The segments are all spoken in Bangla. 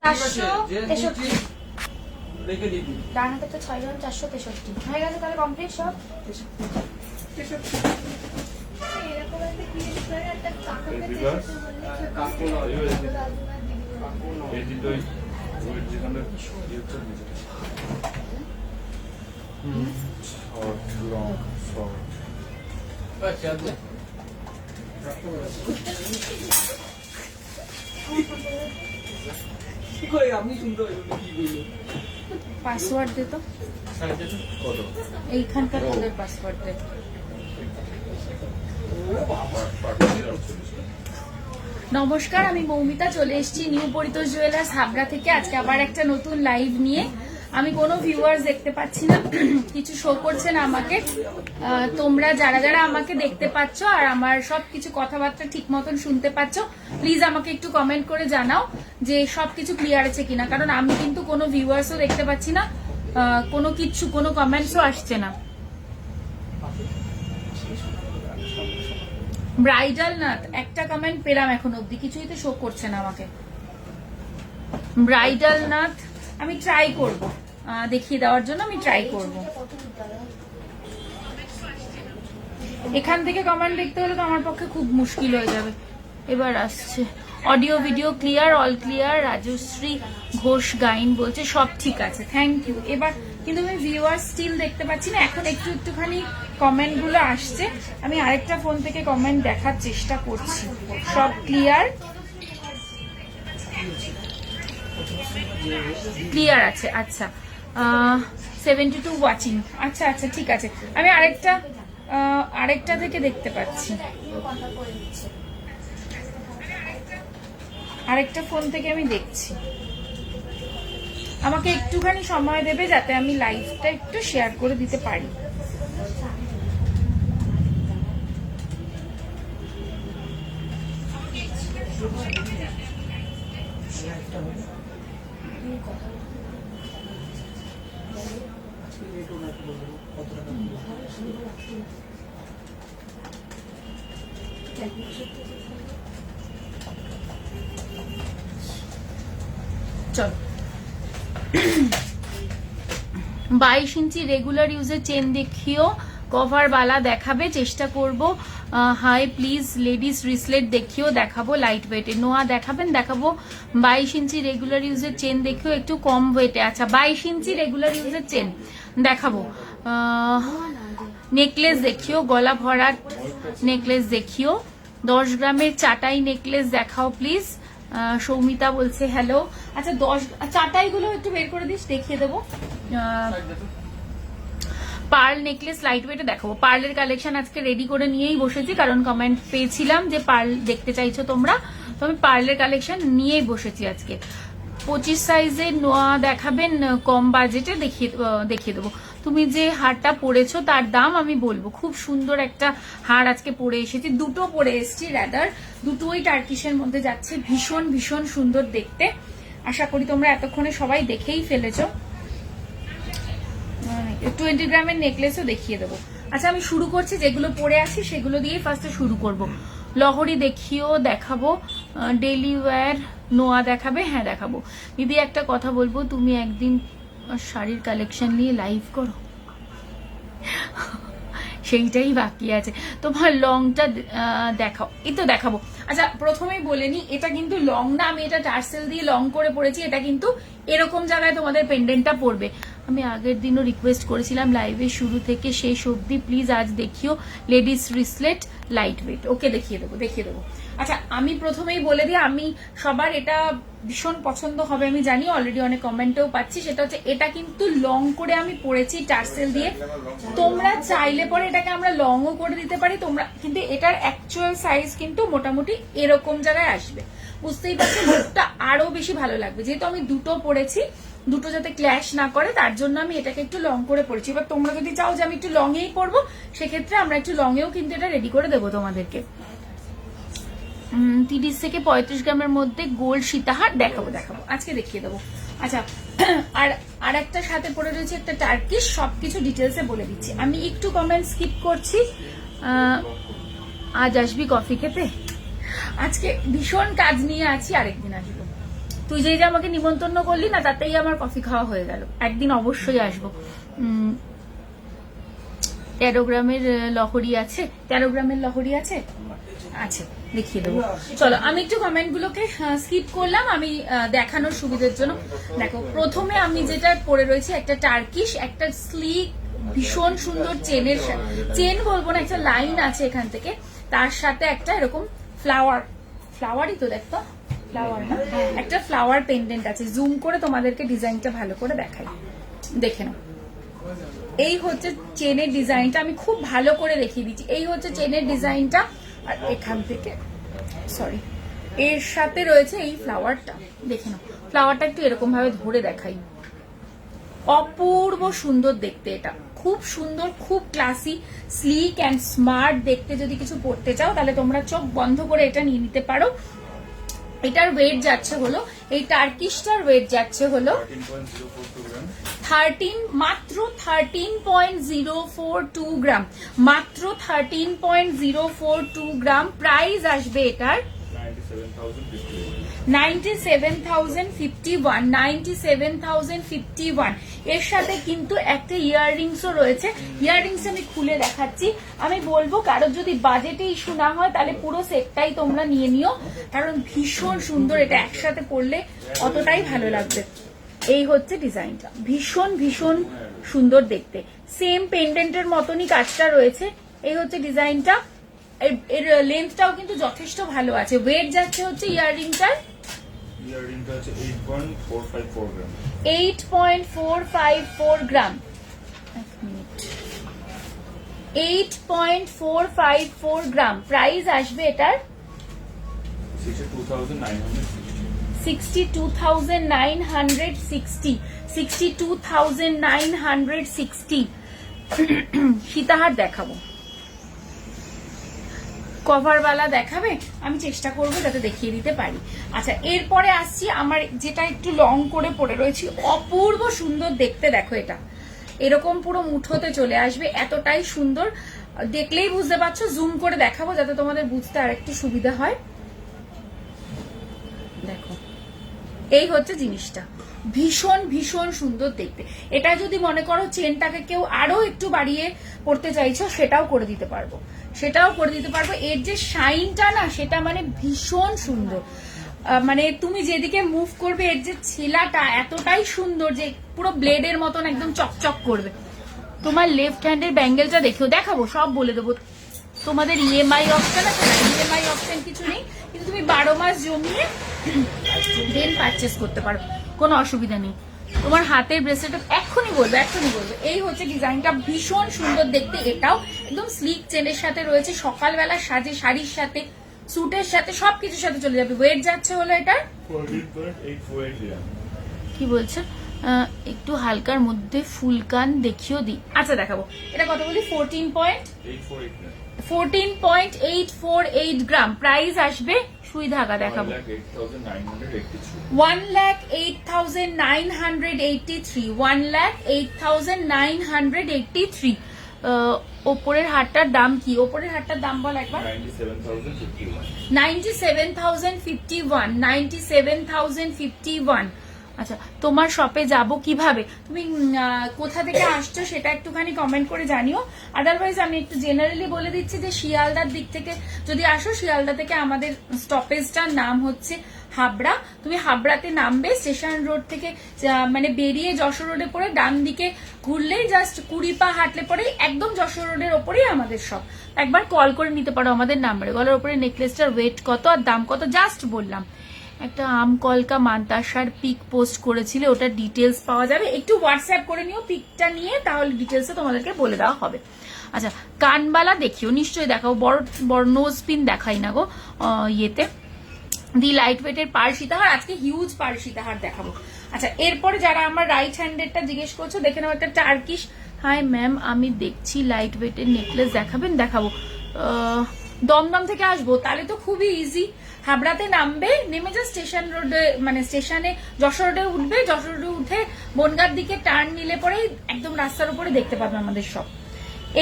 463 রেখে দিবি ডান হাতে তো 6 জন 463 হয়ে গেছে তাহলে কমপ্লিট সব। এরকম একটা ক্রিয়েট করে একটা কাকুকে কাকু না এই দুটোই ওই যেখানে ইউটিউব শর্ট লং শর্ট আচ্ছা কি করে আপনি সুন্দর কি বললো পাসওয়ার্ড দে তো কত এইখানকার কোডের পাসওয়ার্ড দে। নমস্কার, আমি মৌমিতা চলে এসেছি নিউ পরিতোষ জুয়েলার্স হাবড়া থেকে আজকে আবার একটা নতুন লাইভ নিয়ে। আমি কোনো ভিউয়ার্স দেখতে পাচ্ছি না, কিছু শো করছে না আমাকে। তোমরা যারা যারা আমাকে দেখতে পাচ্ছ আর আমার সবকিছু কথাবার্তা ঠিক মতন শুনতে পাচ্ছ, প্লিজ আমাকে একটু কমেন্ট করে জানাও যে সবকিছু ক্লিয়ার আছে কিনা, কারণ আমি কিন্তু কোনো ভিউয়ার্সও দেখতে পাচ্ছি না, কোনো কিছু কোনো কমেন্টসও আসছে না। ব্রাইডাল নাথ একটা কমেন্ট পেলাম এখন অব্দি, কিছুই তো শো করছে না আমাকে। ব্রাইডাল নাথ আমি ট্রাই করব, দেখিয়ে দেওয়ার জন্য আমি ট্রাই করব। এখান থেকে কমেন্ট দেখতে হলে তো আমার পক্ষে খুব মুশকিল হয়ে যাবে। এবার আসছে audio video clear, all clear. Rajashree Ghosh Gayen বলছে সব ঠিক আছে, থ্যাংক ইউ। এবার কিন্তু আমি ভিউয়ার স্টিল দেখতে পাচ্ছি না, এখন একটুখানি কমেন্ট গুলো আসছে। আমি আরেকটা ফোন থেকে কমেন্ট দেখার চেষ্টা করছি। সব ক্লিয়ার ক্লিয়ার আছে, আচ্ছা। 72 ওয়াচিং, আচ্ছা আচ্ছা ঠিক আছে। আমি আরেকটা থেকে দেখতে পাচ্ছি, আরেকটা ফোন থেকে আমি দেখছি। আমাকে একটুখানি সময় দেবে যাতে আমি লাইভটা একটু শেয়ার করে দিতে পারি। চল 22 ইঞ্চি রেগুলার ইউজের চেন দেখিও, কভার বালা দেখাবে, চেষ্টা করব। হাই প্লিজ লেডিস রিসলেট দেখিও, দেখাবো লাইট ওয়েটে। নোয়া দেখাবেন, দেখাবো। 22 ইঞ্চি রেগুলার ইউজের চেন দেখিও, একটু কম ওয়েটে। আচ্ছা 22 ইঞ্চি রেগুলার ইউজের চেন দেখাবো। নেকলেস দেখিও, গলা ভরাট নেকলেস দেখিও। 10 গ্রামের চাটাই নেকলেস দেখাও প্লিজ। সৌমিতা বলছে হ্যালো। আচ্ছা 10 চাটাই গুলো একটু বের করে দিস, দেখিয়ে দেবো। পার্ল নেকলেস লাইট ওয়েটে দেখাবো। পার্লের কালেকশন আজকে রেডি করে নিয়েই বসেছি, কারণ কমেন্ট পেয়েছিলাম যে পার্ল দেখতে চাইছো তোমরা, তো আমি পার্লের কালেকশন নিয়েই বসেছি আজকে। 25 সাইজের নোয়া দেখাবেন, কম বাজেটে দেখিয়ে দেবো। তুমি যে হারটা পরেছো তার দাম আমি বলবো। খুব সুন্দর একটা হার আজকে পরে এসেছি, দুটো পরে এসেছি রাদার, দুটোই টার্কিশের মধ্যে যাচ্ছে, ভীষণ ভীষণ সুন্দর দেখতে। আশা করি তোমরা এতক্ষণে সবাই দেখেই ফেলেছো। 20 গ্রামের নেকলেসও দেখিয়ে দেবো। আচ্ছা আমি শুরু করছি, যেগুলো পরে আছি সেগুলো দিয়ে ফার্স্টে শুরু করব। লহরি দেখিও, দেখাবো। ডেলি ওয়্যার নোয়া দেখাবে, হ্যাঁ দেখাবো। দিদি একটা কথা বলবো, তুমি একদিন শাড়ির কালেকশন নিয়ে লাইভ করো, সেইটাই বাকি আছে। তোমার লংটা দেখাও, এই তো দেখাবো। আচ্ছা প্রথমেই বলে নি, এটা কিন্তু লং না, আমি এটা টার্সেল দিয়ে লং করে পরেছি। এটা কিন্তু এরকম জায়গায় তোমাদের পেন্ডেন্টটা পড়বে। আমি আগের দিনও রিকোয়েস্ট করেছিলাম লাইভের শুরু থেকে শেষ অবধি প্লিজ আজ দেখিও লেডিস রিসলেট লাইট ওয়েট। ওকে দেখিয়ে দেবো। আচ্ছা আমি প্রথমেই বলে দিই, আমি সবার এটা ভীষণ পছন্দ হবে আমি জানি, অলরেডি অনেক কমেন্টেও পাচ্ছি। সেটা হচ্ছে এটা কিন্তু লং করে আমি পরেছি টার্সেল দিয়ে। তোমরা চাইলে পরে এটাকে আমরা লংও করে দিতে পারি, তোমরা কিন্তু এটার অ্যাকচুয়াল সাইজ কিন্তু মোটামুটি এরকম জায়গায় আসবে। বুঝতেই পারছো, লুকটা আরো বেশি ভালো লাগবে। যেহেতু আমি দুটো পরেছি, দুটো যাতে ক্ল্যাশ না করে তার জন্য আমি এটাকে একটু লং করে পরেছি। এবার তোমরা যদি চাও যে আমি একটু লং এই পরবো, সেক্ষেত্রে আমরা একটু লং এও কিন্তু এটা রেডি করে দেবো তোমাদেরকে। 30 থেকে 35 গ্রামের মধ্যে গোল্ড সীতাহার দেখাবো আজকে দেখিয়ে দেবো। আচ্ছা আর একটা সাথে পড়ে রয়েছে একটা টার্কিশ, সবকিছু ডিটেলসে বলে দিচ্ছি। আমি একটু কমেন্ট স্কিপ করছি। আজ আসবি কফি খেতে? আজকে ভীষণ কাজ নিয়ে আছি, আরেকদিন আসবো। তুই যে আমাকে নিমন্ত্রণ করলি না, তাতেই আমার কফি খাওয়া হয়ে গেল। একদিন অবশ্যই আসবো। 13 গ্রামের লহরি আছে, 13 গ্রামের লহরি আছে, আছে, দেখিয়ে দেবো। চলো আমি একটু কমেন্ট গুলোকে স্কিপ করলাম আমি দেখানোর সুবিধার জন্য। দেখো প্রথমে আমি যেটা পরে রয়েছে একটা টার্কিশ, একটা স্লিক ভীষণ সুন্দর চেনের, চেন বলবো না, একটা লাইন আছে এখান থেকে, তার সাথে একটা এরকম ফ্লাওয়ারই তো দেখতো, ফ্লাওয়ার না, একটা ফ্লাওয়ার পেন্ডেন্ট আছে। জুম করে তোমাদেরকে ডিজাইনটা ভালো করে দেখাই, দেখে নাও। এই হচ্ছে চেনের ডিজাইনটা, আমি খুব ভালো করে দেখিয়ে দিচ্ছি। এই হচ্ছে চেনের ডিজাইনটা, আর এখান থেকে সরি এর সাথে রয়েছে এই ফ্লাওয়ারটা, দেখে নাও। ফ্লাওয়ারটা একটু এরকম ভাবে ধরে দেখাই, অপূর্ব সুন্দর দেখতে। এটা খুব সুন্দর, খুব ক্লাসি, স্লিক অ্যান্ড স্মার্ট দেখতে। যদি কিছু পড়তে চাও তাহলে তোমরা চোখ বন্ধ করে এটা নিয়ে নিতে পারো। এটার ওয়েট যাচ্ছে হলো, এই টার্কিশটার ওয়েট যাচ্ছে হলো মাত্র 13.042 গ্রাম, মাত্র 13.042 গ্রাম। প্রাইস আসবে এটার 97,051। এর সাথে কিন্তু একটা ইয়াররিংসও রয়েছে। ইয়াররিংস আমি খুলে দেখাচ্ছি। আমি বলবো কারোর যদি বাজেটে ইস্যু না হয় তাহলে পুরো সেটটাই তোমরা নিয়ে নিও, কারণ ভীষণ সুন্দর, এটা একসাথে পরলে অতটাই ভালো লাগবে। এই হচ্ছে ডিজাইনটা, ভীষণ ভীষণ সুন্দর দেখতে। সেম পেন্ডেন্টের মতনই কাজটা রয়েছে। এই হচ্ছে ডিজাইনটা, এর লেন্থটাও কিন্তু যথেষ্ট ভালো আছে। ওয়েট যাচ্ছে হচ্ছে ইয়াররিংটার 8.454 গ্রাম। 8.454 গ্রাম। প্রাইস আসবে এটার 62,960। সীতাহার দেখাবো, কভারওয়ালা দেখাবে, আমি চেষ্টা করবো যাতে দেখিয়ে দিতে পারি। আচ্ছা এরপরে আসছি আমার যেটা একটু লং করে পরে রয়েছে, অপূর্ব সুন্দর দেখতে। দেখো এটা এরকম পুরো মুঠোতে চলে আসবে, এতটাই সুন্দর, দেখলেই বুঝতে পারছো। জুম করে দেখাবো যাতে তোমাদের বুঝতে আর একটু সুবিধা হয়। দেখো এই হচ্ছে জিনিসটা, ভীষণ ভীষণ সুন্দর দেখতে। এটা যদি মনে করো চেনটাকে কেউ আরো একটু বাড়িয়ে পড়তে চাইছো, সেটাও করে দিতে পারবো, সেটাও করে দিতে পারবো। এর যে শাইনটা না, সেটা মানে ভীষণ সুন্দর। মানে তুমি যেদিকে মুভ করবে এর যে ছিলাটা এতটাই সুন্দর যে পুরো ব্লেডের মতন একদম চকচক করবে। তোমার লেফট হ্যান্ডের ব্যাঙ্গেলটা দেখেও দেখাবো, সব বলে দেবো। তোমাদের ইএমআই অপশন আছে না? ইএমআই অপশন কিছু নেই, কিন্তু তুমি 12 মাস জমিয়ে দেন পারচেস করতে পারো, কোনো অসুবিধা নেই। তোমার হাতের ব্রেসলেট এক্ষুনি বলবে, এক্ষুনি বলবে। এই হচ্ছে ডিজাইনটা, ভীষণ সুন্দর দেখতে। এটাও একদম স্লিক চেনের সাথে রয়েছে, সকালবেলা সাজে শাড়ির সাথে, স্যুটের সাথে, সবকিছুর সাথে চলে যাবে। ওয়েট যাচ্ছে হলো এটা 14.848 কি বলছে, একটু হালকার মধ্যে ফুলকান দেখিও দি। আচ্ছা দেখাবো, এটা কত বলি, 14.848 গ্রাম। প্রাইস আসবে, সুই ধাগা দেখাবো, 1,08,983। 1,08,983। ওপরের হারটার দাম কি? ওপরের হারটার দাম বল একবার। 97,051। 97,051। আচ্ছা তোমার শপে যাব কিভাবে, তুমি কোথা থেকে আসছো সেটা একটুখানি কমেন্ট করে জানিও। আদারওয়াইজ আমি একটু জেনারেলি বলে দিচ্ছি যে শিয়ালদার দিক থেকে যদি আসো, শিয়ালদা থেকে আমাদের স্টপেজটার নাম হচ্ছে হাবড়া। তুমি হাবড়াতে নামবে, স্টেশন রোড থেকে মানে বেরিয়ে যশোর রোডে পরে ডান দিকে ঘুরলেই জাস্ট 20 পা হাঁটলে পরে একদম যশোর রোডের ওপরেই আমাদের শপ। একবার কল করে নিতে পারো আমাদের নাম্বারে। গলার ওপরে নেকলেসটার ওয়েট কত আর দাম কত জাস্ট বললাম। একটা আম কলকা মান্তাসার পিক পোস্ট করেছিলে, ওটা ডিটেলস পাওয়া যাবে, একটু হোয়াটসঅ্যাপ করে নিও পিকটা নিয়ে, তাহলে ডিটেলসে তোমাদেরকে বলে দেওয়া হবে। আচ্ছা কানবালা দেখিও, নিশ্চয়ই দেখাবো। বড় বড় নোজ পিন দেখাই না গো ইয়েতে। দি লাইট ওয়েটের পার সীতাহার, আজকে হিউজ পার সীতাহার দেখাবো। আচ্ছা এরপরে যারা আমার রাইট হ্যান্ডেরটা জিজ্ঞেস করছো, দেখে নাও একটা টার্কিশ। হাই ম্যাম, আমি দেখছি লাইট ওয়েটের নেকলেস দেখাবেন। দেখাবো, দমদম থেকে আসবো, তাহলে তো খুবই ইজি। হাবড়াতে নামবে, নেমে যা স্টেশন রোডে, মানে স্টেশনে যশোর রোডে উঠবে, যশোর রোডে উঠে বনগাঁর দিকে টার্ন নিলে পরে একদম রাস্তার উপরে দেখতে পাবে আমাদের সব।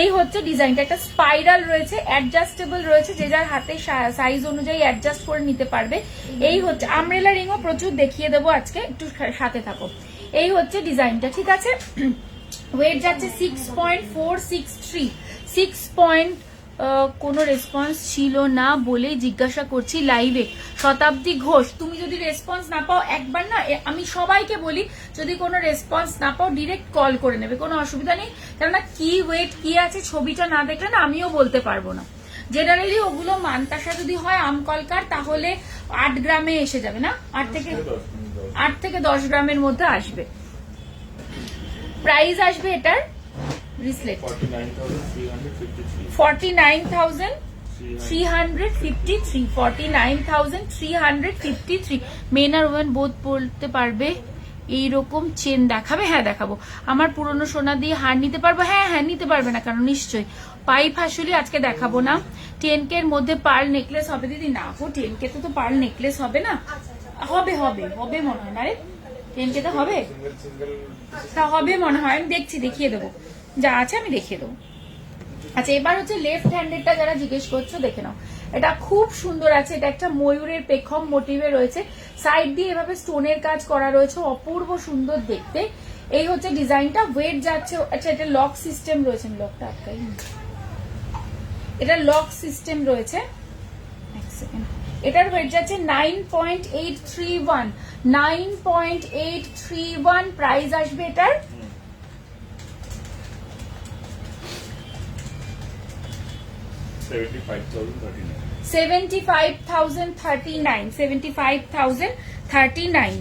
এই হচ্ছে ডিজাইনটা, একটা স্পাইরাল রয়েছে, অ্যাডজাস্টেবল রয়েছে, যে যার হাতে সাইজ অনুযায়ী অ্যাডজাস্ট করে নিতে পারবে। এই হচ্ছে আমব্রেলা রিংও প্রচুর দেখিয়ে দেবো আজকে, একটু সাথে থাকো। এই হচ্ছে ডিজাইনটা, ঠিক আছে। ওয়েট যাচ্ছে 6.463, 6. কোনো রেসপন্স ছিল না বলে জিজ্ঞাসা করছি লাইভে। শতাব্দী ঘোষ, তুমি যদি রেসপন্স না পাও একবার না, আমি সবাইকে বলি যদি কোনো রেসপন্স না পাও ডিরেক্ট কল করে নেবে, কোনো অসুবিধা নেই। কেননা কি ওয়েট কি আছে ছবিটা না দেখলে না আমিও বলতে পারবো না। জেনারেলি ওগুলো মানতাসা যদি হয় আমকলকার তাহলে 8 গ্রামে এসে যাবে না, 8 থেকে 10 গ্রামের মধ্যে আসবে। প্রাইস আসবে এটার রিসলেট 49,353, 49,353। মেন আর ওমেন বোধ বলতে পারবে এইরকম চেন দেখাবে? হ্যাঁ দেখাবো। আমার পুরনো সোনা দিয়ে হার নিতে পারবো? হ্যাঁ হ্যাঁ নিতে পারবে না কেন, নিশ্চয়ই। পাইপ হাসুলি আজকে দেখাবো না। 10K এর মধ্যে পার্ল নেকলেস হবে দিদি? না গো, 10K তো পার্ল নেকলেস হবে না। হবে হবে হবে মনে হয় না রে, 10K তো হবে, তা হবে মনে হয়, আমি দেখছি, দেখিয়ে দেবো, যা আছে আমি দেখিয়ে দেবো। আচ্ছা এবার হচ্ছে লেফট হ্যান্ডেডটা যারা জিজ্ঞেস করছো দেখে নাও, এটা খুব সুন্দর আছে। এটা একটা ময়ূরের পেখম মোটিভে রয়েছে, সাইড দিয়ে এভাবে স্টোনের কাজ করা রয়েছে, অপূর্ব সুন্দর দেখতে। এই হচ্ছে ডিজাইনটা। ওয়েট যাচ্ছে, আচ্ছা এটা লক সিস্টেম রয়েছে, লকটা আটকাই, এটা লক সিস্টেম রয়েছে। এক সেকেন্ড, এটার ওয়েট যাচ্ছে 9.831, 9.831। প্রাইস আসবে এটার 75,039, 75,039।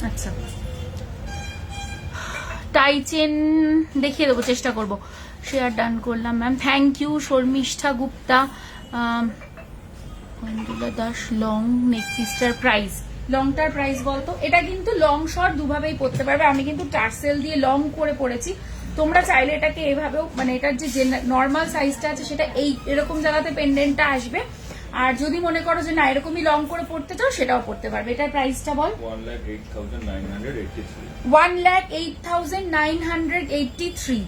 আচ্ছা টাই চেন দেখিয়ে দেবো, চেষ্টা করবো। শেয়ার ডান করলাম ma'am, thank you. Sharmistha Gupta, দাস লং নেক পিসটার প্রাইস, লংটার প্রাইস বলতো? এটা কিন্তু লং শর্ট দুভাবেই পরতে পারবে, আমি কিন্তু টার্সেল দিয়ে লং করে পরেছি। তোমরা চাইলে এটাকে এইভাবেও, মানে এটার যে নর্মাল সাইজটা আছে সেটা এই এরকম জায়গাতে পেন্ডেন্টটা আসবে, আর যদি মনে করো যে না এরকমই লং করে পড়তে চাও সেটাও পড়তে পারবে। এটার প্রাইসটা বল? 1,08,983।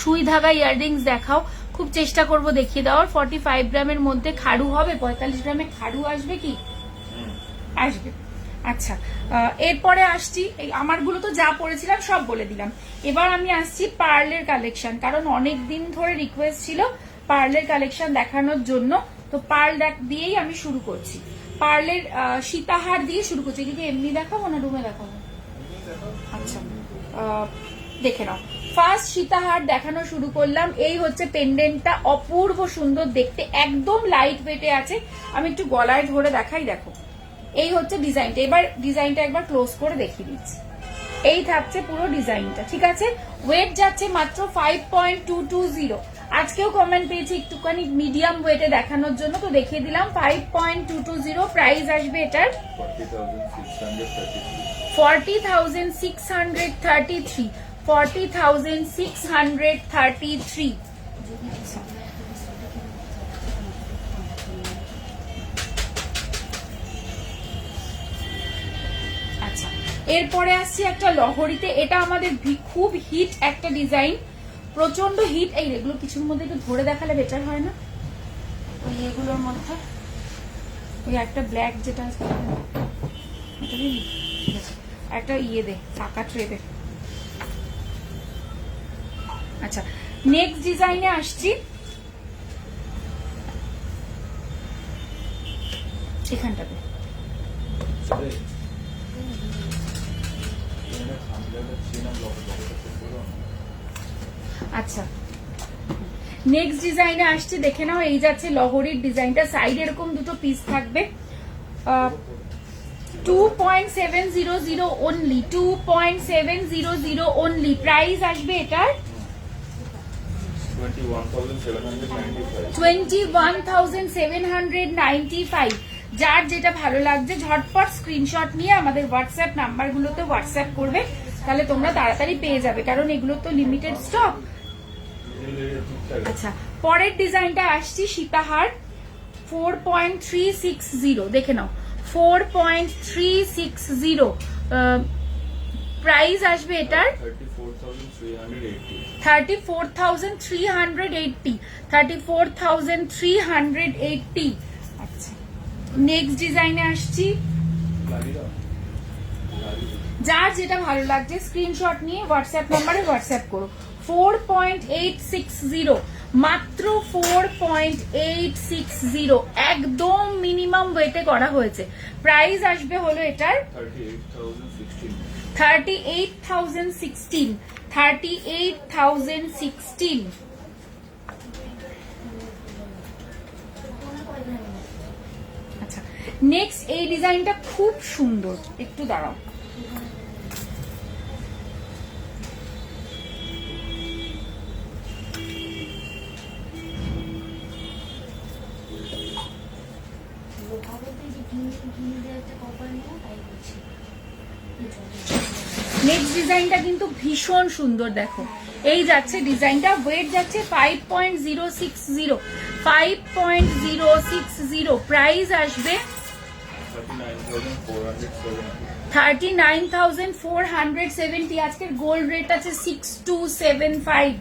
সুই ধাগা ইয়াররিংস দেখাও, খুব চেষ্টা করব দেখিয়ে দেওয়ার। 45 গ্রামের মধ্যে খাড়ু হবে, 45 গ্রামে খাড়ু আসবে কি? আসবে। আচ্ছা এরপরে আসছি, এই আমারগুলো তো যা পড়েছিলাম সব বলে দিলাম। এবার আমি আসছি পার্লের কালেকশন, কারণ অনেক দিন ধরে রিকোয়েস্ট ছিল পার্লের কালেকশন দেখানোর জন্য, তো পার্ল দিয়েই আমি শুরু করছি। পার্লের সীতাহার দিয়ে শুরু করছি। এদিকে এমনি দেখাবো না রুমে দেখাবো? আচ্ছা দেখে নাও। ফার্স্ট সীতাহার দেখানো শুরু করলাম। এই হচ্ছে পেন্ডেন্টটা, অপূর্ব সুন্দর দেখতে, একদম লাইট ওয়েটে আছে। আমি একটু গলায় ধরে দেখাই, দেখো এই হচ্ছে ডিজাইনটা। এবার ডিজাইনটা একবার ক্লোজ করে দেখিয়ে দিচ্ছি। এই থাকছে পুরো ডিজাইনটা, ঠিক আছে। ওয়েট যাচ্ছে মাত্র 5.220। আজকেও কমেন্ট পেয়েছি একটুখানি মিডিয়াম ওয়েটে দেখানোর জন্য, তো দেখিয়ে দিলাম 5.220। প্রাইস আসবে এটার 40,633, 40,633। আচ্ছা এরপরে আসছি একটা লহরিতে, এটা আমাদের খুব হিট একটা ডিজাইন, প্রচন্ড হিট। এই এগুলো কিছুর মধ্যে একটু ধরে দেখালে বেটার হয় না? ওই এগুলোর মধ্যে ওই একটা ব্ল্যাক যেটা একটা ইয়ে দে, ফাঁকা ট্রে দে। আচ্ছা নেক্সট ডিজাইনে আসছি, এখানটাতে। আচ্ছা নেক্সট ডিজাইনে আসছে, দেখে নাও। এই যাচ্ছে লহরির ডিজাইনটা, সাইড এরকম দুটো পিস থাকবে। 2.700 অনলি, 2.700 অনলি। প্রাইস আসবে এটার 21,795। যার যেটা ভালো লাগছে ঝটপট স্ক্রিনশট নিয়ে আমাদের হোয়াটসঅ্যাপ নাম্বারগুলোতে হোয়াটসঅ্যাপ করবে, তাহলে তোমরা তাড়াতাড়ি পেয়ে যাবে, কারণ এগুলো তো লিমিটেড স্টক। আচ্ছা পরের ডিজাইনটা আসছি সীতাহার 4.360, দেখে নাও 4.360। প্রাইস আসবে এটার 34,380। আচ্ছা, নেক্সট ডিজাইনে আসছি। যার যেটা ভালো লাগছে স্ক্রিনশট নিয়ে হোয়াটসঅ্যাপ নাম্বারে হোয়াটসঅ্যাপ করো। 4.860, মাত্র 4.860, একদম মিনিমাম ওয়েটে করা হয়েছে। প্রাইস আসবে হলো এটার 38,016। 38,016। আচ্ছা, নেক্সট এই ডিজাইনটা খুব সুন্দর, একটু দাঁড়াও। নেক্সট ডিজাইনটা কিন্তু ভীষণ সুন্দর, দেখো এই যাচ্ছে ডিজাইনটা, ওয়েট যাচ্ছে 5.060। 5.060, প্রাইস আসবে 39,470। আজকের গোল্ড রেট আছে 6275।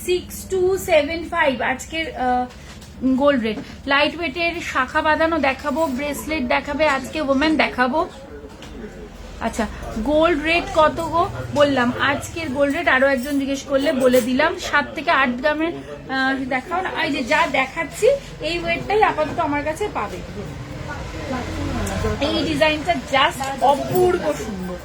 6275 আজকের গোল্ড রেট। লাইট ওয়েটের শাখা বাঁধানো দেখাবো, ব্রেসলেট দেখাবে আজকে ওমেন দেখাবো। আচ্ছা, গোল্ড রেট কত গো? বললাম আজকের গোল্ড রেট, আরো একজন জিজ্ঞেস করলে বলে দিলাম। 7 থেকে 8 গ্রামের দেখাও না, এই যে যা দেখাচ্ছি এই ওয়েটটাই আপাতত আমার কাছে পাবে। এই ডিজাইনটা জাস্ট অপূর্ব সুন্দর।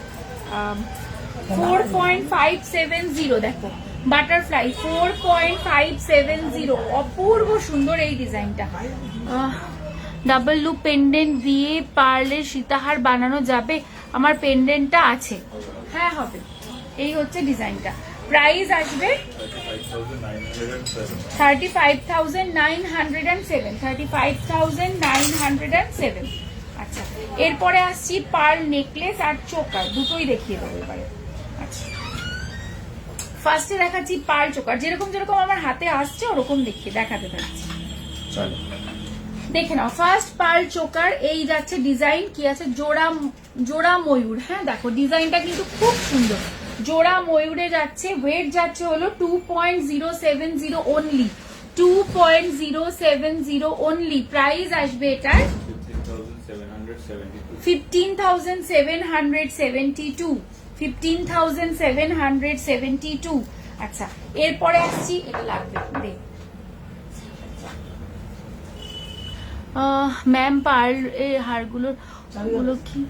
4.570, দেখো বাটারফ্লাই 4.570, অপূর্ব সুন্দর এই ডিজাইনটা। ডাবল লুপ পেন্ডেন্ট দিয়ে পার্লের সীতাহার বানানো যাবে? আমার পেন্ডেন্টটা আছে, হ্যাঁ হবে। এই হচ্ছে ডিজাইনটা, প্রাইস আসবে 35,907। 35,907। আচ্ছা, এরপরে আসছি পার্ল নেকলেস আর চোকার, দুটোই দেখিয়ে দেবো এবারে। আচ্ছা, ফার্স্টে দেখাচ্ছি পার্ল চোকার, যেরকম যেরকম আমার হাতে আসছে ওরকম দেখাতে থাকছি। চলো দেখে নাও। ফার্স্ট পার্ল চোকার, এই যাচ্ছে ডিজাইন, কি আছে জোড়া ময়ূর। হ্যাঁ দেখো ডিজাইনটা কিন্তু খুব সুন্দর, জোড়া ময়ূরে যাচ্ছে। ওয়েট যাচ্ছে হলো 2.070 অনলি। 2.070 অনলি। প্রাইস আসবে এটার 15,772। 15,772। আচ্ছা, এরপরে আসছি, এটা লাগবে দেখ ম্যাম, পার্ল এর হারগুলোর গুলো কি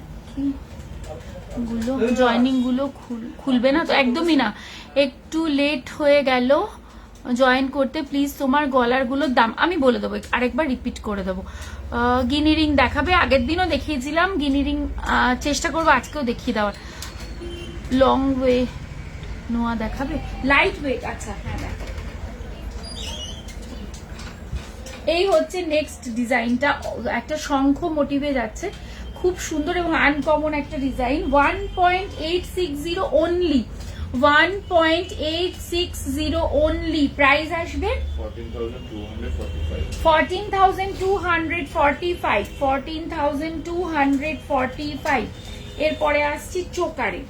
গুলো জয়নিং গুলো খুলবে না তো? একদমই না, একটু লেট হয়ে গেল জয়েন করতে, প্লিজ। তোমার গলার গুলোর দাম আমি বলে দেবো, আরেকবার রিপিট করে দেবো। গিনি রিং দেখাবে, আগের দিনও দেখিয়েছিলাম গিনি রিং, চেষ্টা করবো আজকেও দেখিয়ে দেওয়ার। লং ওয়ে নোয়া দেখাবে, লাইট ওয়েট। আচ্ছা হ্যাঁ দেখো, এই হচ্ছে নেক্সট ডিজাইনটা, একটা শঙ্খ মোটিভে যাচ্ছে, খুব সুন্দর এবং আনকমন একটা ডিজাইন। 1.860 অনলি। 1.860 অনলি। প্রাইস আসবে 14,245। 14,245। এরপরে আসছি চোকারে।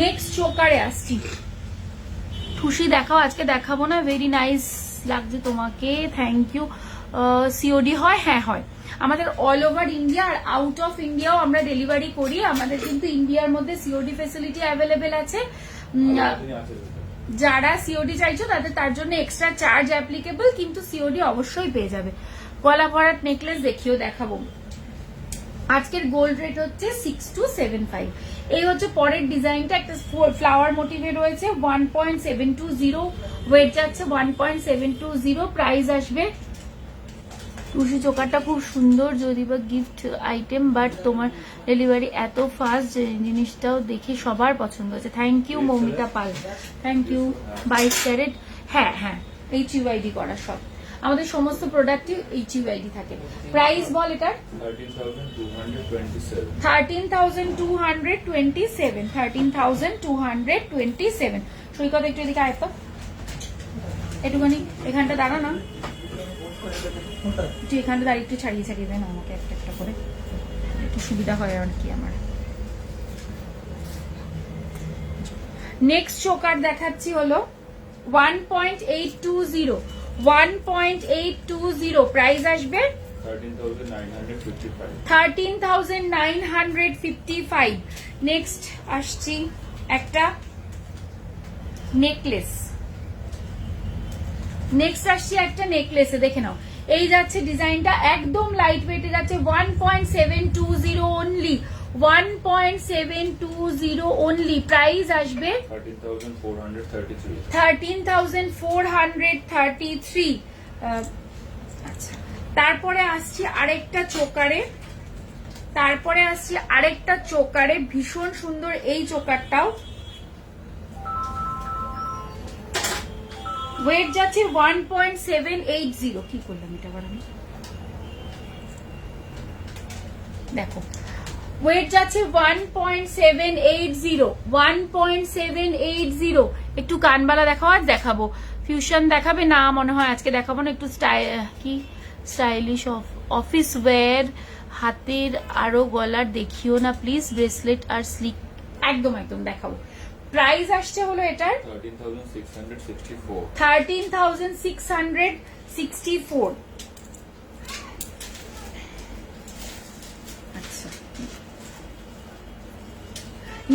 নেক্সট চোকারে আসছি। খুশি দেখাও, আজকে দেখাবো না। ভেরি নাইস লাগছে তোমাকে, থ্যাংক ইউ। সিওডি হয়? হ্যাঁ হয়, আমাদের অল ওভার ইন্ডিয়া আর আউট অফ ইন্ডিয়াও আমরা ডেলিভারি করি। আমাদের কিন্তু ইন্ডিয়ার মধ্যে সিওডি ফেসিলিটি অ্যাভেলেবেল আছে। যারা সিওডি চাইছো তাদের তার জন্য এক্সট্রা চার্জ অ্যাপ্লিকেবল, কিন্তু সিওডি অবশ্যই পেয়ে যাবে। গলা ভরাট নেকলেস দেখিও দেখাবো। আজকের গোল্ড রেট হচ্ছে 6275। এই হচ্ছে পরের ডিজাইনটা, একটা ফ্লাওয়ার মোটিভে রয়েছে। 1.720 ওয়েট যাচ্ছে 1.720। প্রাইস আসবে, টুসি চোকারটা খুব সুন্দর, যদি বা গিফট আইটেম, বাট তোমার ডেলিভারি এত ফাস্ট, জিনিসটাও দেখে সবার পছন্দ হয়েছে। Thank you Moumita Pal, thank you. 22 carat, হ্যাঁ হ্যাঁ HUID করা সব আমাদের সমস্ত প্রোডাক্টই HUID থাকে। প্রাইস বল এটার 13,227। 13,227। সৈকত একটু এদিকে আয় তো। একটুখানি এখানটা দাঁড়া না, তুই এখানটা দাঁড়িয়ে একটু ছাড়িয়ে ছাড়িয়ে দেন আমাকে একটা একটা করে, একটু সুবিধা হয় আর কি আমার। নেক্সট চোকার দেখাচ্ছি হলো 1.820, 1.820 প্রাইস আসবে 13,955। নেক্সট আসছি একটা নেকলেস, নেক্সট আসছি একটা নেকলেসে, দেখে নাও এই যাচ্ছে ডিজাইনটা একদম লাইট ওয়েটে যাচ্ছে 1.720 অনলি, 1.720 অনলি, প্রাইস আসবে 13,433। আচ্ছা, তারপরে আসছি আরেকটা চোকারে, ভীষণ সুন্দর এই চোকারটাও, ওয়েট যাচ্ছে 1.780। কি করলাম এটা আবার আমি, দেখো ওয়েট যাচ্ছে 1.780, 1.780। একটু কানবালা দেখাও, আর দেখাবো ফিউশন দেখাবে না মনে হয় আজকে, দেখাবো না, একটু স্টাইলিশ অফিস ওয়্যার, হাতের আরো গলার দেখিও না প্লিজ, ব্রেসলেট আর স্লিক, একদম একদম দেখাবো। প্রাইস আসছে হলো এটার 13,664। আচ্ছা,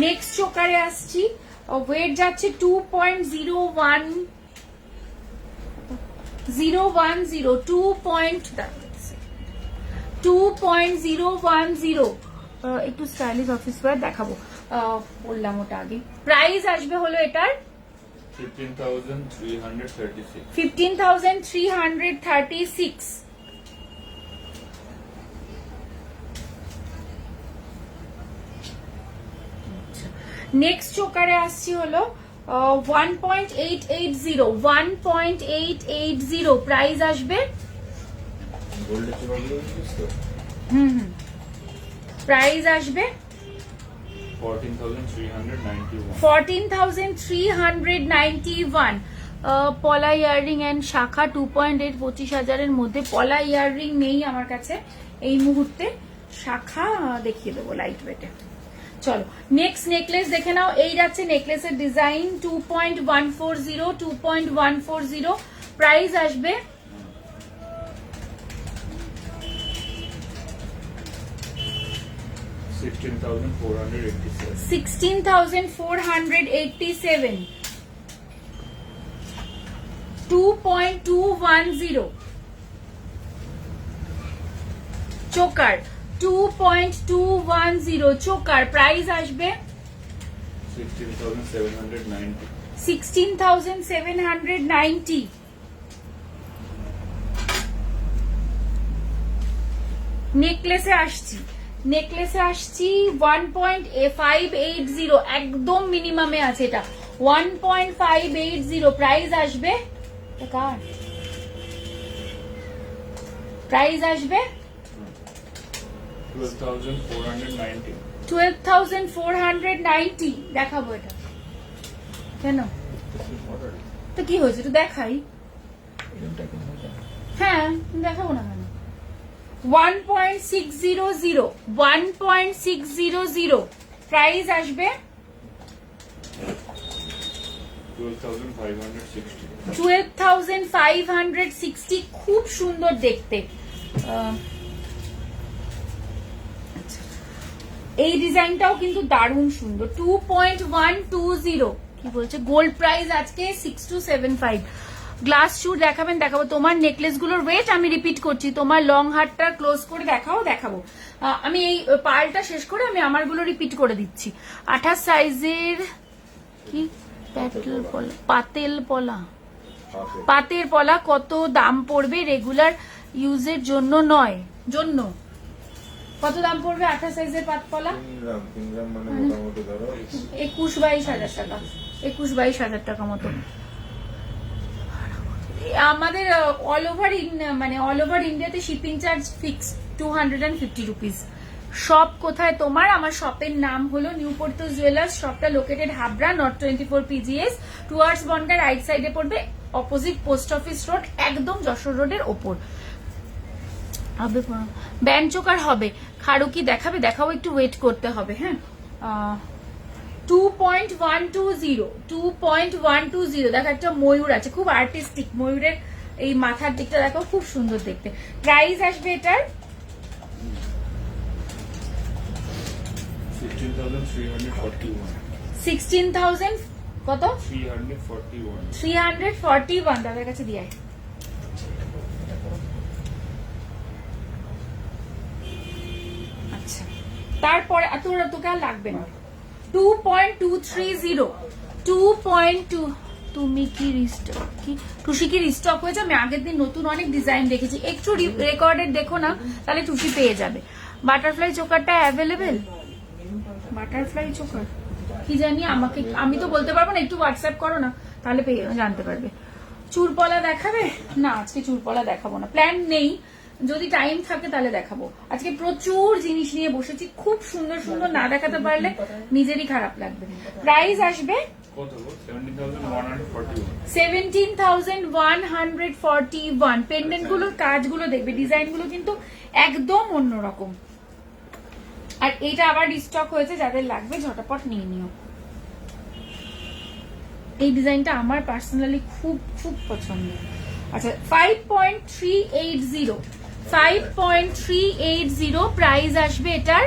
নেক্সট চোকারে আসছি, ওয়েট যাচ্ছে 2.010, 2.010, একটু স্টাইলিশ অফিস ওয়্যার দেখাবো, বললাম ওটা আগে। প্রাইস আসবে হলো এটার 15,336। নেক্সট চোকারে আসছি হলো 1.880, 1.880 প্রাইস আসবে, প্রাইস আসবে 14,391। পলা ইয়াররিং এন্ড শাখা 2.8, 25,000-এর মধ্যে। পলা ইয়াররিং নেই আমার কাছে এই মুহূর্তে, শাখা দেখিয়ে দেবো লাইট ওয়েটে। চলো নেক্সট নেকলেস দেখে নাও, এই যাচ্ছে নেকলেসের ডিজাইন 2.140, 2.140 প্রাইস আসবে 16,487, 2.210 চোকার, 2.210 চোকার, প্রাইস আসবে 16,790। নেকলেসে আসছি, 1.580, একদম মিনিমামে আছে এটা, 1.580 প্রাইস আসবে, প্রাইস আসবে 12,490। দেখাবো এটা কেন, তো কি হয়েছে একটু দেখাই, হ্যাঁ দেখাবো না কেন। 1.600, 1.600 প্রাইস আসবে 12,560। খুব সুন্দর দেখতে, এই ডিজাইনটাও কিন্তু দারুণ সুন্দর। 2.120 কি বলছে, গোল্ড প্রাইস আজকে 6275। গ্লাস শুট দেখাবেন, দেখাবো। তোমার নেকলেস গুলোর ওয়েট আমি রিপিট করছি, তোমার লং হারটা ক্লোজ করে দেখাবো। আমি এই পার্লটা শেষ করে আমি আমার গুলো রিপিট করে দিচ্ছি। 28 সাইজের কি পাতের পলা কত দাম পড়বে, রেগুলার ইউজের জন্য নয়, কত দাম পড়বে 28 সাইজের পাত পলা? 21-22 হাজার টাকা, 21-22 হাজার টাকা মতো। আমাদের অল ওভার ইন্ডিয়াতে shipping charge fix 250 rupees. Shop কোথায় তোমার? আমার শপের নাম হলো নিউ পোর্তো জুয়েলার্স। শপটা located Habra, north 24 PGS, towards Bongaon, right সাইডে পড়বে। অপোজিট পোস্ট অফিস রোড, একদম যশোর রোডের ওপর। হবে ব্যান্ড চোকার হবে, খাড়ুকি দেখাবে, দেখাবো, একটু ওয়েট করতে হবে। হ্যাঁ 2.120, 2.120। দেখো একটা ময়ূর আছে, খুব আর্টিস্টিক, ময়ূরের এই মাথার দিকটা দেখো, খুব সুন্দর দেখতে। প্রাইস আসবে এটার 16,000 কত 341। দাদার কাছে দিয়ে আচ্ছা, তারপরে তোকে আর লাগবে না। 2.230, 2.2। তুমি কি রিস্টক, কি টুসি কি রিস্টক হয়েছে? আমি আগের দিন নতুন অনেক ডিজাইন দেখেছি, একটু রেকর্ডেড দেখো না, তাহলে টুসি পেয়ে যাবে। বাটারফ্লাই চোকারটা অ্যাভেলেবেল, বাটারফ্লাই চোকার কি জানি, আমাকে আমি তো বলতে পারবো না, একটু হোয়াটসঅ্যাপ করো না, তাহলে জানতে পারবে। চুরপলা দেখাবে না? আজকে চুরপলা দেখাবো না, প্ল্যান নেই, যদি টাইম থাকে তাহলে দেখাবো। আজকে প্রচুর জিনিস নিয়ে বসেছি, খুব সুন্দর সুন্দর, না দেখাতে পারলে নিজেরই খারাপ লাগবে। প্রাইস আসবে 17,141। পেন্ডেন্ট গুলোর কাজগুলো দেখবে, ডিজাইন গুলো কিন্তু একদম অন্যরকম। আর এইটা আবার রিস্টক হয়েছে, যাদের লাগবে ঝটাপট নিয়ে নিও। এই ডিজাইনটা আমার পার্সোনালি খুব খুব পছন্দ। আচ্ছা 5.380, 5.380 প্রাইস আসবে এটার।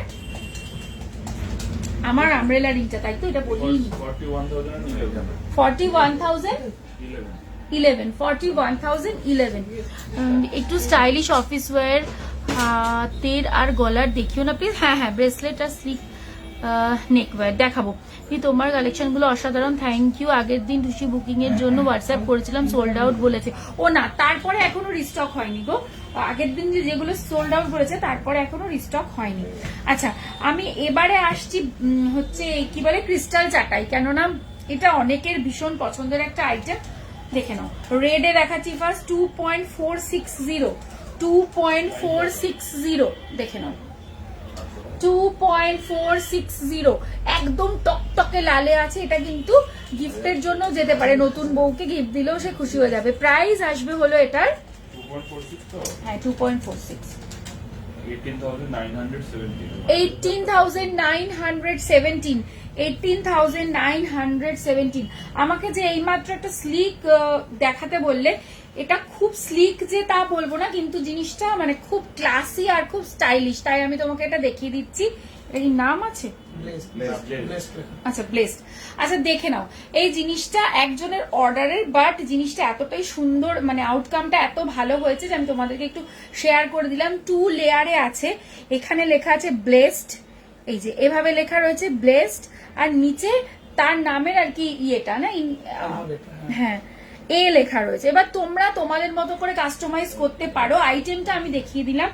আমার আমব্রেলা রিংটা, তাই তো এটা বলি 41,011। একটু স্টাইলিশ অফিস ওয়্যার হাতের আর গলার দেখিও না প্লিজ। হ্যাঁ হ্যাঁ, ব্রেসলেট আর স্লিক নেকওয়্যার দেখাবো। তোমার কালেকশন গুলো অসাধারণ, থ্যাংক ইউ। আগের দিন টুসি বুকিং এর জন্য হোয়াটসঅ্যাপ করেছিলাম, সোল্ড আউট বলেছে। ও না, তারপরে এখনো রিস্টক হয়নি গো, আগের দিন যেগুলো সোল্ড আউট বলেছে তারপরে এখনো রিস্টক হয়নি। আচ্ছা আমি এবারে আসছি হচ্ছে কি বলে ক্রিস্টাল চাটাই, কেননা এটা অনেকের ভীষণ পছন্দের একটা আইটেম। দেখে নাও, রেডে দেখাচ্ছি ফার্স্ট 2.460, 2.460 দেখে নাও, 2.460 একদম টকটকে লালে আছে। এটা কিন্তু গিফটের জন্য যেতে পারে, নতুন বউকে গিফট দিলেও সে খুশি হয়ে যাবে। প্রাইস আসবে হলো এটার 2.46, হ্যাঁ 2.46, 18,917, 18,917। আমাকে যে এইমাত্র একটা স্লিক দেখাতে বললে, এটা খুব স্লিক যে তা বলবো না, কিন্তু জিনিসটা মানে খুব ক্লাসি আর খুব স্টাইলিশ, তাই আমি তোমাকে এটা দেখিয়ে দিচ্ছি। এটা কি নাম আছে? আচ্ছা ব্লেসড। আচ্ছা দেখে নাও, এই জিনিসটা একজনের অর্ডারের, বাট জিনিসটা এতটাই সুন্দর, মানে আউটকামটা এত ভালো হয়েছে যে আমি তোমাদেরকে একটু শেয়ার করে দিলাম। 2 লেয়ারে আছে, এখানে লেখা আছে ব্লেসড, এই যে এভাবে লেখা রয়েছে ব্লেসড, আর নিচে তার নামের আর কি ইয়েটা না, হ্যাঁ এ লেখা রয়েছে। এবার তোমরা তোমাদের মতো করে কাস্টমাইজ করতে পারো। আইটেমটা আমি দেখিয়ে দিলাম,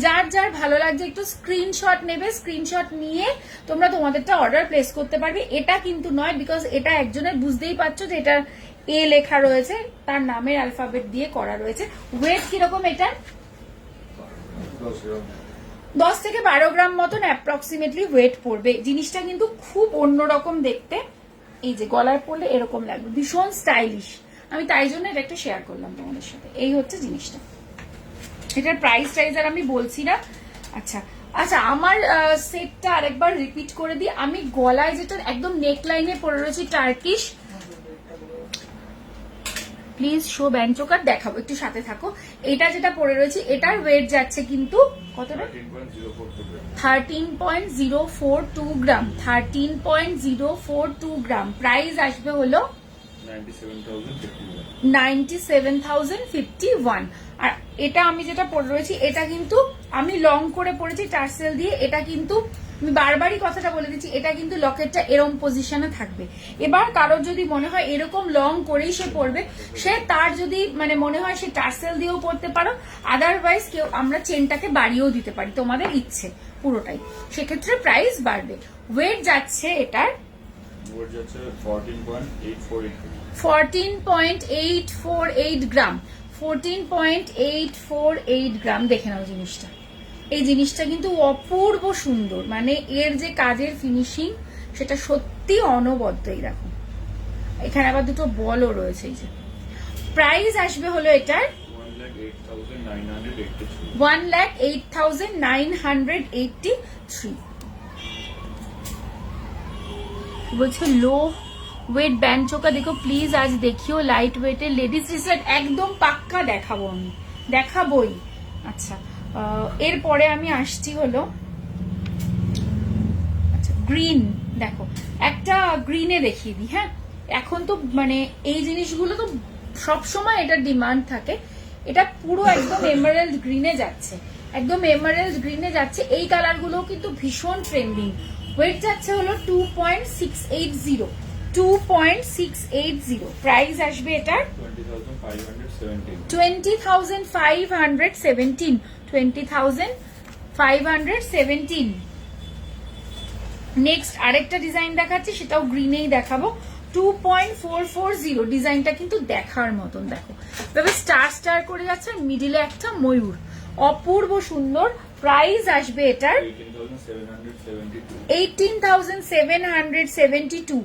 যার যার ভালো লাগছে একটু স্ক্রিনশট নেবে, স্ক্রিনশট নিয়ে তোমরা তোমাদেরটা অর্ডার প্লেস করতে পারবে। এটা কিন্তু নয়, বিকজ এটা একজনের, বুঝতেই পারছো যে এটা এ লেখা রয়েছে, তার নামের অ্যালফাবেট দিয়ে করা রয়েছে। ওয়েট কিরকম এটা? 10 থেকে 12 গ্রাম মতন অ্যাপ্রক্সিমেটলি ওয়েট পড়বে। জিনিসটা কিন্তু খুব অন্যরকম দেখতে, এই যে গলায় পড়লে এরকম লাগবে, ভীষণ স্টাইলিশ। আমি তাই জন্য এটা একটু শেয়ার করলাম তোমাদের সাথে। এই হচ্ছে জিনিসটা, এটার প্রাইস টাইজ আর আমি বলছি না। আচ্ছা আচ্ছা, আমার সেটটা আরেকবার রিপিট করে দিই। আমি গলায় যেটা একদম নেক লাইনে পরে রয়েছি Turkish, please show band choker দেখাবো, একটু সাথে থাকো। এটা যেটা পরে রয়েছে এটার ওয়েট যাচ্ছে কিন্তু কতটা? 13.042 গ্রাম, 13.042 গ্রাম। প্রাইস আসবে হলো 97,051। আর এটা আমি যেটা পরে রয়েছি এটা কিন্তু আমি লং করে পরেছি টার্সেল দিয়ে। এটা কিন্তু আমি বারবারই কথাটা বলে দিচ্ছি, এটা কিন্তু লকেটটা এরকম পজিশনে থাকবে। এবার কারোর যদি মনে হয় এরকম লং করেই সে পরবে, সে তার যদি মানে মনে হয় সে টার্সেল দিয়েও পরতে পারো, আদারওয়াইজ কেউ আমরা চেনটাকে বাড়িয়েও দিতে পারি, তোমাদের ইচ্ছে পুরোটাই। সেক্ষেত্রে প্রাইস বাড়বে। ওয়েট যাচ্ছে এটার 14.848 গ্রাম, 14.848 গ্রাম। দেখে নাও জিনিসটা, এই জিনিসটা কিন্তু অপূর্ব সুন্দর, মানে এর যে কাজের ফিনিশিং সেটা সত্যি অনবদ্য। এই দেখো এখানে আবার দুটো বলও রয়েছে, এই যে প্রাইস আসবে হলো এটার 1,08,983 বলছে লো ওয়েট ব্যান্ড চোকা দেখো প্লিজ আজ দেখিও লাইট ওয়েটের লেডিস টি শার্ট একদম পাক্কা দেখাবো আমি দেখাবোই। আচ্ছা এরপরে আমি আসছি হলো আচ্ছা গ্রিন দেখো একটা গ্রিনে দেখিয়ে দিই। হ্যাঁ এখন তো মানে এই জিনিসগুলো তো সবসময় এটার ডিমান্ড থাকে। এটা পুরো একদম এমারেল্ড গ্রিনে যাচ্ছে, একদম এমারেল্ড গ্রিনে যাচ্ছে। এই কালারগুলো কিন্তু ভীষণ ট্রেন্ডিং। ওয়েট যাচ্ছে হলো 2.680 2.680 প্রাইস আসবে এটার 20,517 20,517। নেক্সট আরেকটা ডিজাইন দেখাচ্ছি, সেটাও গ্রিনেই দেখাবো। 2.440 ডিজাইনটা কিন্তু দেখার মতন। দেখো তবে স্টার স্টার করে যাচ্ছে, মিডিলে একটা ময়ূর, অপূর্ব সুন্দর। প্রাইস আসবে এটার 18,772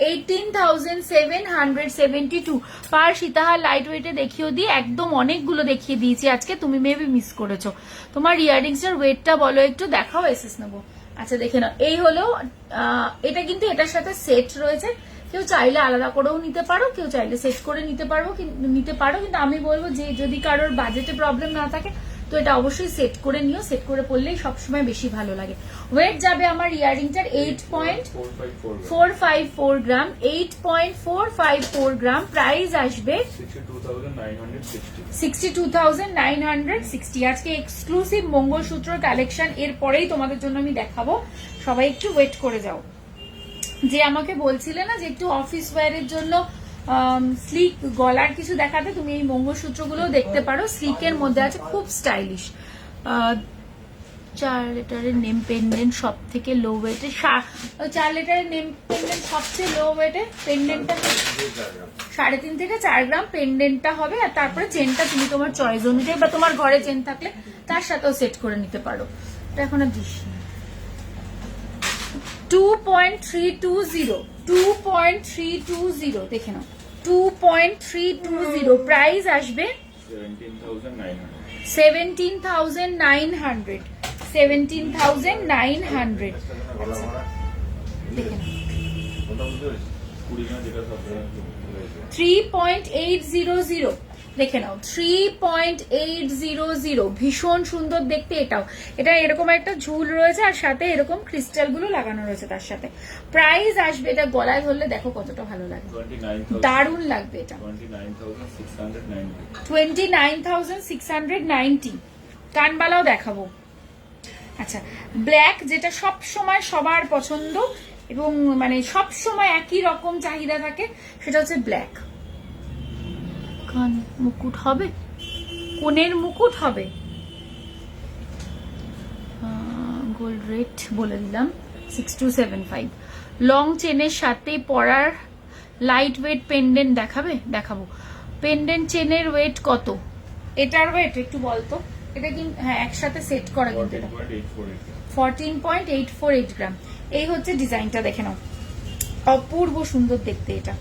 18,772 পার সীতাহার লাইট ওয়েটে দেখিয়ে দিই। একদম অনেকগুলো দেখিয়ে দিয়েছি আজকে, তুমি মেবি মিস করেছো। তোমার ইয়াররিংসের ওয়েটটা বলো একটু, দেখাও এসএস নেবো। আচ্ছা দেখে নাও, এই হলো এটা কিন্তু এটার সাথে সেট রয়েছে। কেউ চাইলে আলাদা করেও নিতে পারো, কেউ চাইলে সেট করে নিতে পারো কিন্তু আমি বলবো যে যদি কারোর বাজেটে প্রবলেম না থাকে তো এটা অবশ্যই সেট করে নিও, সেট করে পড়লেই সবসময় বেশি ভালো লাগে। ওয়েট যাবে আমার ইয়াররিংটার 8.454 গ্রাম 8.454 গ্রাম। প্রাইস আসবে 62,960। আজকে এক্সক্লুসিভ মঙ্গলসূত্র কালেকশন, এরপরেই তোমাদের জন্য আমি দেখাবো। সবাই একটু ওয়েট করে যাও। যে আমাকে বলছিলে না যে একটু অফিস ওয়্যারের জন্য স্লিক গলার কিছু দেখাতে, তুমি এই মঙ্গলসূত্রগুলো দেখতে পারো। স্লিকের মধ্যে আছে, খুব স্টাইলিশ। 4 লেটারের নেম পেন্ডেন্ট সব থেকে লো ওয়েটে, 4 লেটারের নেম পেন্ডেন্ট সবচেয়ে লো ওয়েটে। পেন্ডেন্টটা 3.5 থেকে 4 গ্রাম পেন্ডেন্টটা হবে। আর তারপরে চেনটা তুমি তোমার চয়েস অনুযায়ী বা তোমার ঘরে চেন থাকলে তার সাথেও সেট করে নিতে পারো। এটা এখন আর দিস 2.320 দেখে নাও 2.320। প্রাইস আসবে 17,900 17,900। আচ্ছা দেখে নাও 3.800 দেখে নাও 3.800 ভীষণ সুন্দর দেখতে। এটা এরকম একটা ঝুল রয়েছে আর সাথে এরকম ক্রিস্টাল গুলো লাগানো রয়েছে তার সাথে। প্রাইস আসবে, এটা গলায় ধরলে দেখো কতটা ভালো লাগে, দারুণ লাগবে। এটা 29,690। কানবালাও দেখাবো। আচ্ছা ব্ল্যাক, যেটা সব সময় সবার পছন্দ এবং মানে সব সময় একই রকম চাহিদা থাকে, সেটা হচ্ছে ব্ল্যাক। মুকুট হবে, কোনের মুকুট হবে, গোল্ড রেট বলে দিলাম 6275। লং চেনের সাথে পরার লাইট ওয়েট পেন্ডেন্ট দেখাবো। পেন্ডেন্ট চেনের ওয়েট কত? এটার ওয়েট একটু বলতো। এটা কিন্তু হ্যাঁ একসাথে সেট করা, কিন্তু এটা 14.848 গ্রাম। এই হচ্ছে ডিজাইনটা, দেখে নাও অপূর্ব সুন্দর দেখতে। এটা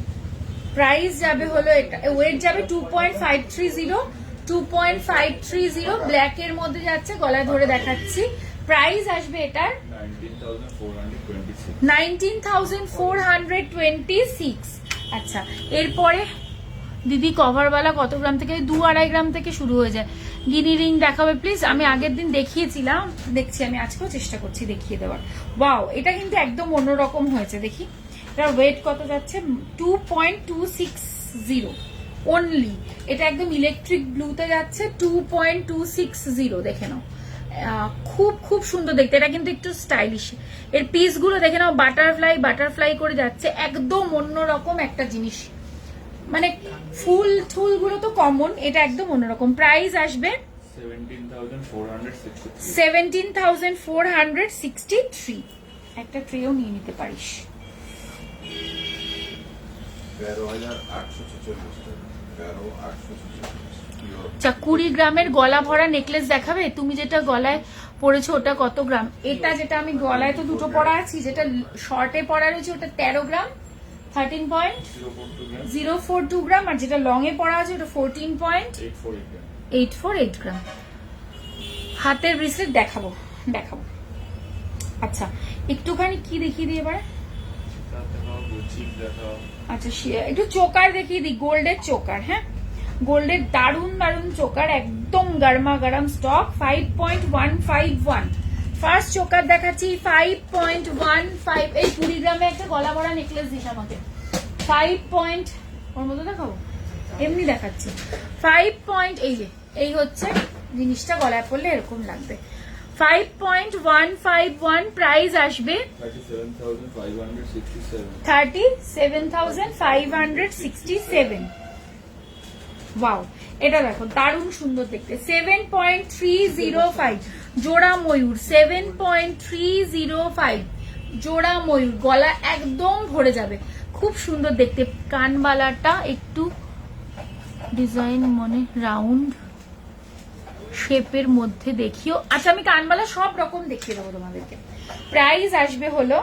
প্রাইস যাবে হলো, এটা ওয়েট যাবে 2.530 ব্ল্যাক এর মধ্যে যাচ্ছে, গলায় ধরে দেখাচ্ছি। প্রাইস আসবে এটার 19,426। আচ্ছা এরপরে দিদি কভারওয়ালা কত গ্রাম থেকে? 2-2.5 গ্রাম থেকে শুরু হয়ে যায়। গিনি রিং দেখাবে প্লিজ। আমি আগের দিন দেখিয়েছিলাম, দেখছি আমি আজকেও চেষ্টা করছি দেখিয়ে দেওয়ার। ওয়াও এটা কিন্তু একদম অন্যরকম হয়েছে। দেখি এটার ওয়েট কত যাচ্ছে, 2.260 অনলি। এটা একদম ইলেকট্রিক ব্লুতে যাচ্ছে 2.260। দেখে নাও খুব খুব সুন্দর দেখতে। এটা কিন্তু একটু স্টাইলিশ। এর পিস গুলো দেখে নাও, বাটারফ্লাই করে যাচ্ছে, একদম অন্যরকম একটা জিনিস। মানে ফুল গুলো তো কমন, এটা একদম অন্যরকম। প্রাইস আসবে 17,463। একটা ট্রেও নিয়ে নিতে পারিস। 20 গ্রামের গলা ভরা নেকলেস দেখাবে? তুমি যেটা গলায় পরেছো ওটা কত গ্রাম? এটা যেটা আমি গলায় তো দুটো পরা আছি, যেটা শর্টে পরা রয়েছে ওটা 13 গ্রাম, 13.042 গ্রাম, আর যেটা লং এ পড়া আছে ওটা 14.848 গ্রাম। হাতের ব্রেসলেট দেখাবো। আচ্ছা একটুখানি কি দেখিয়ে দিই এবার। আচ্ছা একটু চোকার দেখিয়ে দিই, গোল্ডের চোকার। হ্যাঁ, গোল্ডের দারুন দারুন চোকার, একদম গরমা গরম স্টক। 5.151 ফার্স্ট চোকার দেখাচ্ছি। 5.15। এই 20 গ্রামে একটা গলা ভরা নেকলেস দিস আমাকে। 5. ওর মতো দেখাবো, এমনি দেখাচ্ছি। 5. এই হচ্ছে জিনিসটা, গলায় পড়লে এরকম লাগবে। 5.151 প্রাইস আসবে 37,567। ওয়াও, এটা দেখো দারুণ সুন্দর দেখতে। 7.305 জোড়া ময়ূর। 7.305 জোড়া ময়ূর, গলা একদম ভরে যাবে, খুব সুন্দর দেখতে। কানবালাটা একটু ডিজাইন মনে রাউন্ড শেপের মধ্যে দেখিও। আচ্ছা আমি কানবালা সব রকম দেখিয়ে দেবো তোমাদেরকে। প্রাইস আসবে হলো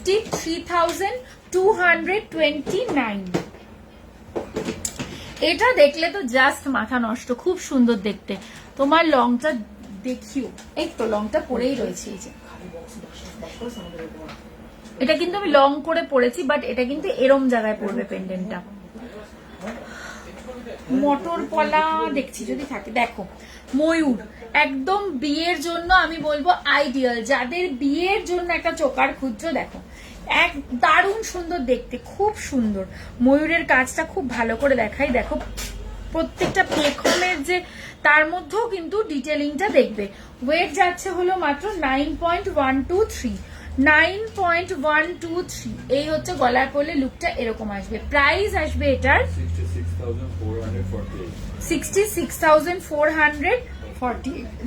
53,229। এটা দেখলে তো জাস্ট মাথা নষ্ট, খুব সুন্দর দেখতে। তোমার লংটা দেখিও, এই তো লংটা পরেই রয়েছে। এই যে এটা কিন্তু আমি লং করে পরেছি, বাট এটা কিন্তু এরম জায়গায় পড়বে পেন্ডেন্টটা। মটর পলা দেখছি যদি থাকে। দেখো ময়ূর একদম বিয়ের জন্য আমি বলবো আইডিয়াল, যাদের বিয়ের জন্য একটা চোকার খুঁজছো দেখো, এক দারুণ সুন্দর দেখতে, খুব সুন্দর। ময়ূরের কাজটা খুব ভালো করে দেখাই, দেখো প্রত্যেকটা পেখমের যে তার মধ্যেও কিন্তু ডিটেলিংটা দেখবে। ওয়েট যাচ্ছে হলো মাত্র 9.123। 9.123। এই হচ্ছে গলায় পরলে লুকটা এরকম আসবে। প্রাইস আসবে এটার 66,448।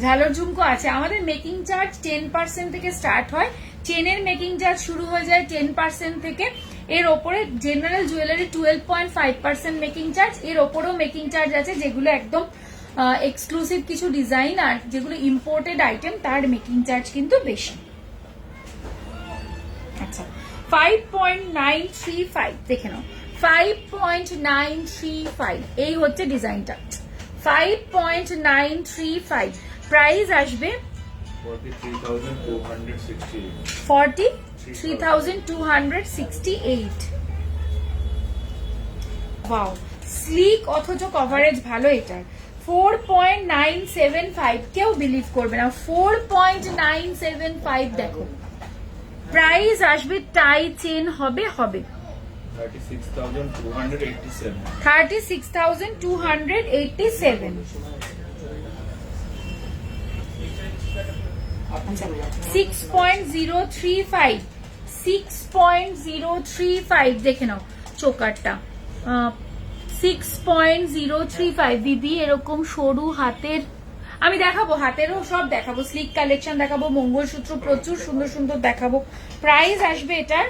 ঝালর ঝুমকো আছে। আমাদের মেকিং চার্জ 10% থেকে স্টার্ট হয়। চেনের মেকিং চার্জ শুরু হয়ে যায় 10% থেকে। এর ওপরে জেনারেল জুয়েলারি 12.5% মেকিং চার্জ। এর ওপরেও মেকিং চার্জ আছে, যেগুলো একদম এক্সক্লুসিভ কিছু ডিজাইন আর যেগুলো ইম্পোর্টেড আইটেম তার মেকিং চার্জ কিন্তু বেশি। আচ্ছা 5.935 দেখে নাও। 5.935 এই হচ্ছে ডিজাইনটা। 5.935 প্রাইস আসবে 43,268। ওয়াও, স্লিক অথচ কভারেজ ভালো এটার। 4.975 কেউ বিলিভ করবে না। 4.975 দেখো। প্রাইস আসবে, টাই চেন হবে 36,287। 6.035 6.035 দেখে নাও চোকারটা। 6.035 দিদি এরকম সরু হাতের আমি দেখাবো, হাতেরও সব দেখাবো, স্লিক কালেকশন দেখাবো, মঙ্গলসূত্র প্রচুর সুন্দর সুন্দর দেখাবো। প্রাইস আসবে এটার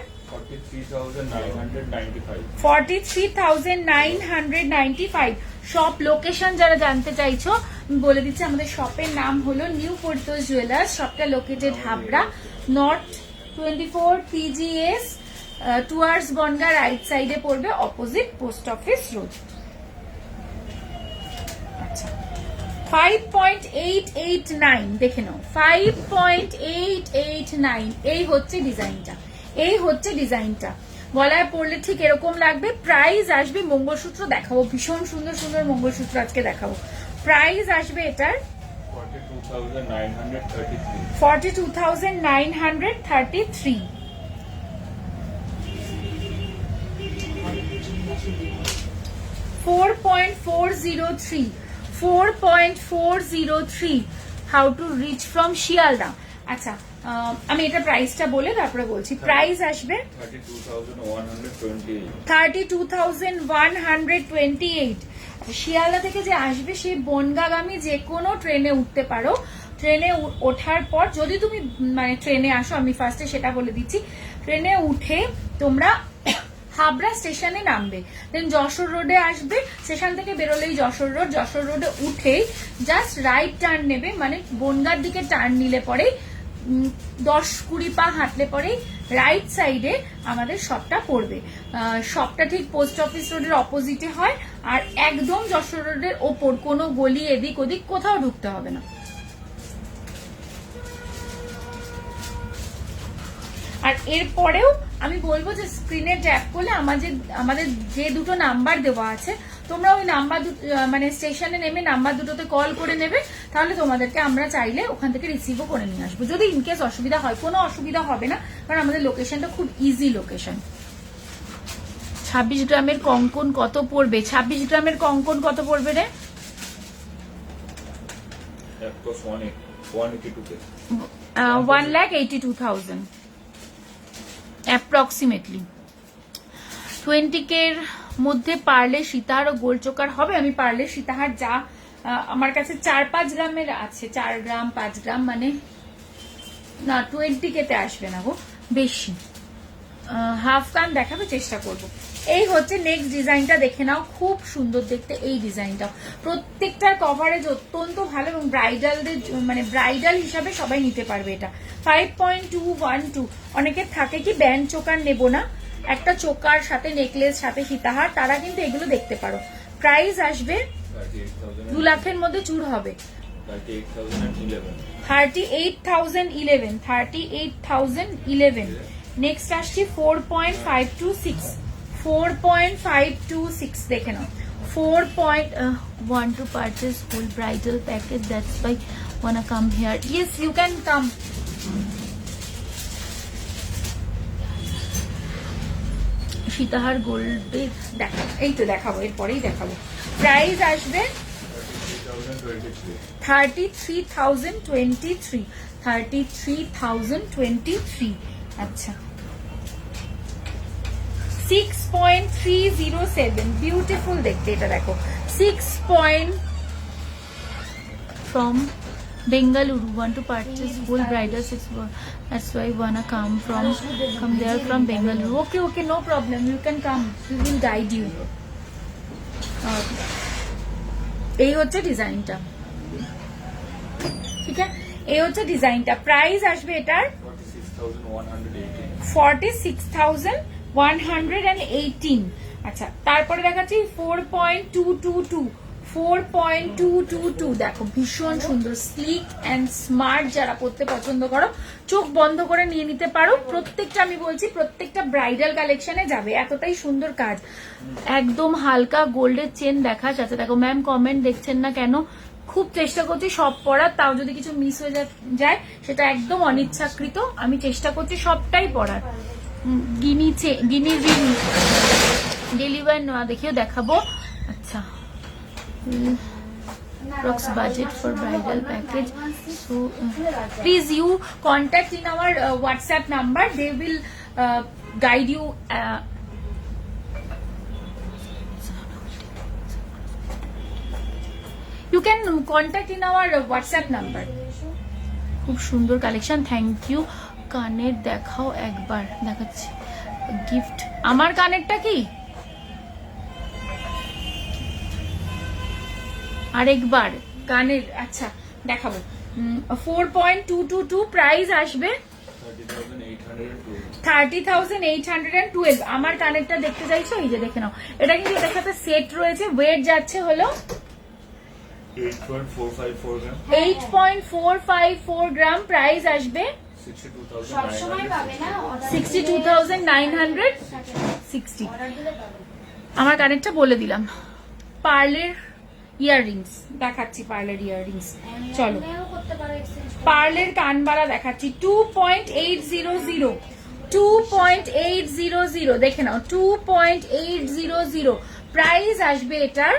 43,995। শপ লোকেশন যারা জানতে চাইছো বলে দিচ্ছি, আমাদের শপের নাম হলো নিউ পরিতোষ জুয়েলার্স। শপটা located Habra, north 24 TGS towards Bongaon, right সাইডে পড়বে, অপোজিট পোস্ট অফিস রোড। আচ্ছা 5.889 দেখে নাও। 5.889 এই হচ্ছে ডিজাইনটা। গলায় পরলে ঠিক এরকম লাগবে। প্রাইস আসবে, মঙ্গলসূত্র দেখাবো, ভীষণ সুন্দর সুন্দর মঙ্গলসূত্র আজকে দেখাবো। প্রাইস আসবে এটার 42,933। 4.403 how to reach from Sealdah. আচ্ছা আমি এটা প্রাইসটা বলে তারপরে বলছি। প্রাইস আসবে 32,128। শিয়ালদা থেকে যে আসবে সেই বনগাগামী যে কোনো ট্রেনে উঠতে পারো। ট্রেনে ওঠার পর যদি তুমি মানে ট্রেনে আসো, আমি ফার্স্টে সেটা বলে দিচ্ছি, ট্রেনে উঠে তোমরা হাবড়া স্টেশনে নামবে, দেন যশোর রোডে আসবে, স্টেশন থেকে বেরোলেই যশোর রোডে উঠেই জাস্ট রাইট টার্ন নেবে, মানে বনগার দিকে টার্ন নিলে পরেই 10-20 পা হাঁটলে পরেই রাইট সাইডে আমাদের শপটা পড়বে। শপটা ঠিক পোস্ট অফিস রোডের অপোজিটে হয়, আর একদম যশোর রোডের ওপর, কোনো গলি এদিক ওদিক কোথাও ঢুকতে হবে না। আর এরপরেও আমি বলবো যে স্ক্রিনে ট্যাপ করলে আমাদের যে দুটো নাম্বার দেওয়া আছে, তোমরা ওই নাম্বার মানে স্টেশনে নেমে নাম্বার দুটোতে কল করে নেবে, তাহলে তোমাদেরকে আমরা চাইলে ওখান থেকে রিসিভও করে নিয়ে আসবো। যদি ইনকেস অসুবিধা হয়, কোনো অসুবিধা হবে না, কারণ আমাদের লোকেশনটা খুব ইজি লোকেশন। 26 গ্রামের কঙ্কন কত পড়বে? 26 গ্রামের কঙ্কন কত পড়বে রে? 1,82,000 অ্যাপ্রক্সিমেটলি। 20K এর মধ্যে পারলে সীতাহার ও গোল চোকার হবে? আমি পারলে সীতাহার যা আমার কাছে 4-5 গ্রামের আছে, 4 গ্রাম 5 গ্রাম, মানে না 20K তে আসবে না গো, বেশি। হাফ কান দেখাবে, চেষ্টা করব। এই হচ্ছে নেক্সট ডিজাইনটা, দেখে নাও, খুব সুন্দর দেখতে এই ডিজাইনটা। প্রত্যেকটার কভারেজ অত্যন্ত ভালো এবং ব্রাইডালদের মানে ব্রাইডাল হিসাবে সবাই নিতে পারবে এটা। 5.212। অনেকের থাকে কি ব্যান্ড চোকার নেব না, একটা চোকার সাথে নেকলেস সাথে সীতাহার, তারা কিন্তু এগুলো দেখতে পারো। প্রাইস আসবে 2 লাখের মধ্যে চুর হবে। 38,011। নেক্সট আসছি 4.526 দেখে নাও। 4.1 to purchase full bridal package, that's why wanna come here. Yes, you can come. সীতাহার গোল্ডের দেখাবো, এই তো দেখাবো, এরপরেই দেখাবো। প্রাইস আসবে 33,023। আচ্ছা, 6.307, বিউটিফুল দেখতে এটা, দেখো 6 from Bengaluru, want to purchase full bridal 6, that's why wanna come there from Bengaluru. Okay, no problem, you can come, we will guide you. এই হচ্ছে ডিজাইনটা, ঠিক আছে, এই হচ্ছে ডিজাইনটা। প্রাইস আসবে এটার 46,118। আচ্ছা, তারপরে দেখাচ্ছি 4.222। দেখো ভীষণ সুন্দর, স্লিক অ্যান্ড স্মার্ট, যারা পড়তে পছন্দ করো চোখ বন্ধ করে নিয়ে নিতে পারো। প্রত্যেকটা আমি বলছি প্রত্যেকটা ব্রাইডাল কালেকশনে যাবে, এতটাই সুন্দর কাজ। একদম হালকা গোল্ডের চেন দেখা যাচ্ছে। দেখো ম্যাম কমেন্ট দেখছেন না কেন? খুব চেষ্টা করছি সব পড়ার, তাও যদি কিছু মিস হয়ে যায় সেটা একদম অনিচ্ছাকৃত। আমি চেষ্টা করছি সবটাই পড়ার। গিনির রিং ডেলিভার না দেখেও দেখাবো। আচ্ছা, approx budget for bridal package, so please you contact in our WhatsApp number, they will guide you. You can contact in our WhatsApp number. খুব সুন্দর কালেকশন, থ্যাংক ইউ। কানের দেখাও একবার, দেখাচ্ছি গিফট। আমার কানেরটা কি আরেকবার কানের, আচ্ছা দেখাবো। 4.222, প্রাইস আসবে 30,812। আমার কানেরটা দেখতে চাইছো? এই যে দেখে নাও, এটা কিন্তু এটার সাথে সেট রয়েছে। ওয়েট যাচ্ছে হলো 8.454 গ্রাম। প্রাইস আসবে 62,960। আমার কানেরটা বলে দিলাম। পার্লের ইয়াররিংস দেখাচ্ছি, পার্লের ইয়াররিংস, চলো পার্লের কানবালা দেখাচ্ছি। 2.800 দেখে নাও, 2.800। প্রাইস আসবে এটার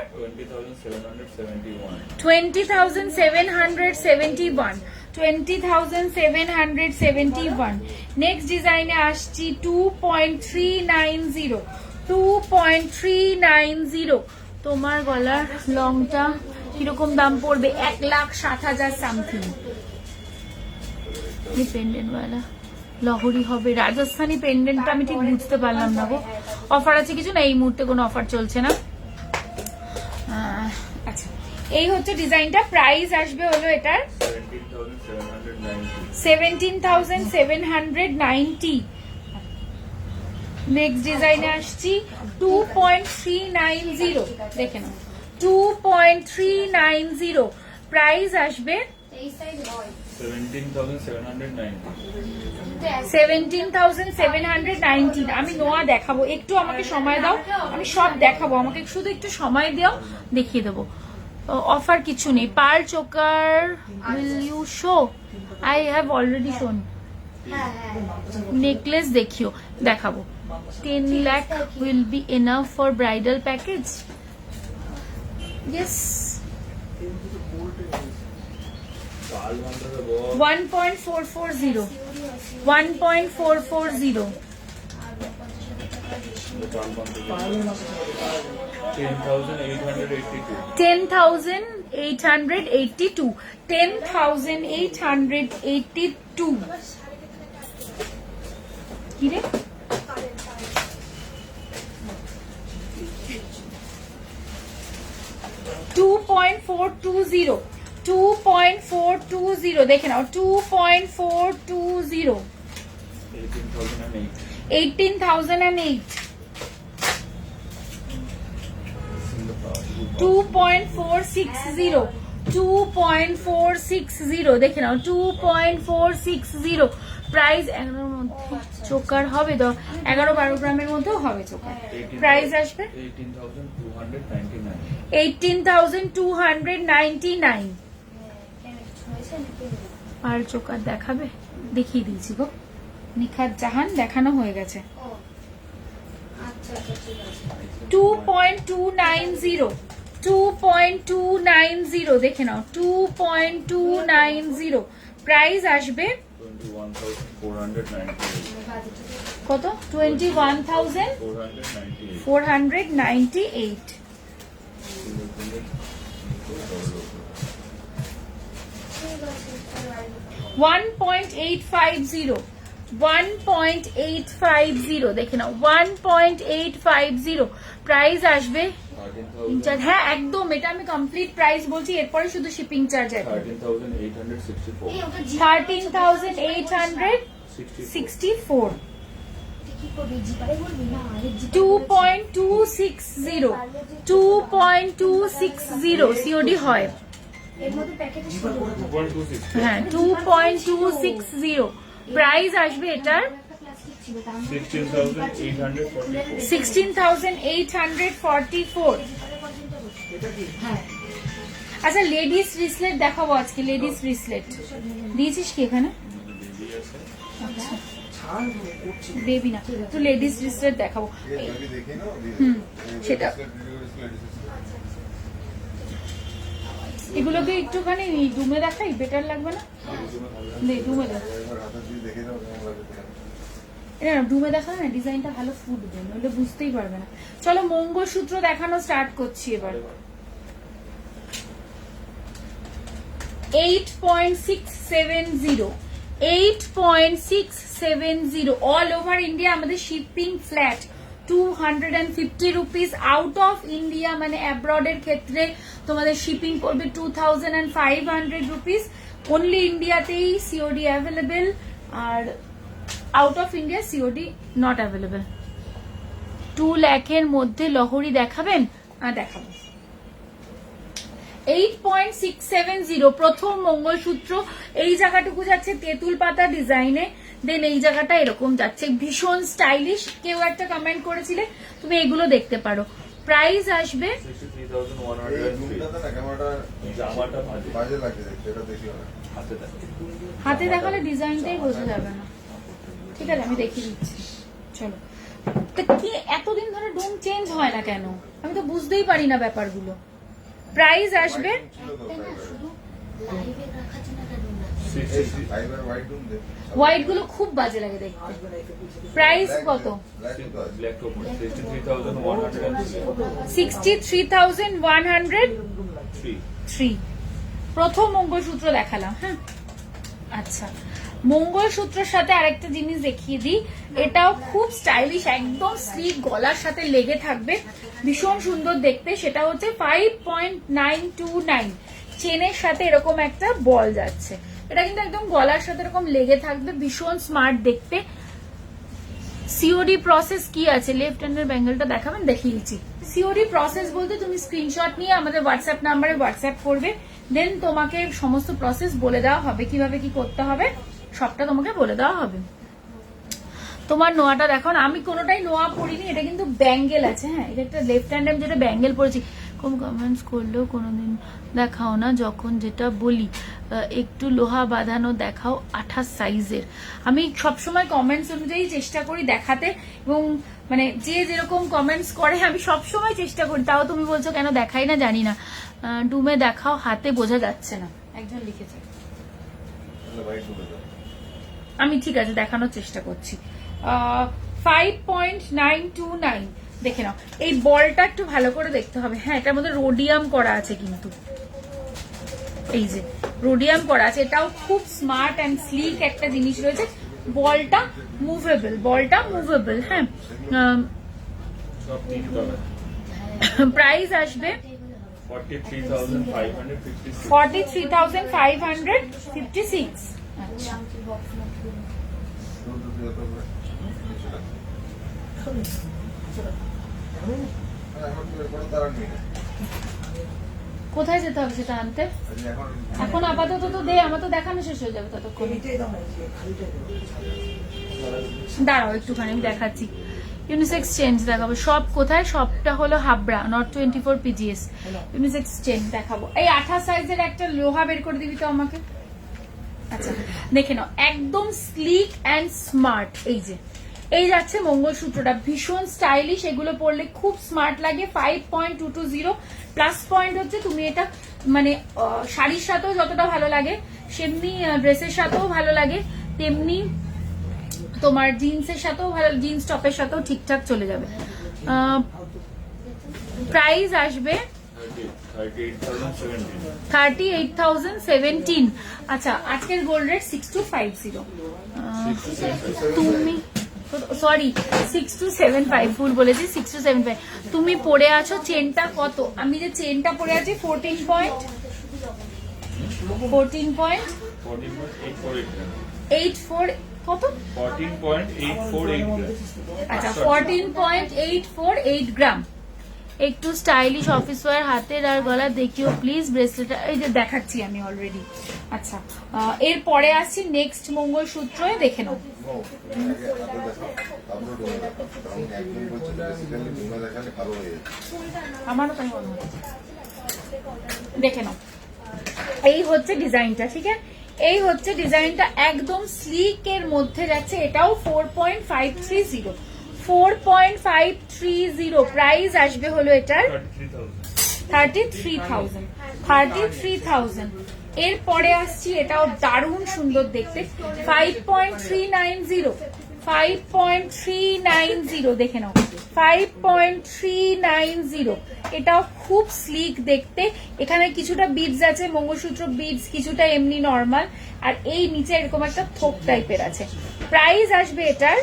20,771। নেক্সট ডিজাইনে আসছি 2.390। তোমার গলার লংটা কিরকম দাম পড়বে? 1,07,000 সামথিং। পেন্ডেন্টওয়ালা লহরি হবে, রাজস্থানী পেন্ডেন্টটা আমি ঠিক বুঝতে পারলাম না গো। অফার আছে কিছু? না, এই মুহূর্তে কোনো অফার চলছে না। আচ্ছা, এই হচ্ছে ডিজাইনটা। প্রাইস আসবে হলো এটার 17,790। নেক্সট ডিজাইনে আসছি 2.390, দেখে নাও 2.390 প্রাইস আসবে 17,790। আমি নোয়া দেখাবো, একটু আমাকে সময় দাও, আমি সব দেখাবো, আমাকে শুধু একটু সময় দাও, দেখিয়ে দেবো। অফার কিছু নেই। Pearl choker will you show? I have already shown. Necklace দেখিও, দেখাবো। 10 lakh will be enough for bridal package? Yes. 1.440, 1.440, 10,882, 10,882 কি রে? 2.420, 2.420 দেখে নাও, 2.420, 18,008, 2.460, 2.460 দেখে নাও, 2.460 প্রাইস। 11 মধ্যে চোকার হবে তো, 11-12 গ্রামের মধ্যেও হবে চোকার। প্রাইস আসবে 18,299। আর চোকার দেখাবে? দেখিয়ে দিয়েছি গো, নিখাত জাহান দেখানো হয়ে গেছে। 2.290, 2.290 দেখে নাও, 2.290 প্রাইস আসবে কত? 21,498। 1.850, 1.850 দেখে নাও, 1.850 প্রাইস আসবে। হ্যাঁ একদম, এটা আমি কমপ্লিট প্রাইস বলছি, এরপরে শুধু শিপিং চার্জ আছে। 13,864, 2.260, 2.260 সিওডি হয়। হ্যাঁ 2.260 প্রাইস আসবে এটার 16,844। আচ্ছা লেডিস রিসলেট দেখাবো আজকে। লেডিস রিসলেট দিয়েছিস কি এখানে? আচ্ছা বেবি না তো, লেডিস রিসলেট দেখাবো। সেটা এগুলোকে একটুখানি ডুমে দেখাই, বেটার লাগবে না? ডুমে দেখ, ডুমে দেখা না, ডিজাইনটা ভালো ফুটবে, নইলে বুঝতেই পারবে না। চলো মঙ্গলসূত্র দেখানো স্টার্ট করছি এবার। 8.670, 8.670 অল ওভার ইন্ডিয়া। আমাদের শিপিং ফ্ল্যাট 250 রুপিস। আউট অফ ইন্ডিয়া মানে অ্যাব্রডের ক্ষেত্রে তোমাদের শিপিং পড়বে 2,500 রুপিস। অনলি ইন্ডিয়াতেই সিওডি অ্যাভেলেবেল, আর out of India COD not available. 2 লাখের মধ্যে লহরি দেখাবেন? দেখাবো। 8.670 প্রথম মঙ্গলসূত্র। এই জায়গাটুকু যাচ্ছে তেঁতুল পাতা ডিজাইনে, দেন এই জায়গাটা এরকম যাচ্ছে, ভীষণ স্টাইলিশ। কেউ একটা কমেন্ট করেছিলে, তুমি এগুলো দেখতে পারো। প্রাইস আসবে 63,150। হাতে দেখালে ডিজাইনটাই বোঝা যাবে না। ঠিক আছে আমি দেখিয়ে দিচ্ছি, চলো। তো কি এতদিন ধরে ডোম চেঞ্জ হয় না কেন? আমি তো বুঝতেই পারি না ব্যাপারগুলো। প্রাইস আসবে হোয়াইট গুলো খুব বাজে লাগে দেখতে। প্রাইস কত? 63,103। প্রথম মঙ্গলসূত্র দেখালাম। হ্যাঁ আচ্ছা, মঙ্গলসূত্রের সাথে আরেকটা জিনিস দেখিয়ে দিই। এটাও খুব স্টাইলিশ, একদম স্লিক, গলার সাথে লেগে থাকবে, ভীষণ সুন্দর দেখতে। সেটা হচ্ছে 5.929, চেনের সাথে এরকম একটা বল যাচ্ছে। এটা কিন্তু একদম গলার সাথে এরকম লেগে থাকবে, ভীষণ স্মার্ট দেখতে। সিওডি প্রসেস কি আছে, লেফট হ্যান্ডের ব্যাঙ্গেলটা দেখাবেন, দেখিয়েছি। সিওডি প্রসেস বলতে তুমি স্ক্রিনশট নিয়ে আমাদের হোয়াটসঅ্যাপ নাম্বারে হোয়াটসঅ্যাপ করবে, দেন তোমাকে সমস্ত প্রসেস বলে দেওয়া হবে, কিভাবে কি করতে হবে সবটা তোমাকে বলে দেওয়া হবে। তোমার নোয়াটা দেখো না, আমি কোনোটাই নোয়া পরিনি, এটা কিন্তু ব্যাঙ্গেল আছে। হ্যাঁ, এটা একটা লেফট হ্যান্ড আমি যেটা ব্যাঙ্গেল পরেছি। কোন কমেন্টস করলেও কোনোদিন দেখাও না, যখন যেটা বলি একটু লোহা বাঁধানো দেখাও 28 সাইজের। আমি সবসময় কমেন্টস অনুযায়ী চেষ্টা করি দেখাতে, এবং মানে যে যেরকম কমেন্টস করে আমি সবসময় চেষ্টা করি। তাও তুমি বলছো কেন দেখাই না, জানি না। ডুমে দেখাও, হাতে বোঝা যাচ্ছে না, একজন লিখেছে। আমি ঠিক আছে দেখানোর চেষ্টা করছি। 5.929 দেখে নাও। এই বলটা একটু ভালো করে দেখতে হবে। হ্যাঁ, এটার মধ্যে রোডিয়াম করা আছে, কিন্তু এই যে রোডিয়াম করা আছে, এটাও খুব স্মার্ট অ্যান্ড স্লিক একটা জিনিস রয়েছে। বলটা মুভেবল। হ্যাঁ, প্রাইস আসবে 43,556। আচ্ছা, কোথায় যেতে হবে সেটা আনতে? এখন আপাতত তো দে, আমার তো দেখানো শেষ হয়ে যাবে ততক্ষণ। দাঁড়াও একটুখানি আমি দেখাচ্ছি। ইউনিসেক্স চেঞ্জ দেখাবো। সব কোথায়? সবটা হলো Habra, north 24 PGS। Unisex change দেখাবো। এই 28 সাইজের একটা লোহা বের করে দিবি তো আমাকে। আচ্ছা, দেখে নাও, একদম স্লিক অ্যান্ড স্মার্ট। এই যাচ্ছে মঙ্গলসূত্রটা, ভীষণ স্টাইলিশ। এগুলো পরলে খুব স্মার্ট লাগে। 5.220 প্লাস পয়েন্ট হচ্ছে তুমি এটা মানে শাড়ির সাথেও যতটা ভালো লাগে, সেমনি ড্রেসের সাথেও ভালো লাগে, তেমনি তোমার জিন্সের সাথেও ভালো, জিন্স টপের সাথেও ঠিকঠাক চলে যাবে। প্রাইস আসবে 38,017। আচ্ছা, আজকের গোল্ড রেট 6250। তুমি সরি 6275, ভুল বলেছি, 6275। তুমি পরে আছো চেনটা কত? আমি যে চেনটা পরে আছি 14.84 কত? 14.848। আচ্ছা, 14.848 গ্রাম। একটু স্টাইলিশ অফিস ওয়্যার, হাতের আর গলা দেখিও প্লিজ। ব্রেসলেটটা এই যে দেখাচ্ছি আমি অলরেডি। আচ্ছা, এরপরে আসছি নেক্সট মঙ্গলসূত্র, দেখে নাও। আমারও তাই মনে হচ্ছে, দেখে নাও। এই হচ্ছে ডিজাইনটা, ঠিক আছে? এই হচ্ছে ডিজাইনটা, একদম স্লিক এর মধ্যে যাচ্ছে। এটাও 4.530। প্রাইস আসবে হলো এটার 33,000। এরপরে আসছি, এটাও দারুণ সুন্দর দেখতে, 5.390। দেখে নাও, 5.390। এটাও খুব স্লিক দেখতে। এখানে কিছুটা বিডস আছে, মঙ্গলসূত্র বিডস, কিছুটা এমনি নর্মাল, আর এই নিচে এরকম একটা থোক টাইপের আছে। প্রাইস আসবে এটার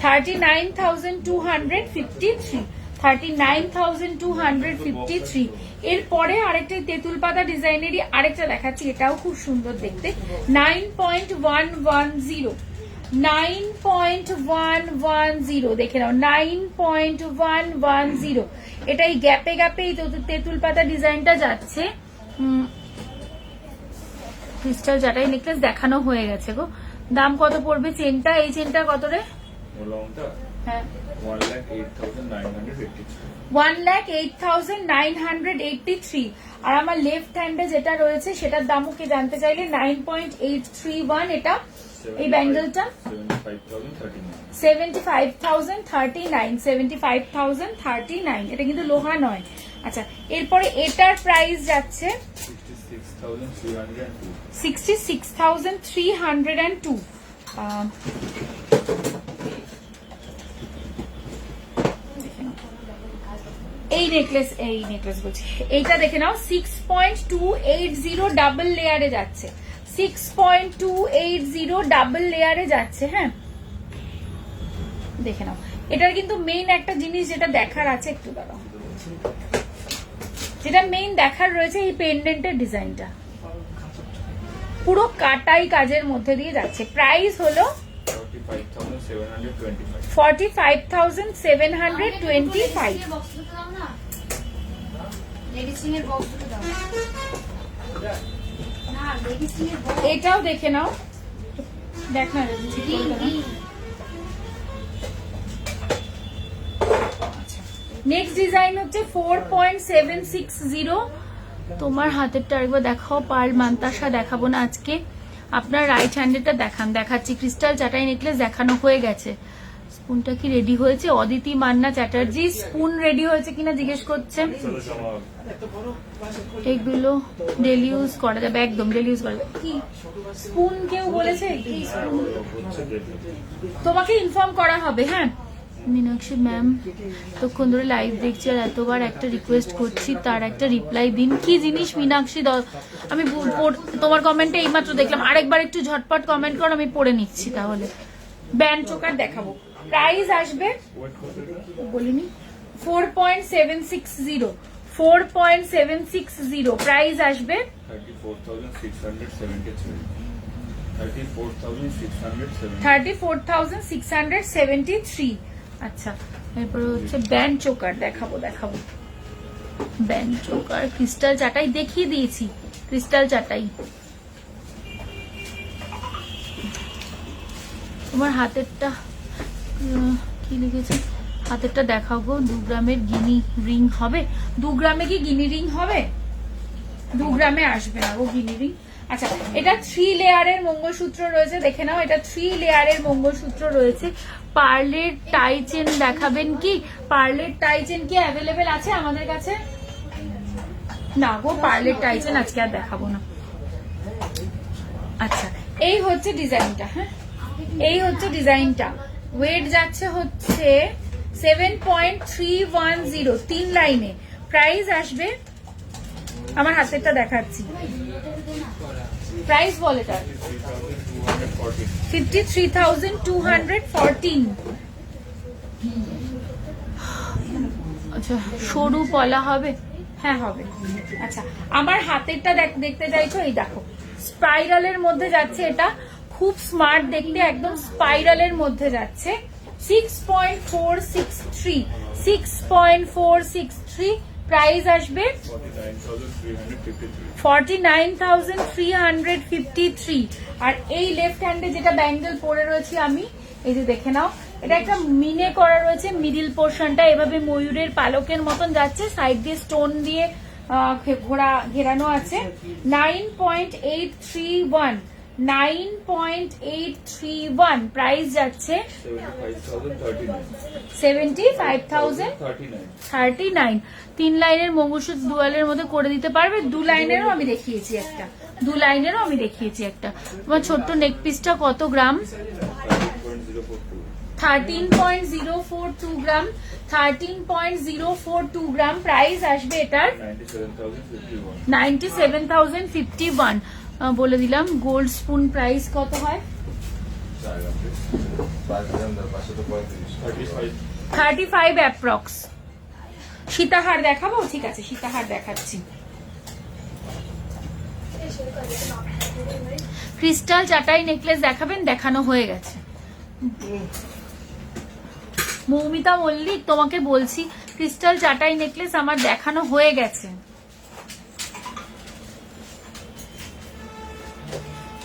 39,253। এরপরে আরেকটা তেঁতুল পাতা ডিজাইনেরই আরেকটা দেখাচ্ছি, এটাও খুব সুন্দর দেখতে, 9.110। দেখে নাও, 9.110। এটা এই গ্যাপে গ্যাপে এই তেঁতুল পাতা ডিজাইনটা যাচ্ছে। ক্রিস্টাল জাটাই নেকলেস দেখানো হয়ে গেছে গো। দাম কত পড়বে চেনটা? এই চেনটা কত রে? হ্যাঁ, 1,08,983। আর আমার লেফট হ্যান্ডে যেটা রয়েছে সেটার দামও কে জানতে চাইলে 9.831। এটা এই ব্যাঙ্গেলটা 75,039। এটা কিন্তু লোহা নয়। আচ্ছা, এরপরে এটার প্রাইস যাচ্ছে 66,302। এই নেকলেস বলছি, এইটা দেখে নাও, 6.280 ডাবল লেয়ারে যাচ্ছে। 6.280 ডাবল লেয়ারে যাচ্ছে। হ্যাঁ, দেখে নাও। এটার কিন্তু মেইন একটা জিনিস যেটা দেখার আছে, একটু দাঁড়াও, যেটা মেইন দেখার রয়েছে এই পেন্ডেন্টের ডিজাইনটা। পুরো কাটাই কাজের মধ্যে দিয়ে যাচ্ছে। প্রাইস হলো 45,725। এটাও দেখে নাও, দেখ না নেক্সট ডিজাইন হচ্ছে 4.760। তোমার হাতেরটা একবার দেখাও। পার্ল মান্তাসা দেখাবো না আজকে, আপনার রাইট হ্যান্ডেরটা দেখাচ্ছি। ক্রিস্টাল চাটাই নেকলেস দেখানো হয়ে গেছে। স্পুনটা কি রেডি হয়েছে? অদিতি মান্না চ্যাটার্জি স্পুন রেডি হয়েছে কিনা জিজ্ঞেস করছে। এগুলো ডেলি ইউজ করা যাবে, একদম ডেলি ইউজ করা যাবে। কি স্পুন কেউ বলেছে? কি স্পুন তোমাকে ইনফর্ম করা হবে। হ্যাঁ মীনাক্ষী ম্যাম তখন ধরে লাইভ দেখছি আর এতবার একটা রিকোয়েস্ট করছি, তার একটা রিপ্লাই দিন। কি জিনিস মীনাক্ষী? আমি তোমার কমেন্টে এইমাত্র দেখলাম, আরেকবার একটু ঝটপট কমেন্ট করো, আমি পড়ে নিচ্ছি। তাহলে ব্যান্ড চোকার দেখাবো। প্রাইস আসবে বলিনি 4.760, 4.760 প্রাইস আসবে 34,673। আচ্ছা এরপরে হচ্ছে ব্যান্ড চোকার দেখাবো। ব্যান্ড চোকার ক্রিস্টাল চাটাই দেখিয়ে দিয়েছি, ক্রিস্টাল চাটাই। তোমার হাতেরটা কি লিখেছে? হাতেরটা দেখাও গো। 2 গ্রামের গিনি রিং হবে? 2 গ্রামে কি গিনি রিং হবে? 2 গ্রামে আসবে না গো গিনি রিং। আচ্ছা এটা 3 লেয়ারের মঙ্গলসূত্র রয়েছে, দেখে নাও। এটা 3 লেয়ারের মঙ্গলসূত্র রয়েছে। পার্লের টাই চেন দেখাবেন কি? পার্লের টাই চেন কি অ্যাভেলেবেল আছে আমাদের কাছে? না গো পার্লের টাই চেন আজকে আর দেখাবো না। আচ্ছা এই হচ্ছে ডিজাইনটা। হ্যাঁ এই হচ্ছে ডিজাইনটা। ওয়েট যাচ্ছে হচ্ছে 7.310, 3 লাইনে। প্রাইস আসবে, আমার হাতেরটা দেখাচ্ছি, প্রাইস বলে তার 53,214। আচ্ছা সরু পলা হবে? হ্যাঁ হবে। আচ্ছা আমার হাতেরটা দেখতে চাইছো? এই দেখো স্পাইরালের মধ্যে যাচ্ছে, এটা খুব স্মার্ট দেখতে, একদম স্পাইরালের মধ্যে যাচ্ছে। 6.463, 6.463 প্রাইস আসবে 49,353। আর এই লেফট হ্যান্ডে যেটা ব্যাঙ্গেল পরে রয়েছি আমি, এই যে দেখে নাও, এটা একটা মিনে করা রয়েছে। মিডিল পোর্শনটা এভাবে ময়ূরের পালকের মতন যাচ্ছে, সাইড দিয়ে স্টোন দিয়ে ঘেরানো আছে। 9.831, 9.831 প্রাইস যাচ্ছে 75,039। 3 লাইনের মঙ্গলসূত্র দুয়ালের মধ্যে করে দিতে পারবে? 2 লাইনেরও আমি দেখিয়েছি একটা, 2 লাইনেরও আমি দেখিয়েছি একটা। তোমার ছোট্ট নেক পিসটা কত গ্রাম? 13.042 গ্রাম, 13.042 গ্রাম। প্রাইস আসবে এটার 97,051। বলে দিলাম গোল্ড স্পুন প্রাইস কত হয়? 35 অ্যাপ্রক্স। সীতাহার দেখাবো? ঠিক আছে সীতাহার দেখাচ্ছি। ক্রিস্টাল চাটাই নেকলেস দেখাবেন? দেখানো হয়ে গেছে। মৌমিতা মল্লিক তোমাকে বলছি, ক্রিস্টাল চাটাই নেকলেস আমার দেখানো হয়ে গেছে।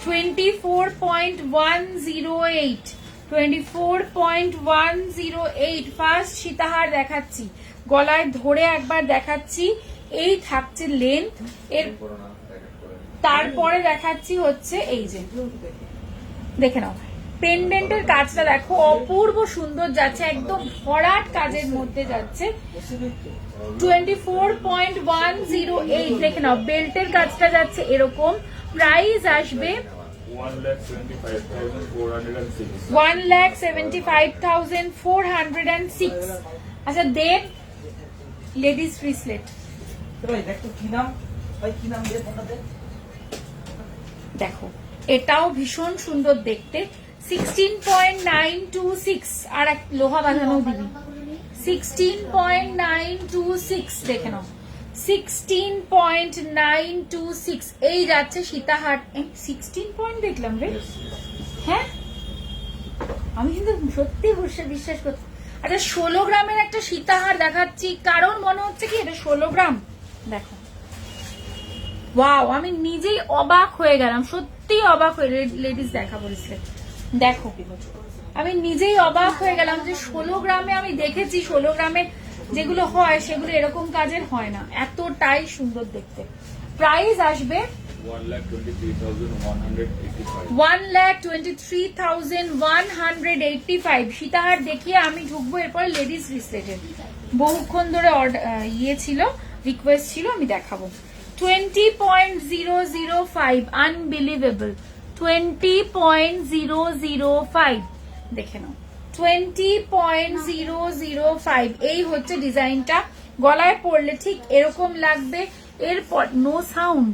24.108, 24.108 ফার্স্ট সীতাহার দেখাচ্ছি। গলায় ধরে একবার দেখাচ্ছি, এই থাকছে লেন্থ এর। তারপরে দেখাচ্ছি হচ্ছে এই যে দেখে নাও পেন্ডেন্টের কাজটা দেখো, অপূর্ব সুন্দর যাচ্ছে, একদম ভরাট কাজের মধ্যে যাচ্ছে। 24.108 দেখে নাও, বেল্টের কাজটা যাচ্ছে এরকম। প্রাইস আসবে 1,75,406। আচ্ছা দেব লেডিস ব্রেসলেট দেখো, এটাও ভীষণ সুন্দর দেখতে। 16.926 আর এক লোহা বাঁধানো দিবি। 16.926 দেখে নাও, 16.926 এই যাচ্ছে সীতাহার। 16 পয়েন্ট দেখলাম রে। হ্যাঁ আমি কিন্তু সত্যি বিশ্বাস করছি। আচ্ছা 16 গ্রামের একটা সীতাহার দেখাচ্ছি, কারণ মনে হচ্ছে কি এটা 16 গ্রাম। দেখো ওয়াও, আমি নিজেই অবাক হয়ে গেলাম, সত্যি অবাক হয়ে। লেডিস দেখা বলেছে, দেখো আমি নিজেই অবাক হয়ে গেলাম যে 16 গ্রামে, আমি দেখেছি 16 গ্রামে যেগুলো হয় সেগুলো এরকম কাজের হয় না, এতটাই সুন্দর দেখতে। প্রাইস আসবে 1,23,185। সীতাহার দেখিয়ে আমি ঢুকবো, এরপরে লেডিস রিসলেটেড বহুক্ষণ ধরে ছিল, রিকোয়েস্ট ছিল, আমি দেখাবো। 20.005 আনবিলিভেবল, 20.005 দেখে নাও, 20.005 এই হচ্ছে ডিজাইনটা। গলায় পরলে ঠিক এরকম লাগবে। এরপর নো সাউন্ড,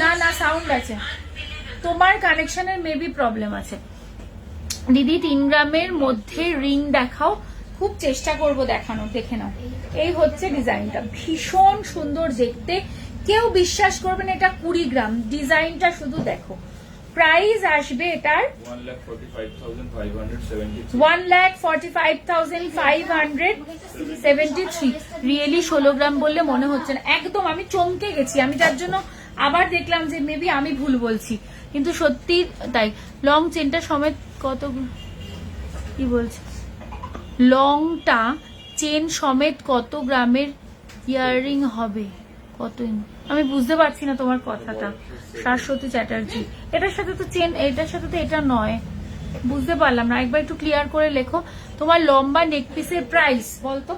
না না সাউন্ড আছে, তোমার কানেকশনের মেবি প্রবলেম আছে। দিদি 3 গ্রামের মধ্যে রিং দেখাও, খুব চেষ্টা করব দেখানোর। দেখে নাও, এই হচ্ছে ডিজাইনটা, ভীষণ সুন্দর দেখতে। কেউ বিশ্বাস করবেন এটা 20 গ্রাম, ডিজাইনটা শুধু দেখো। প্রাইস আসবে এটার 1,45,573। রিয়েলি 16 গ্রাম বললে মনে হচ্ছে না, একদম আমি চমকে গেছি। আমি যার জন্য আবার দেখলাম যে মেবি আমি ভুল বলছি, কিন্তু সত্যি তাই। লং চেনটা সমেত কত, কি বলছে, লংটা চেন সমেত কত গ্রামের ইয়াররিং হবে, কত? আমি বুঝতে পারছি না তোমার কথাটা শাশ্বতী চ্যাটার্জি। এটার সাথে তো চেন, এটার সাথে তো এটা নয়, বুঝতে পারলাম না, একবার একটু ক্লিয়ার করে লেখো। তোমার লম্বা নেক পিসের প্রাইস বলতো?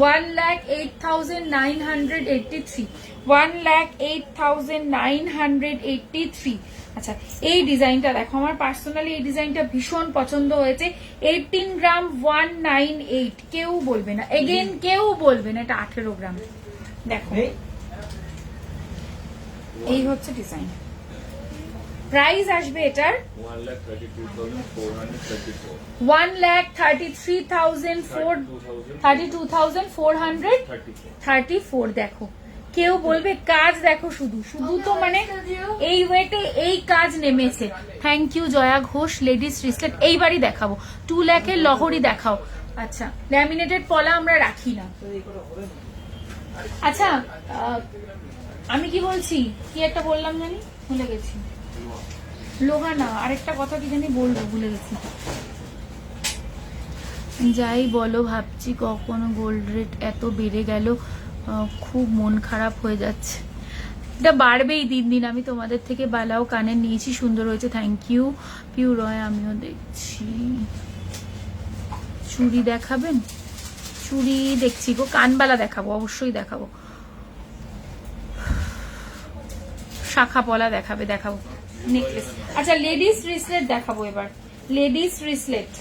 1,08,983, 1,08,983। আচ্ছা এই ডিজাইনটা দেখো, আমার পার্সোনালি এই ডিজাইনটা ভীষণ পছন্দ হয়েছে। 18 গ্রাম 198, কেউ বলবে না, এগেন কেউ বলবে না এটা 18 গ্রাম। দেখো এই হচ্ছে ডিজাইন। প্রাইস আসবে এটার 1,32,434। দেখো কেউ বলবে কাজ দেখো, শুধু শুধু তো মানে এই ওয়েটে এই কাজ নেমেছে। Thank you Joya Ghosh. Ladies bracelet এইবারই দেখাবো। 2 লাখের লহরি দেখাও। আচ্ছা ল্যামিনেটেড পলা আমরা রাখি না। আচ্ছা আমি কি বলছি, কি একটা বললাম জানি, ভুলে গেছি। লোহা না, আরেকটা কথা কি জানি বলবো, ভুলে গেছি। যাই বলো, ভাবছি কখনো গোল্ড রেট এত বেড়ে গেল, খুব মন খারাপ হয়ে যাচ্ছে। এটা বাড়বেই দিন দিন। আমি তোমাদের থেকে বালাও কানের নিয়েছি, সুন্দর হয়েছে, থ্যাংক ইউ পিউ রয়। আমিও দেখছি। চুড়ি দেখাবেন? চুড়ি দেখছি গো, কানবালা দেখাবো, অবশ্যই দেখাবো। শাখা পলা দেখাবে, দেখাবো। নেকলেস, আচ্ছা লেডিস রিসলেট দেখাবো এবার। লেডিস রিসলেট,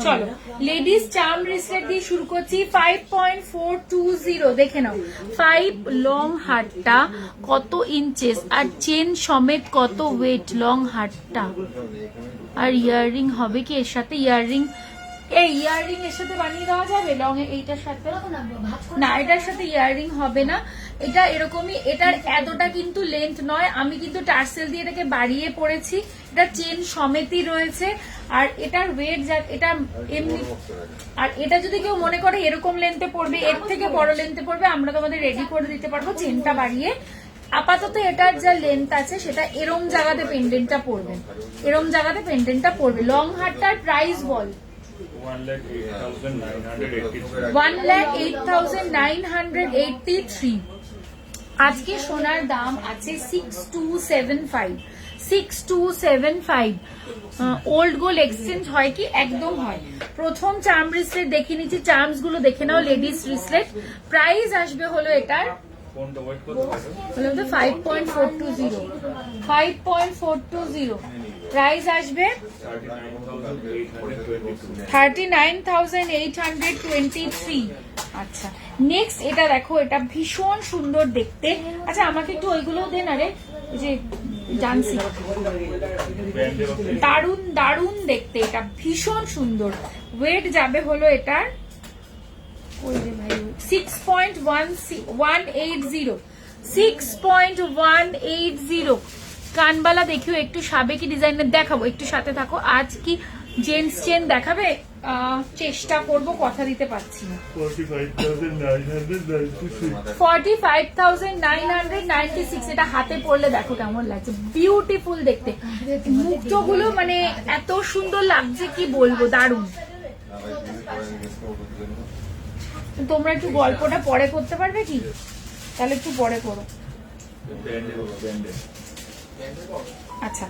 চলো লেডিস চার্ম রিসলেট দিয়ে শুরু করছি। 5.420 দেখে নাও। 5 লং হারটা কত ইঞ্চেস, আর চেন সমেত কত ওয়েট লং হারটা। আর ইয়াররিং হবে কি এর সাথে? ইয়াররিং, এই ইয়াররিং এর সাথে বানিয়ে দেওয়া যাবে লং এইটার সাথে? না, এটার সাথে ইয়াররিং হবে না। এটা এরকমই, এটার এতটা কিন্তু লেন্থ নয়। আমি কিন্তু টার্সেল দিয়ে এটাকে বাড়িয়ে পড়েছি। এটা চেন সমেতই রয়েছে। আর এটার ওয়েট এটা এমনি, আর এটা যদি কেউ মনে করে এরকম লেন্থে পড়বে, এর থেকে বড় লেন্থে পড়বে, আমরা তোমাদের রেডি করে দিতে পারবো চেনটা বাড়িয়ে। আপাতত এটার যা লেন্থ আছে সেটা এরম জায়গাতে পেন্ডেন্টটা পড়বে, এরম জায়গাতে পেন্ডেন্টটা পড়বে। লং হারটার প্রাইস বল? 1,08,983। আজকে সোনার দাম আছে 6275। 6275। ওল্ড গোল্ড এক্সচেঞ্জ হয় কি? একদম হয়। প্রথম চার্ম রিসলেট দেখে নিচ্ছি, চার্মস গুলো দেখে নাও। লেডিস রিসলেট প্রাইস আসবে হলো এটার 5.420। 5.420 প্রাইস আসবে 39,823। আচ্ছা নেক্সট এটা দেখো, এটা ভীষণ সুন্দর দেখতে। আচ্ছা আমাকে একটু ওইগুলো দে না রে, যে জানছি দারুন দারুন দেখতে, এটা ভীষণ সুন্দর। ওয়েট যাবে হলো এটার 6.180 6.180। কানবালা দেখিও একটু সাবেকি ডিজাইনের দেখাবো, একটু সাথে থাকো। আজ কি জেন্টস চেন দেখাবে? চেষ্টা করব, কথা দিতে পারছি না। 45,996। এটা হাতে পরলে দেখো কেমন লাগছে, বিউটিফুল দেখতে। মুক্তগুলো মানে এত সুন্দর লাগছে কি বলবো, দারুণ। তোমরা একটু গল্পটা পরে করতে পারবে কি? তাহলে একটু পরে করো। আচ্ছা,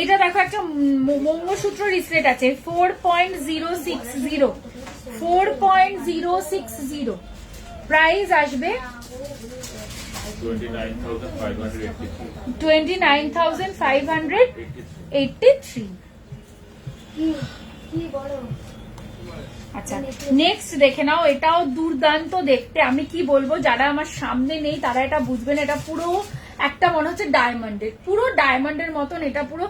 এইটা দেখো একটা মঙ্গলসূত্র রিসলেট আছে 4.060 4.060। প্রাইস আসবে 29,583। আচ্ছা, নেক্সট দেখে নাও, এটাও দুর্দান্ত দেখতে। আমি কি বলবো, যারা আমার সামনে নেই তারা এটা বুঝবেন। এটা পুরো একটা মনে হচ্ছে ডায়মন্ডের, পুরো ডায়মন্ডের মতন এটা পুরো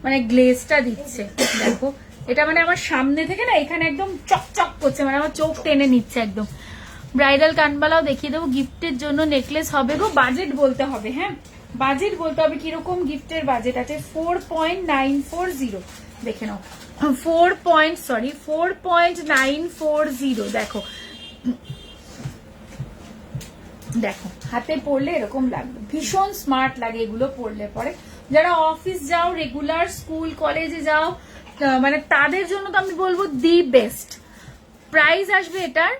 মানে গ্লেজটা দিচ্ছে। দেখো এটা মানে আমার সামনে থেকে না এখানে একদম চকচক করছে, মানে আমার চোখ টেনে নিচ্ছে একদম। ব্রাইডাল কানবালাও দেখিয়ে দেবো। গিফটের জন্য নেকলেস হবে গো, বাজেট বলতে হবে। হ্যাঁ, বাজেট বলতে হবে, কিরকম গিফটের বাজেট আছে। 4.940 দেখে নাও। 4.940 দেখো, দেখো হাতে পরলে এরকম লাগবে, ভীষণ স্মার্ট লাগে এগুলো পরলে পরে। যারা অফিস যাও, রেগুলার স্কুল কলেজে যাও, মানে তাদের জন্য তো আমি বলবো দি বেস্ট। প্রাইস আসবে এটার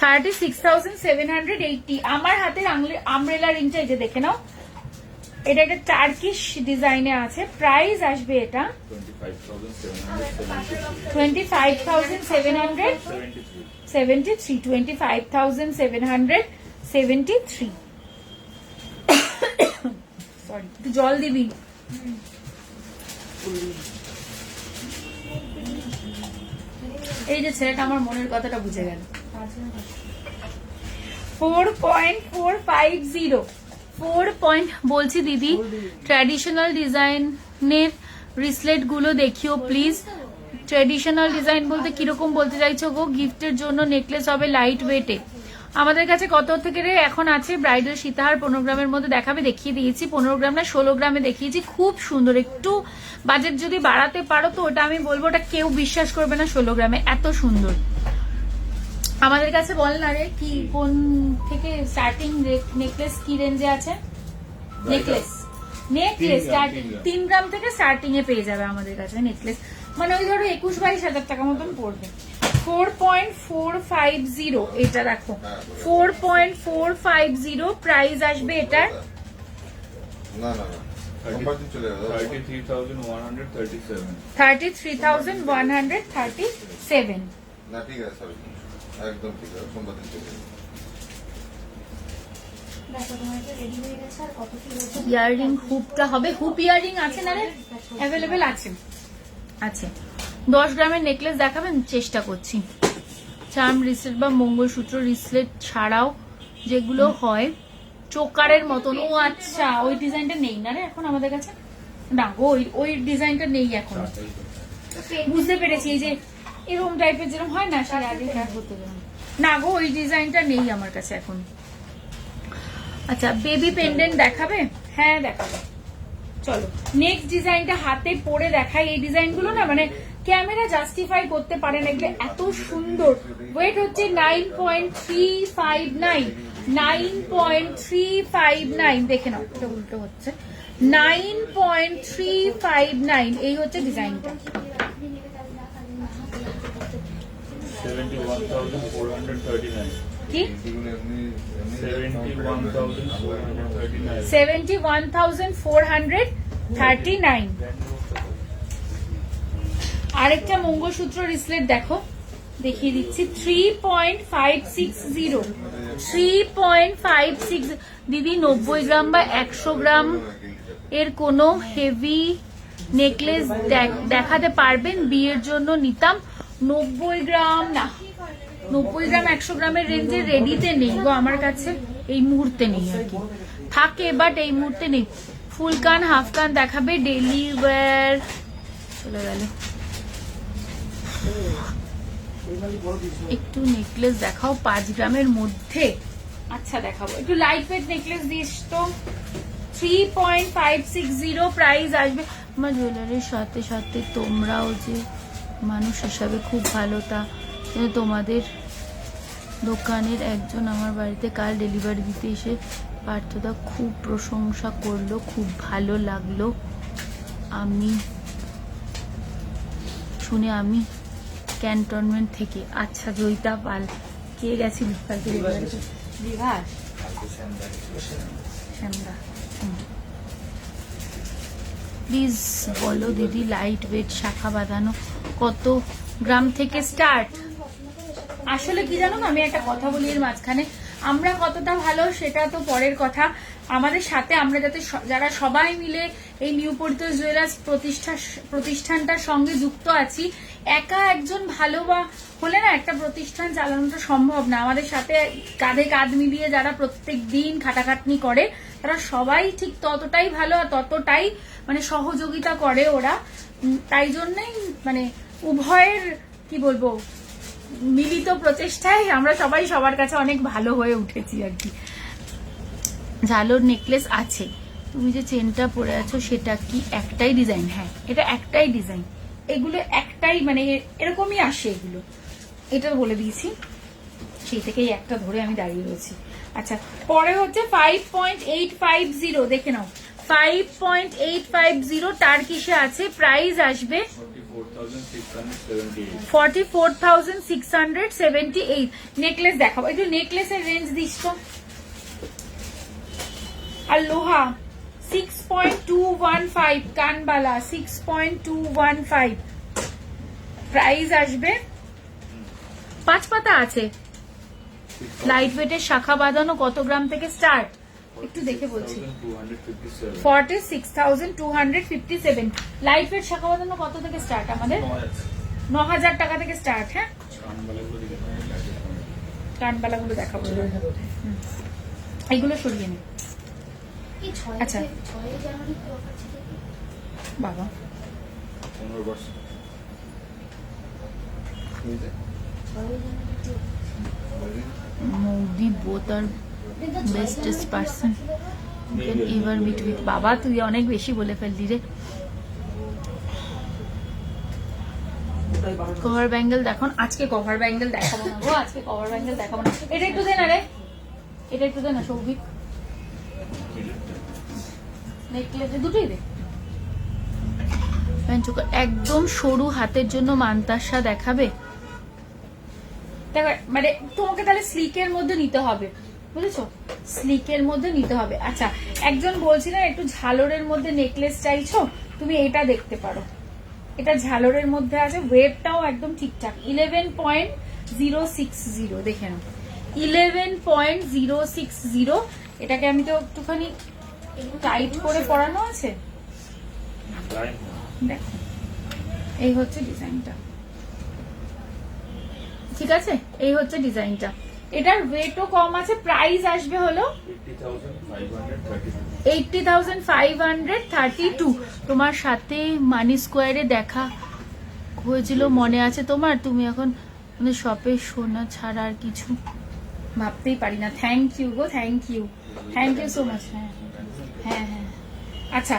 36,780। আমার হাতের আমব্রেলা রিংটা এই যে দেখে নাও, এটা একটা টার্কিশ ডিজাইনে আছে। প্রাইস আসবে এটা 25,773। 25,773। সরি, একটু জল দিবি। এই যে ছেলেটা আমার মনের কথাটা বুঝে গেল। 4.450। 4 বলছি দিদি, ট্র্যাডিশনাল ডিজাইনের রিসলেট গুলো দেখিও প্লিজ। ট্র্যাডিশনাল ডিজাইন বলতে কিরকম বলতে চাইছো গো? গিফটের জন্য নেকলেস হবে লাইট ওয়েটে। আমাদের কাছে কত থেকে রে এখন আছে? ব্রাইডাল সীতাহার 15 গ্রামের মধ্যে দেখাবে, দেখিয়ে দিয়েছি। 15 গ্রাম না 16 গ্রামে দেখিয়েছি, খুব সুন্দর। একটু বাজেট যদি বাড়াতে পারো তো ওটা আমি বলবো, ওটা কেউ বিশ্বাস করবে না 16 গ্রামে এত সুন্দর। আমাদের কাছে বল না রে, কি কোন থেকে স্টার্টিং নেকলেস কি রেঞ্জে আছে? নেকলেস 3 গ্রাম থেকে স্টার্টিং এ পেয়ে যাবে আমাদের কাছে নেকলেস, মানে ওই ধরো 21-22 হাজার টাকা মতন পড়বে। 4.450 এটা দেখো, 4.450 প্রাইস আসবে এটার। না না না 33,137। না ঠিক আছে, সরি একদম ঠিক আছে, সোমবার দিন চলে যাবে। ইয়াররিং হুপটা হবে, হুপ ইয়াররিং আছে না রে? অ্যাভেলেবেল আছে, আছে। 10 গ্রামের নেকলেস দেখাবেন, চেষ্টা করছি। চার্ম রিসলেট বা মঙ্গলসূত্র রিসলেট ছাড়াও যেগুলো হয় চোকারের মতন। ও আচ্ছা, ওই ডিজাইনটা নেই না রে এখন আমাদের কাছে? না গো, ওই ডিজাইনটা নেই এখন, বুঝতে পেরেছি। এই যে এরকম টাইপের যেরকম হয় না, সেই আগে করতে গেলাম না গো, ওই ডিজাইনটা নেই আমার কাছে এখন। আচ্ছা, বেবি পেন্ডেন্ট দেখাবে? হ্যাঁ দেখাবে, চলো। নেক্সট ডিজাইনটা হাতে পরে দেখাই। এই ডিজাইনগুলো না মানে ক্যামেরা জাস্টিফাই করতে পারে না, এগুলো এত সুন্দর। ওয়েট হচ্ছে 9.359। 9.359 দেখে নাও, এটা উল্টো হচ্ছে। 9.359 এই হচ্ছে ডিজাইনটা। 71,439 কি? 71,439। আরেকটা মঙ্গলসূত্র রিসলেট দেখো, দেখিয়ে দিচ্ছি। 3.560। 3.56 দিদি, 90 গ্রাম বা 100 গ্রাম এর কোনো হেভি নেকলেস দেখাতে পারবেন? বিয়ের জন্য নিতাম। 90 গ্রাম না, 90 গ্রাম 100 গ্রামের রেঞ্জের রেডিতে নেই গো আমার কাছে, এই মুহূর্তে নেই আর কি। থাকে, বাট এই মুহূর্তে নেই। ফুল কান হাফ কান দেখাবে, ডেলি ওয়্যার চলে গেল। একটু নেকলেস দেখাও 5 গ্রামের মধ্যে। আচ্ছা দেখাবো, একটু লাইট ওয়েট নেকলেস দিস তো। 3.560 প্রাইস আসবে। আমার জুয়েলারির সাথে সাথে তোমরাও যে মানুষ হিসাবে খুব ভালো, তা তোমাদের দোকানের একজন আমার বাড়িতে কাল ডেলিভারি দিতে এসে পার্থদা খুব প্রশংসা করলো, খুব ভালো লাগলো আমি শুনে। আমি ক্যান্টনমেন্ট থেকে। আচ্ছা জয়িতা পাল, কে গেছিল কালকে ডেলিভারি? বিভাস শ্যামদা। প্লিজ বলো দিদি, লাইট ওয়েট শাখা বাঁধানো কত গ্রাম থেকে স্টার্ট? আসলে কি জানো, আমি একটা কথা বলি এর মাঝখানে, আমরা কতটা ভালো সেটা তো পরের কথা। আমাদের সাথে আমরা যারা সবাই মিলে এই নিউ পরিতোষ জুয়েলার্স প্রতিষ্ঠানটার সঙ্গে যুক্ত আছি, একা একজন ভালো বা হলে না একটা প্রতিষ্ঠান চালানোটা সম্ভব না। আমাদের সাথে কাঁধে কাঁধ মিলিয়ে যারা প্রত্যেক দিন খাটাখাটনি করে, তারা সবাই ঠিক ততটাই ভালো আর ততটাই মানে সহযোগিতা করে ওরা। তাই জন্যই মানে উভয়ের কি বলবো মিলিত প্রচেষ্টায় আমরা সবাই সবার কাছে অনেক ভালো হয়ে উঠেছি আর কি। ঝালোর নেকলেস আছে। তুমি যে চেনটা পরে আছো সেটা কি একটাই ডিজাইন? হ্যাঁ, এটা একটাই ডিজাইন। এগুলো একটাই মানে এরকমই আসে এগুলো, এটা বলে দিয়েছি। সেই থেকেই একটা ধরে আমি দাঁড়িয়ে রয়েছি। আচ্ছা, পরে হচ্ছে 5.850, দেখে নাও 5.850 টার্কিশে আছে। প্রাইস আসবে 44,678। নেকলেস দেখাবো, একটু নেকলেসের রেঞ্জ দিস তো। আর লোহা 6.215, কানবালা 6.215, প্রাইস আসবে। 5 পাতা আছে। লাইট ওয়েটের শাখা বাঁধানো কত গ্রাম থেকে স্টার্ট একটু দেখে বলছি। 46,257। লাইট ওয়েট শাখা বাঁধানো কত থেকে স্টার্ট? আমাদের 9,000 টাকা থেকে স্টার্ট। হ্যাঁ, কানবালাগুলো দেখাবো, এইগুলো সরিয়ে নে। আচ্ছা বাবা, 15 বছর মৌদি both are bestest person you can ever meet with। বাবা তুই অনেক বেশি বলে ফেললি রে। কভার ব্যাঙ্গেল দেখুন। আজকে কভার ব্যাঙ্গেল দেখাবো না গো, আজকে কভার ব্যাঙ্গেল দেখাবো না। এটা একটু দে না রে, এটা একটু দে না সৌভিক। নেকলেস দুটোই দে। একদম সরু হাতের জন্য মান্তাসা দেখাবে। দেখো মানে তোমাকে তাহলে স্লিকের মধ্যে নিতে হবে, বুঝেছো? স্লিকের মধ্যে নিতে হবে। আচ্ছা, একজন বলছিলেন একটু ঝালরের মধ্যে নেকলেস চাইছো, তুমি এটা দেখতে পারো। এটা ঝালরের মধ্যে আছে, ওয়েটটাও একদম ঠিকঠাক। 11.060, দেখে নাও 11.060। এটাকে আমি তো একটুখানি টাইট করে পরানো আছে। দেখো এই হচ্ছে ডিজাইনটা, ঠিক আছে? এই হচ্ছে ডিজাইনটা। এটার ওয়েটও কম আছে। প্রাইস আসবে হলো 80,532। তোমার সাথে মানি স্কোয়ারে দেখা হয়েছিল মনে আছে তোমার? তুমি এখন শপে সোনা ছাড়া আর কিছু ভাবতেই পারি না। থ্যাংক ইউ গো, thank you, thank you so much. হ্যাঁ হ্যাঁ হ্যাঁ। আচ্ছা,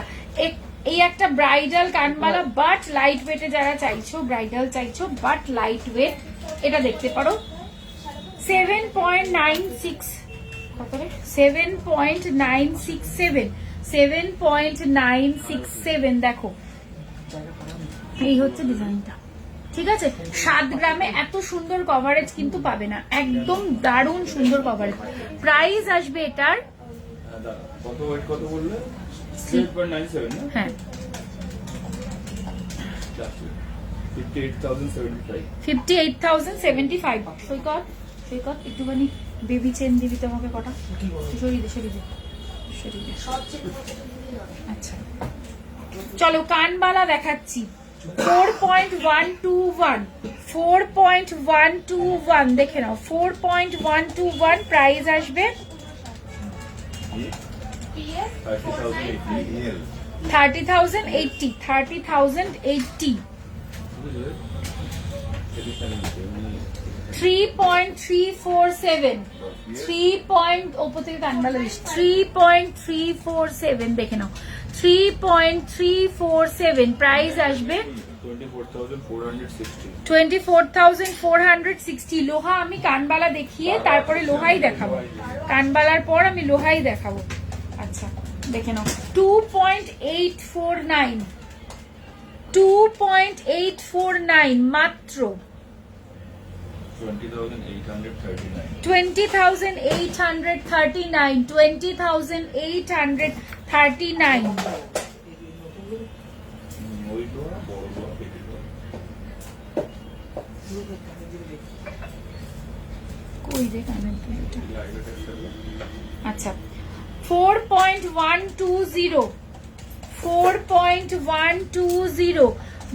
এই একটা ব্রাইডাল কানবালা বাট লাইট ওয়েটে যারা চাইছো, ব্রাইডাল চাইছো বাট লাইট ওয়েট, এটা দেখতে পারো। 7.96, কত রে? 7.967, 7.967। দেখো এই হচ্ছে ডিজাইনটা, ঠিক আছে? 7 গ্রামে এত সুন্দর কভারেজ কিন্তু পাবে না, একদম দারুণ সুন্দর কভারেজ। প্রাইস আসবে এটার কত ওয়েট কত বললে? 7.97 না? হ্যাঁ 58,075। সৈকত সৈকত একটুখানি বেবি চেন দিবি তোমাকে কটা? সরিয়ে দে সরিয়ে দে সরিয়ে দে। আচ্ছা চলো কানবালা দেখাচ্ছি। 4.121, 4.121 দেখে নাও। 4.121 প্রাইস আসবে PS 30,080. 30,080 30,080 3.347 ওপর থেকে কানবালা দিস 3.347 দেখে নাও 3.347 প্রাইস আসবে 24,460. 24,460 লোহা আমি কানবালা দেখিয়ে তারপরে লোহাই দেখাবো কানবালার পর আমি লোহাই দেখাবো আচ্ছা দেখে নাও 2.849 2.849 মাত্র 20,839. 20,839 20,839 ওই লোহা, বড় লোহা, পেটি লোহা। কই রে কানের দুলটা? এই লাইটটা একটা লোহা। আচ্ছা 4.120 4.120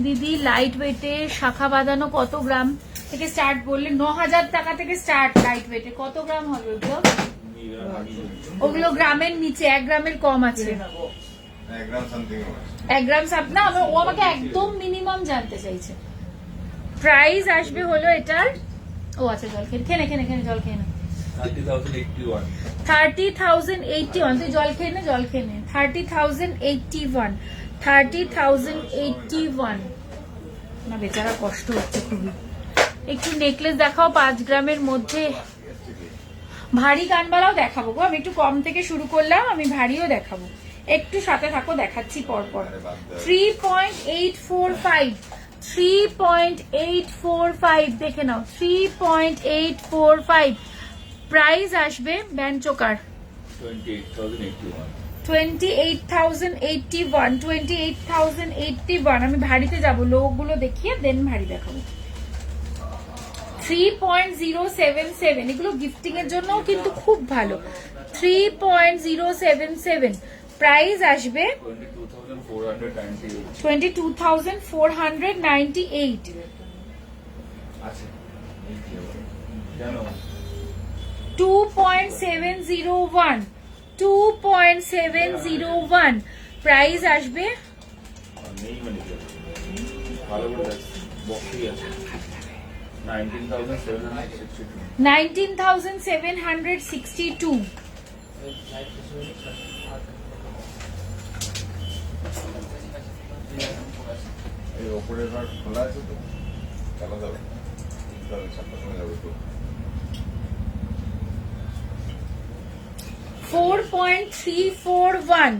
দিদি লাইট ওয়েটে শাখা বাঁধানো কত গ্রাম থেকে স্টার্ট বললে 9,000 টাকা থেকে স্টার্ট লাইট ওয়েটে কত গ্রাম হবে ওগুলো ওগুলো গ্রামের নিচে 1 গ্রামের কম আছে 1 গ্রাম সামথিং 1 গ্রাম সাপ না ও আমাকে একদম মিনিমাম জানতে চাইছে প্রাইস আসবে হলো এটার ও আচ্ছা জল খেয়ে খেনে জল খেয়ে না 30,081. 30,081 তুই জল খেয়ে নে 30,081 30,081 না বেচারা কষ্ট হচ্ছে খুবই একটু নেকলেস দেখাও 5 গ্রামের মধ্যে ভারী কানবালাও দেখাবো গো আমি একটু কম থেকে শুরু করলাম আমি ভারীও দেখাবো একটু সাথে থাকো দেখাচ্ছি পরপর 3.845 3.845 দেখে নাও 3.845 প্রাইস আসবে ব্যান্ড চোকার 28,081. 28,081 আমি ভারীতে যাব লোকগুলো দেখিয়ে দেন ভারী দেখাবো 3.077 এগুলো গিফটিং এর জন্য কিন্তু খুব ভালো 3.077 প্রাইস আসবে 22,498. 22,498 আছে এই কি আবার? জানো 2.701 2.701 প্রাইস আসবে আর নেই মানে কি আছে? ভালো করে দেখ বক্সই আছে 19,762. 19,762 এই ওপরের ঘর খোলা আছে তো চালা যাবে তাহলে 7টার সময় যাবে তো 4.341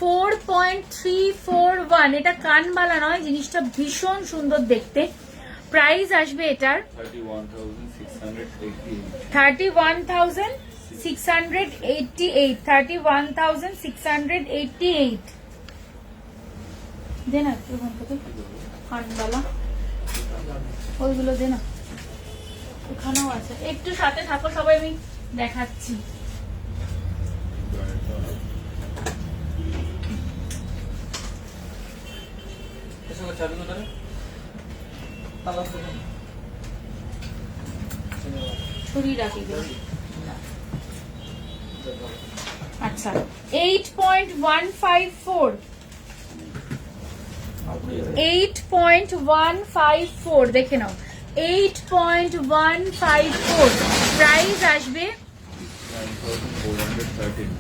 4.341 এটা কানবালা নয় জিনিসটা ভীষণ সুন্দর দেখতে প্রাইস আসবে এটার 31,688. 31,688 দে না একটু ওখান থেকে কানবালা ওইগুলো দে না ওখানেও আছে একটু সাথে থাকো সবাই আমি দেখাচ্ছি ছড়িয়ে রাখি আচ্ছা 8.154 8.154 দেখে নাও 8.154 প্রাইস আসবে 9,413.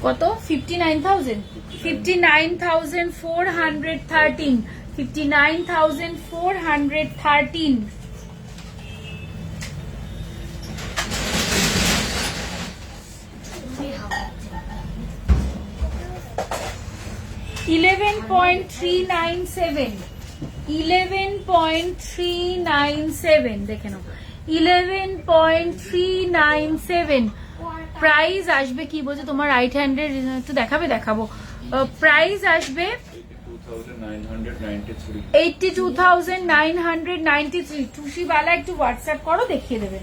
কত 59,000 59,413 59,413 11.397 11.397 দেখে নাও 11.397 প্রাইস আসবে কি বলছে তোমার রাইট হ্যান্ডের একটু দেখাবো প্রাইস আসবে 82,993. 82,993 টুসিবালা একটু হোয়াটসঅ্যাপ করো দেখিয়ে দেবে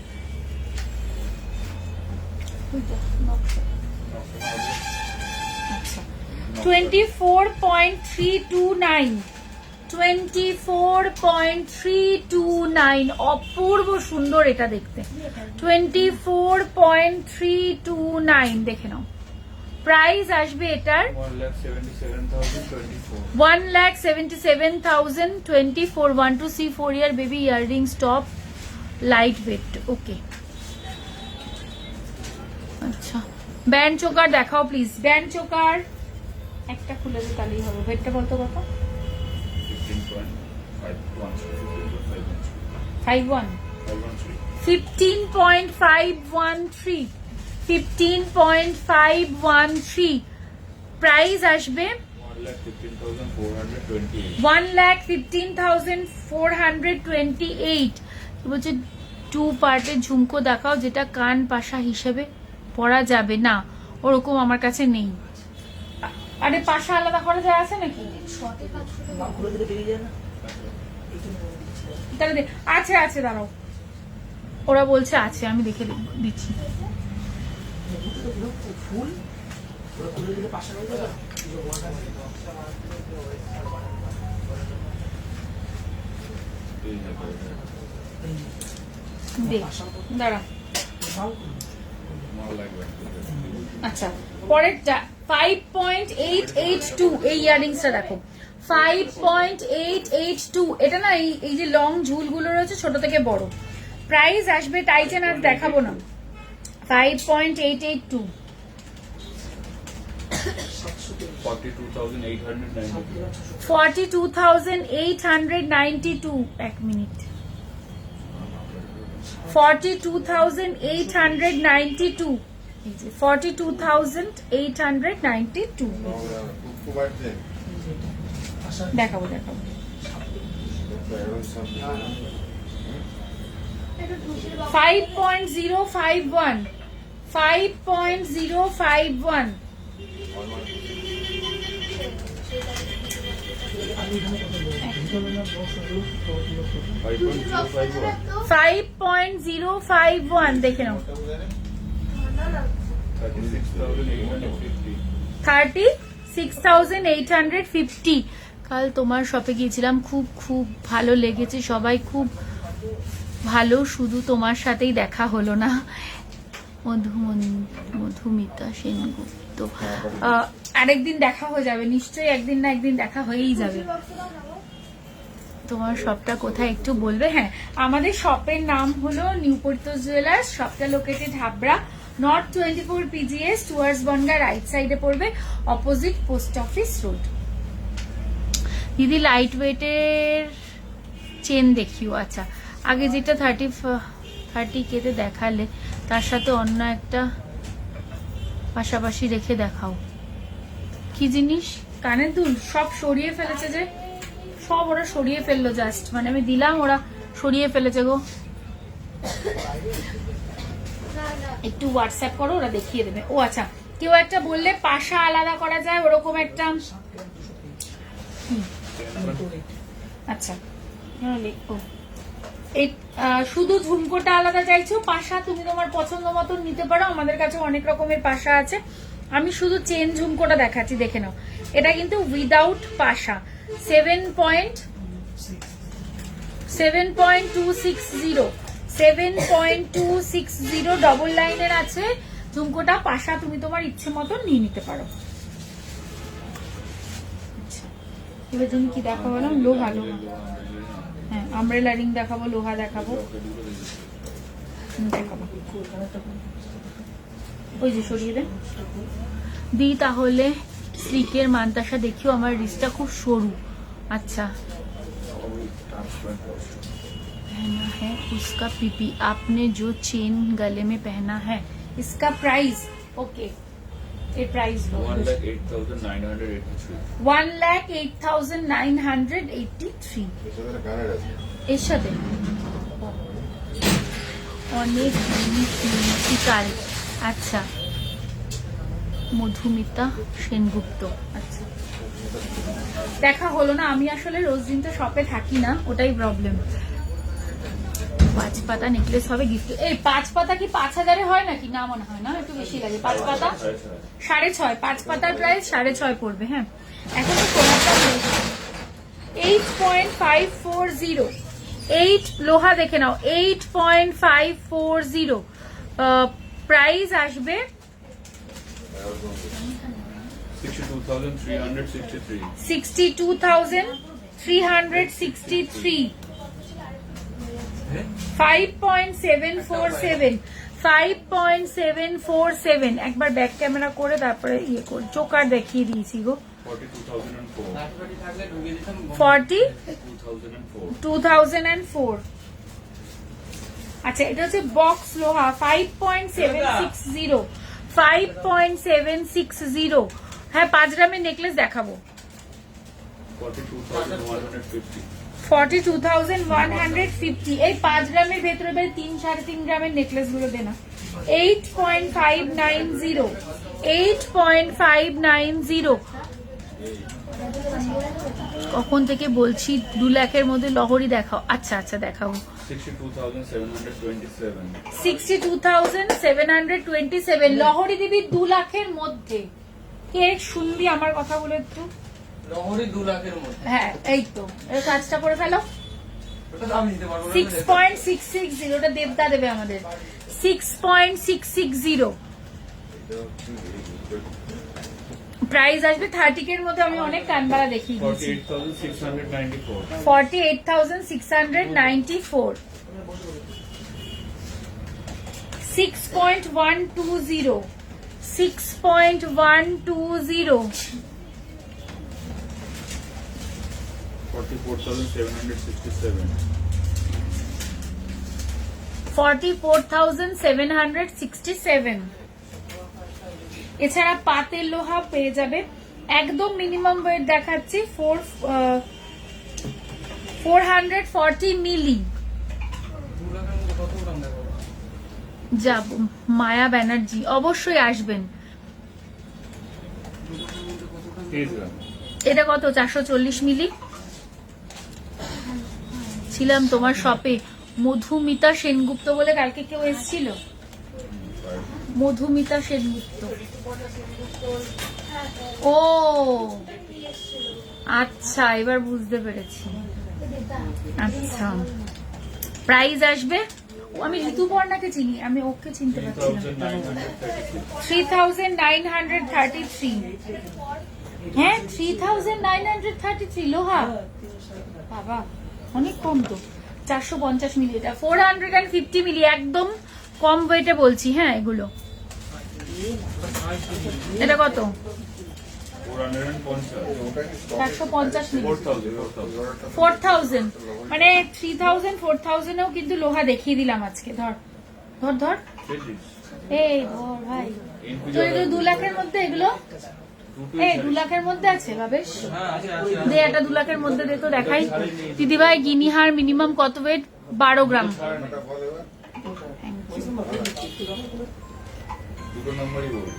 আচ্ছা 24.329 24.329 অপূর্ব সুন্দর এটা দেখতে 24.329 দেখে নাও প্রাইস আসবে এটার 1,77,024 1 to see 4 year baby earrings top light weight ওকে আচ্ছা ব্যান্ড চোকার দেখাও প্লিজ ব্যান্ড চোকার একটা খুলে দে তাহলেই হবে ওয়েটটা বলতো কত 51 15.513 15.513 প্রাইস আসবে 1,15,428 বলছে 2 পার্টের ঝুমকো দেখাও যেটা কান পাশা হিসেবে পরা যাবে না ওরকম আমার কাছে নেই আরে পাশা আলাদা করা যায় আছে নাকি তাহলে আছে আছে দাঁড়াও ওরা বলছে আছে আমি দেখে দিচ্ছি দাঁড়া আচ্ছা পরেরটা 5.882 এই ইয়ারিংসটা দেখো 5.882 এটা না এই যে লং ঝুলগুলো রয়েছে ছোট থেকে বড় প্রাইস আসবে টাইটেন আর দেখাবো না 5.882 42,892 এক মিনিট 42,892 42,892 দেখাবো দেখাবো 5.051 5.051 5.051 দেখে নাও 36,850 কাল তোমার শপে গিয়েছিলাম খুব খুব ভালো লেগেছে সবাই খুব ভালো শুধু তোমার সাথেই দেখা হলো না মধুমিতা সেনগুপ্ত আরেকদিন দেখা হয়ে যাবে নিশ্চয়ই একদিন না একদিন দেখা হয়েই যাবে তোমার শপটা কোথায় একটু বলবে হ্যাঁ আমাদের শপের নাম হলো নিউ পরিতোষ জুয়েলার্স শপটা located Habra north 24 PGS towards Bongaon right সাইডে পড়বে অপোজিট পোস্ট অফিস রোড দিদি লাইট ওয়েটের চেন দেখিও আচ্ছা আগে যেটা 30K তে দেখালে তার সাথে অন্য একটা পাশাপাশি রেখে দেখাও কি জিনিস কানের দুল সব সরিয়ে ফেলেছে যে সব ওরা সরিয়ে ফেললো জাস্ট মানে আমি দিলাম ওরা সরিয়ে ফেলেছে গো একটু হোয়াটসঅ্যাপ করো ওরা দেখিয়ে দেবে ও আচ্ছা কেউ একটা বললে পাশা আলাদা করা যায় ওরকম একটা আচ্ছা এই শুধু ঝুমকোটা আলাদা চাইছো পাশা তুমি তোমার পছন্দ মতো নিতে পারো আমাদের কাছে অনেক রকমের পাশা আছে আমি শুধু চেন ঝুমকোটা দেখাচ্ছি দেখে নাও এটা কিন্তু উইদাউট পাশা 7.260 ডবল লাইনের আছে ঝুমকোটা পাশা তুমি তোমার ইচ্ছে মতো নিয়ে নিতে পারো এবার তুমি কি দেখাবো না লোহা লোহা হ্যাঁ আমব্রেলা রিং দেখাবো লোহা দেখাবো দেখাবো ওই যে সরিয়ে দেন দি তাহলে স্লিকের মানতাসা দেখিও আমার রিস্টটা খুব সরু अच्छा पहना है उसका पीपी आपने जो चेन गले में पहना है इसका प्राइस ओके ये प्राइस 1,08,983 এর সাথে অনেক শিকার আচ্ছা মধুমিতা সেনগুপ্ত আচ্ছা দেখা হলো না আমি আসলে রোজ দিন তো শপে থাকি না ওটাই প্রবলেম 5 পাতা নেকলেস হবে গিফট এই 5 পাতা কি 5,000 হয় নাকি না মনে হয় না একটু বেশি লাগে 5 পাতা 6.5 5 পাতার প্রাইস 6.5 পড়বে হ্যাঁ এখন তো সোনারটা 8.540 8 লোহা দেখে নাও 8.540 প্রাইস আসবে 62,363. 62,363. 5.747. 5.747. একবার ব্যাক ক্যামেরা করে তারপরে ইয়ে করে চোকার দেখিয়ে দিয়েছি গো। 42,004. 2004। আচ্ছা, এটা হচ্ছে বক্স লোহা 5.760। 5.760। হ্যাঁ, 5 গ্রামের নেকলেস দেখাবো। 42,150. 42,150। এই 5 গ্রামের ভেতরে 3-3.5 গ্রামের নেকলেস গুলো দেনা। 8.590। 8.590। কখন থেকে বলছি 2 লাখের মধ্যে লহরি দেখাও। আচ্ছা আচ্ছা দেখাবো। 62,727. 62,727 লহরি দিবি 2 লাখের মধ্যে। কে শুনবি আমার কথা বলে একটু? লহরি 2 লাখের মধ্যে। হ্যাঁ, এই তো এর কাজটা করে ফেলো। ওটা তো আমি দিতে পারবো না। 6.660 ওটা দেবদা দেবে আমাদের। 6.660 প্রাইস আসবে। 30 এর মধ্যে আমি অনেক কানবালা দেখিয়ে দিয়েছি। 48,694. 48,694। 6.120। 6.120। 44,767. 44,767। এছাড়া পাতের লোহা পেয়ে যাবে। একদম মিনিমাম ওয়েট দেখাচ্ছি 440 মিলি। 2 লাখের মধ্যে কত গ্রাম দেখাবো? যাব মায়া ব্যানার্জি অবশ্যই আসবেন। 2 লাখের মধ্যে কত গ্রাম? 30 গ্রাম. এটা কত? 440 মিলি। ছিলাম তোমার শপে। মধুমিতা সেনগুপ্ত বলে কালকে কেউ এসেছিল। মধুমিতা সেনগুপ্ত। ও আচ্ছা, এবার বুঝতে পেরেছি। আচ্ছা, প্রাইস আসবে। ও, আমি ঋতুপর্ণাকে চিনি, আমি ওকে চিনতে পারছি না। 3,933। হ্যাঁ, 3,933 লোহা। বাবা, অনেক কম তো। 450 মিলি। এটা 450 মিলি, একদম কম ওয়েটে বলছি। হ্যাঁ, এগুলো এটা কত? 450 মিলি। 4,000 মানে 3,000 4,000 এও কিন্তু লোহা দেখিয়ে দিলাম আজকে। ধর ধর ধর, এই ধর ভাই। তো এগুলো 2 লাখের মধ্যে, এগুলো এই 2 লাখের মধ্যে আছে ভাবেশ। হ্যাঁ, আছে আছে। দে এটা 2 লাখের মধ্যে দে তো দেখাই। দিদিভাই গিনিহার মিনিমাম কত ওয়েট? 12 গ্রাম। দুটো নম্বরই বলবো।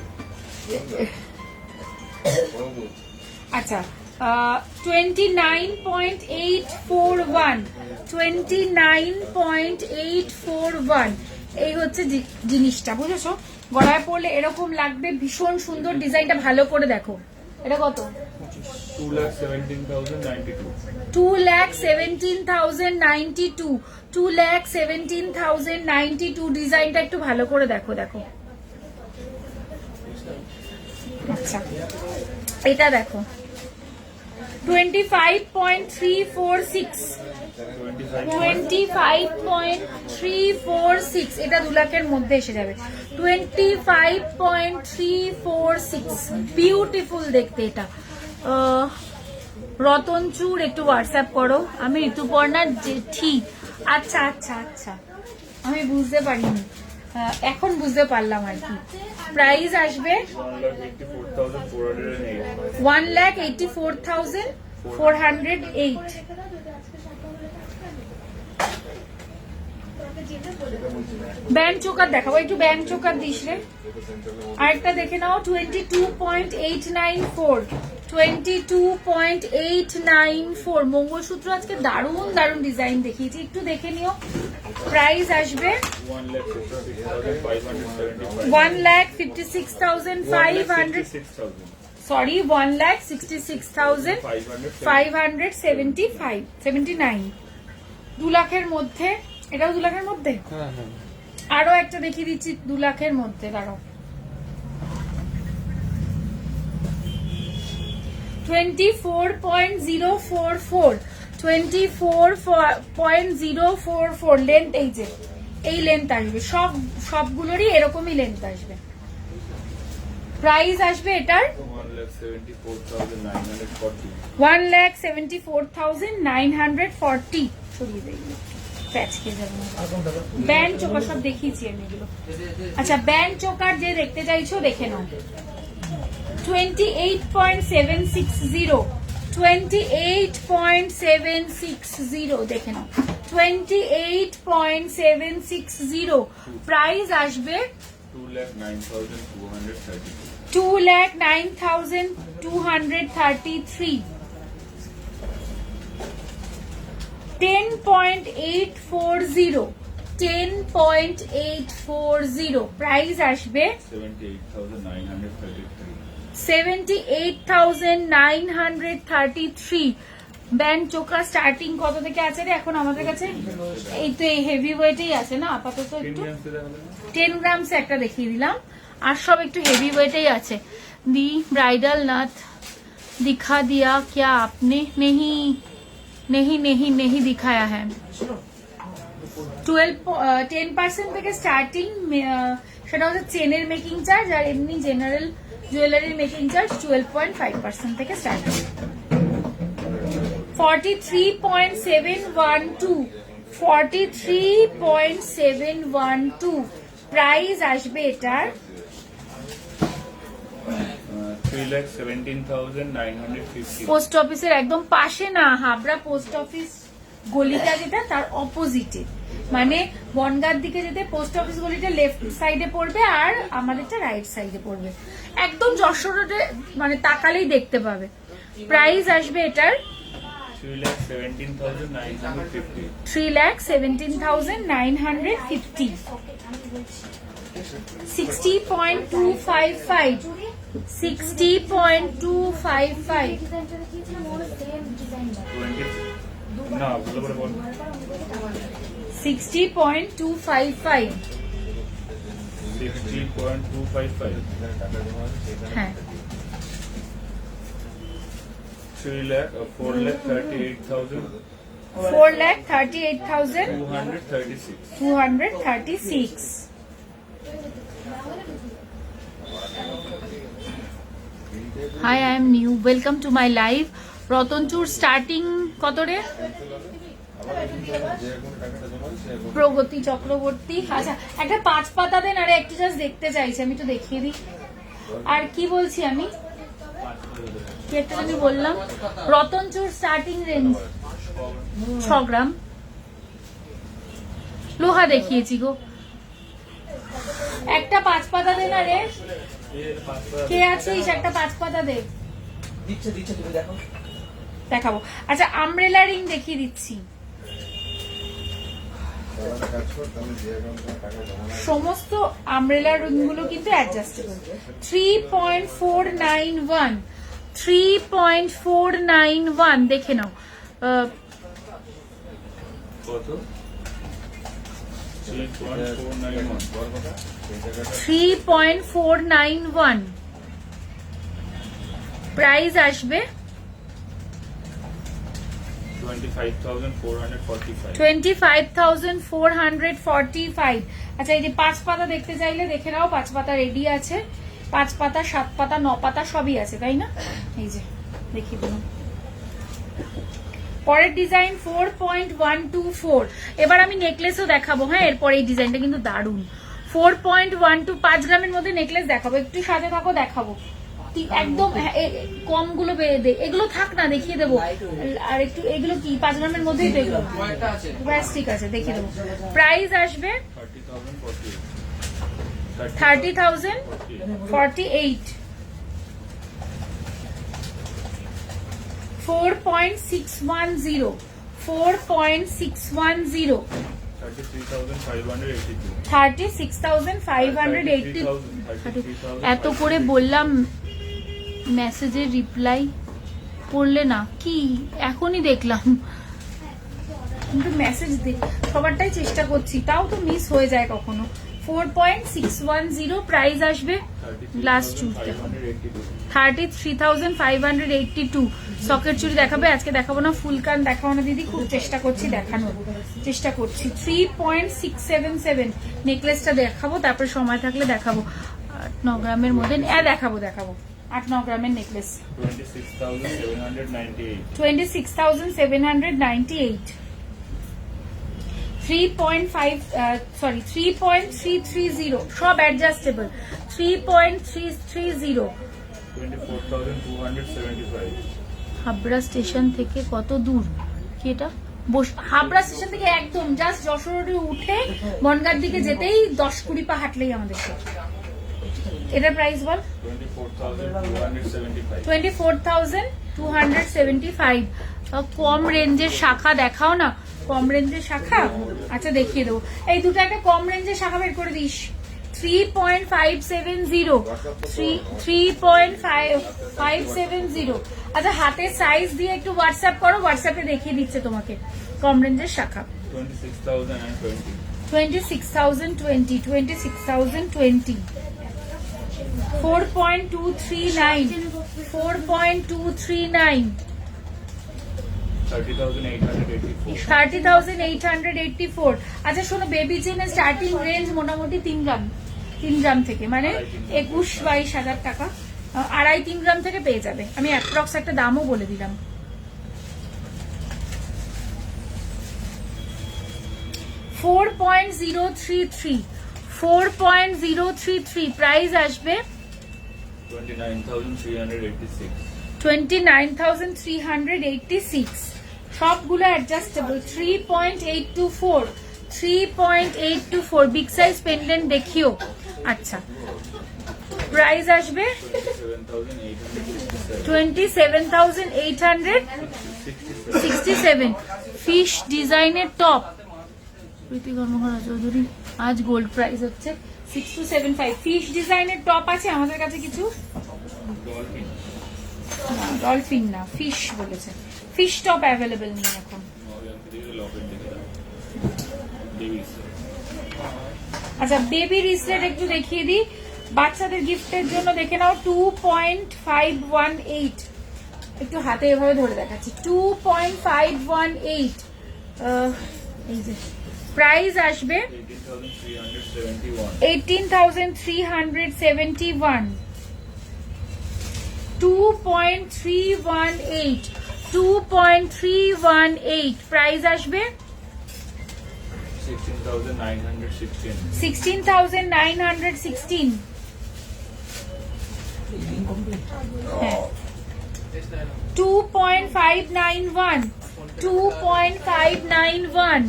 আচ্ছা, 29.841। 29.841 এই হচ্ছে জিনিসটা, বুঝেছো? গলায় পড়লে এরকম লাগবে, ভীষণ সুন্দর। ডিজাইনটা ভালো করে দেখো। এটা কত? 2,17,092. 2,17,092। 2,17,092 ডিজাইনটা একটু ভালো করে দেখো। দেখো, আচ্ছা এটা দেখো। 25.346। 25.346 এটা 2 লাখের মধ্যে এসে যাবে। 25.346 বিউটিফুল দেখতে এটা। রতনচুর একটু হোয়াটসঅ্যাপ করো। আমি ঋতুপর্ণার জেঠি। আচ্ছা আচ্ছা আচ্ছা, আমি বুঝতে পারিনি, এখন বুঝতে পারলাম আর কি। প্রাইস আসবে 1,84,408। ব্যান্ড চোকার দেখাবো, একটু ব্যান্ড চোকার দিস রে। আরেকটা দেখে নাও। 22.894। 22.894 মঙ্গলসূত্র আজকে দারুণ দারুণ ডিজাইন দেখিয়েছি, একটু দেখে নিও। প্রাইস আসবে 1,56,500। সরি, 1,66,579। 2 লাখের মধ্যে। এটাও 2 লাখের মধ্যে। হ্যাঁ হ্যাঁ। আরো একটা দেখিয়ে দিচ্ছি 2 লাখের মধ্যে। দাঁড়াও, 24.044 24.044 লেন্থ। এই যে এই লেন্থ আসবে, সবগুলোরই এরকমই লেন্থ আসবে। প্রাইস আসবে এটার 1,74,940। সরিয়ে দেই, প্যাচ খেয়ে যাবে। ব্যান্ড চোকার সব দেখিয়েছি আমি এগুলো। আচ্ছা, ব্যান্ড চোকার যে দেখতে চাইছো দেখে নাও। 28.760 28.760 দেখে নাও। 28.760 প্রাইস আসবে 2,09,233। 10.840 10.840 প্রাইস আসবে 78,933। ব্যান্ড চোকার স্টার্টিং কত থেকে আছে রে এখন আমাদের কাছে? এই তো এই হেভি ওয়েটেই আছে না আপাতত। একটু 10 গ্রামস একটা দেখিয়ে দিলাম, আর সব একটু হেভি ওয়েটেই আছে। দি ব্রাইডাল নাথ दिखा दिया क्या आपने? नहीं नहीं नहीं नहीं दिखाया है। 10% থেকে স্টার্টিং, সেটা হচ্ছে চেনের মেকিং চার্জ, আর এমনি জেনারেল জুয়েলারির মেকিং চার্জ 12.5% থেকে স্টার্টিং। 43.712 43.712 প্রাইস আসবে এটার 3,17,950। পোস্ট অফিসের একদম পাশে না, হাবড়া পোস্ট অফিস গলিটা যেটা তার অপোজিটে, মানে বনগাঁর দিকে যেতে পোস্ট অফিস গলিটা লেফট সাইডে পড়বে আর আমাদেরটা রাইট সাইডে পড়বে। একদম যশোর রোডে মানে তাকালেই দেখতে পাবে। প্রাইস আসবে এটার 3,17,950। 3,17,950। 60.255 60.255 না ভালো করে বল। 60.255 60.255। হ্যাঁ 4,38,236। 4,38,236। Hi, I am new. Welcome to my live. রতনচুর স্টার্টিং কত রে? প্রগতি চক্রবর্তী। আচ্ছা, একটা 5 পাতা দেন, আরে একটু জাস্ট দেখতে চাইছি আমি, তো দেখিয়ে দিই। আর কি বলছি আমি, কি একটা আমি বললাম, রতনচুর স্টার্টিং রেঞ্জ 6 গ্রাম। লোহা দেখিয়েছি গো। একটা 5 পাতা দে না রে, কে আছিস? একটা 5 পাতা দে। দিচ্ছে তুমি দেখো। দেখাবো। আচ্ছা, আমব্রেলা রিং দেখিয়ে দিচ্ছি। সমস্ত আমব্রেলা রিং গুলো কিন্তু অ্যাডজাস্টেবল। 3.491 3.491 দেখে নাও। কত? 3.491। 3.491 প্রাইস আসবে 25,445। 25,445। আচ্ছা, এই যে 5 পাতা দেখতে চাইলে দেখে নাও, 5 পাতা রেডি আছে। 5 পাতা, 7 পাতা, 9 পাতা সবই আছে, তাই না? এই যে দেখিয়ে দিলাম। পরের ডিজাইন 4.124। এবার আমি নেকলেসও দেখাবো। হ্যাঁ, এরপর এই ডিজাইনটা কিন্তু দারুণ। 4.12 5 গ্রামের মধ্যে নেকলেস দেখাবো, একটু সাথে থাকো দেখাবো। একদম কম গুলো দে, এগুলো থাক না, দেখিয়ে দেবো। আর একটু এগুলো কি 5 গ্রামের মধ্যেই দেখবো। ব্যাস ঠিক আছে, দেখিয়ে দেবো। প্রাইস আসবে 30,048। 4.610 4.610 36,582। এত করে বললাম মেসেজের রিপ্লাই করলে না, কি এখনই দেখলাম, কিন্তু মেসেজ সবারটাই চেষ্টা করছি, তাও তো মিস হয়ে যায় কখনো। 4.610 প্রাইস আসবে গ্লাস চুড় 33,582 সকেট চুড়ি দেখাবে আজকে, দেখাবো না ফুল কান দেখাবো না দিদি, খুব চেষ্টা করছি দেখানোর চেষ্টা করছি। 3.677 নেকলেসটা দেখাবো, তারপর সময় থাকলে দেখাবো। 8-9 গ্রামের মধ্যে দেখাবো 8-9 গ্রামের নেকলেস 26,798 3.330 সব অ্যাডজাস্টেবল 3.330 24,275 হাবড়া স্টেশন থেকে কত দূর কি এটা? হাবড়া স্টেশন থেকে একদম জাস্ট যশোর রোডে উঠে বনগাঁর দিকে যেতেই 10-20 পা হাঁটলেই আমাদের শপ। এটার প্রাইস বল? 24,275। কম রেঞ্জের শাখা দেখাও না, কম রেঞ্জের শাখা। আচ্ছা দেখিয়ে দেবো, এই দুটো একটা কম রেঞ্জের শাখা বের করে দিস। 3.570 3.570। আচ্ছা হাতের সাইজ দিয়ে একটু হোয়াটসঅ্যাপ করো, হোয়াটসঅ্যাপে দেখিয়ে দিচ্ছে তোমাকে কম রেঞ্জের শাখা। 26,020 26,020 4.239 4.239 30,884। আচ্ছা শোনো, বেবি জেনের স্টার্টিং রেঞ্জ মোটামুটি 3 গ্রাম থেকে, মানে 21-22 হাজার টাকা, 2.5-3 গ্রাম থেকে পেয়ে যাবে। আমি অ্যাপ্রক্স একটা দামও বলে দিলাম। 4.033 প্রাইস আসবে 29,386। সবগুলো অ্যাডজাস্টেবল। 3.824 বিগ সাইজ পেন্ডেন্ট দেখিও। আচ্ছা প্রাইস আসবে 27,867। ফিশ ডিজাইনের টপ প্রীতি কর্মকার চৌধুরী, আজ গোল্ড প্রাইস হচ্ছে 6275। ফিশ ডিজাইনের টপ আছে আমাদের কাছে কিছু, ডলফিন না ফিশ বলেছে, ফিশ টপ অ্যাভেলেবেল নেই এখন। আচ্ছা বেবি রিসলেট একটু দেখিয়ে দিই, বাচ্চাদের গিফটের জন্য দেখে নাও। 2.518, একটু হাতে এভাবে ধরে দেখাচ্ছি। 2.518 এই যে প্রাইস আসবে 18,371। 2.318 প্রাইস আসবে 16,916। হ্যাঁ 2.591 18,901।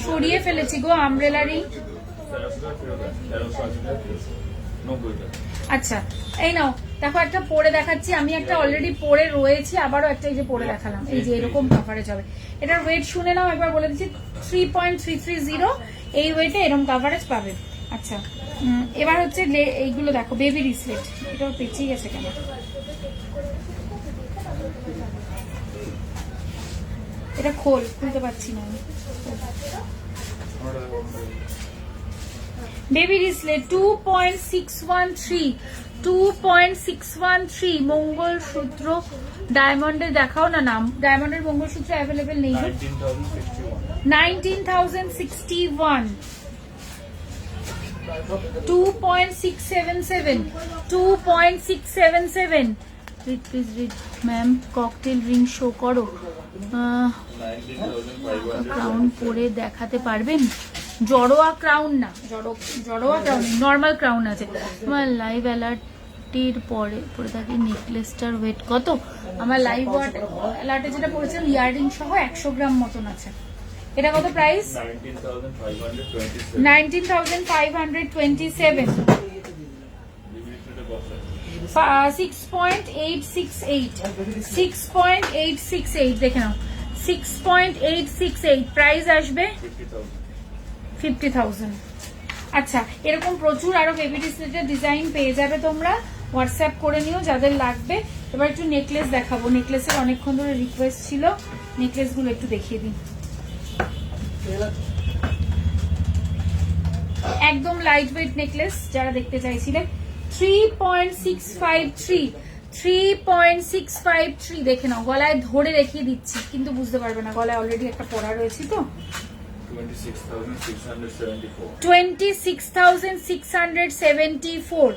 সরিয়ে ফেলেছি গো আমব্রেলারি। আচ্ছা এই নাও দেখো, একটা পরে দেখাচ্ছি আমি, একটা অলরেডি পরে রয়েছি, আবারও একটা এই যে পরে দেখালাম, এই যে এরকম কাভারেজ হবে। এটার ওয়েট শুনে নাও একবার, বলে দিচ্ছি 3.330 এই ওয়েটে এরকম কাভারেজ পাবে। আচ্ছা এবার হচ্ছে এইগুলো দেখো, বেবি রিসলেট, এটাও পেঁচিয়ে গেছে কেন? এটা খুলতে পারছি না আমি। বেবি রিসলেট 2.613 মঙ্গলসূত্র ডায়মন্ডের দেখাও না, নাম ডায়মন্ডের মঙ্গলসূত্র অ্যাভেলেবেল নেই। 19,061। 2.677 please read ma'am. Cocktail ring show করো, ক্রাউন পরে দেখাতে পারবেন? জড়োয়া ক্রাউন না, জড়োয়া ক্রাউন, নর্মাল ক্রাউন আছে। তোমার লাইভ অ্যালার্টের পরে থাকি নেকলেসটার ওয়েট কত? আমার লাইভ অ্যালার্টে যেটা পড়েছে ইয়াররিং সহ 100 গ্রাম মতন আছে। এটা কত প্রাইস? 19,527। 6.868 দেখে নাও, 6.868 প্রাইস আসবে 50,000। আচ্ছা এরকম প্রচুর আরো বেবি রিসলেটের ডিজাইন পেয়ে যাবে তোমরা, হোয়াটসঅ্যাপ করে নিও যাদের লাগবে। এবার একটু নেকলেস দেখাবো, নেকলেসের অনেকক্ষণ ধরে রিকোয়েস্ট ছিল, নেকলেস গুলো একটু দেখিয়ে দিই। একদম লাইট ওয়েট নেকলেস যারা দেখতে চাইছিলেন, 3.653 দেখে নাও, গলায় ধরে রেখে দিচ্ছি কিন্তু বুঝতে পারবে না, গলায় অলরেডি একটা পরা রয়েছে তো। 26,674. 26,674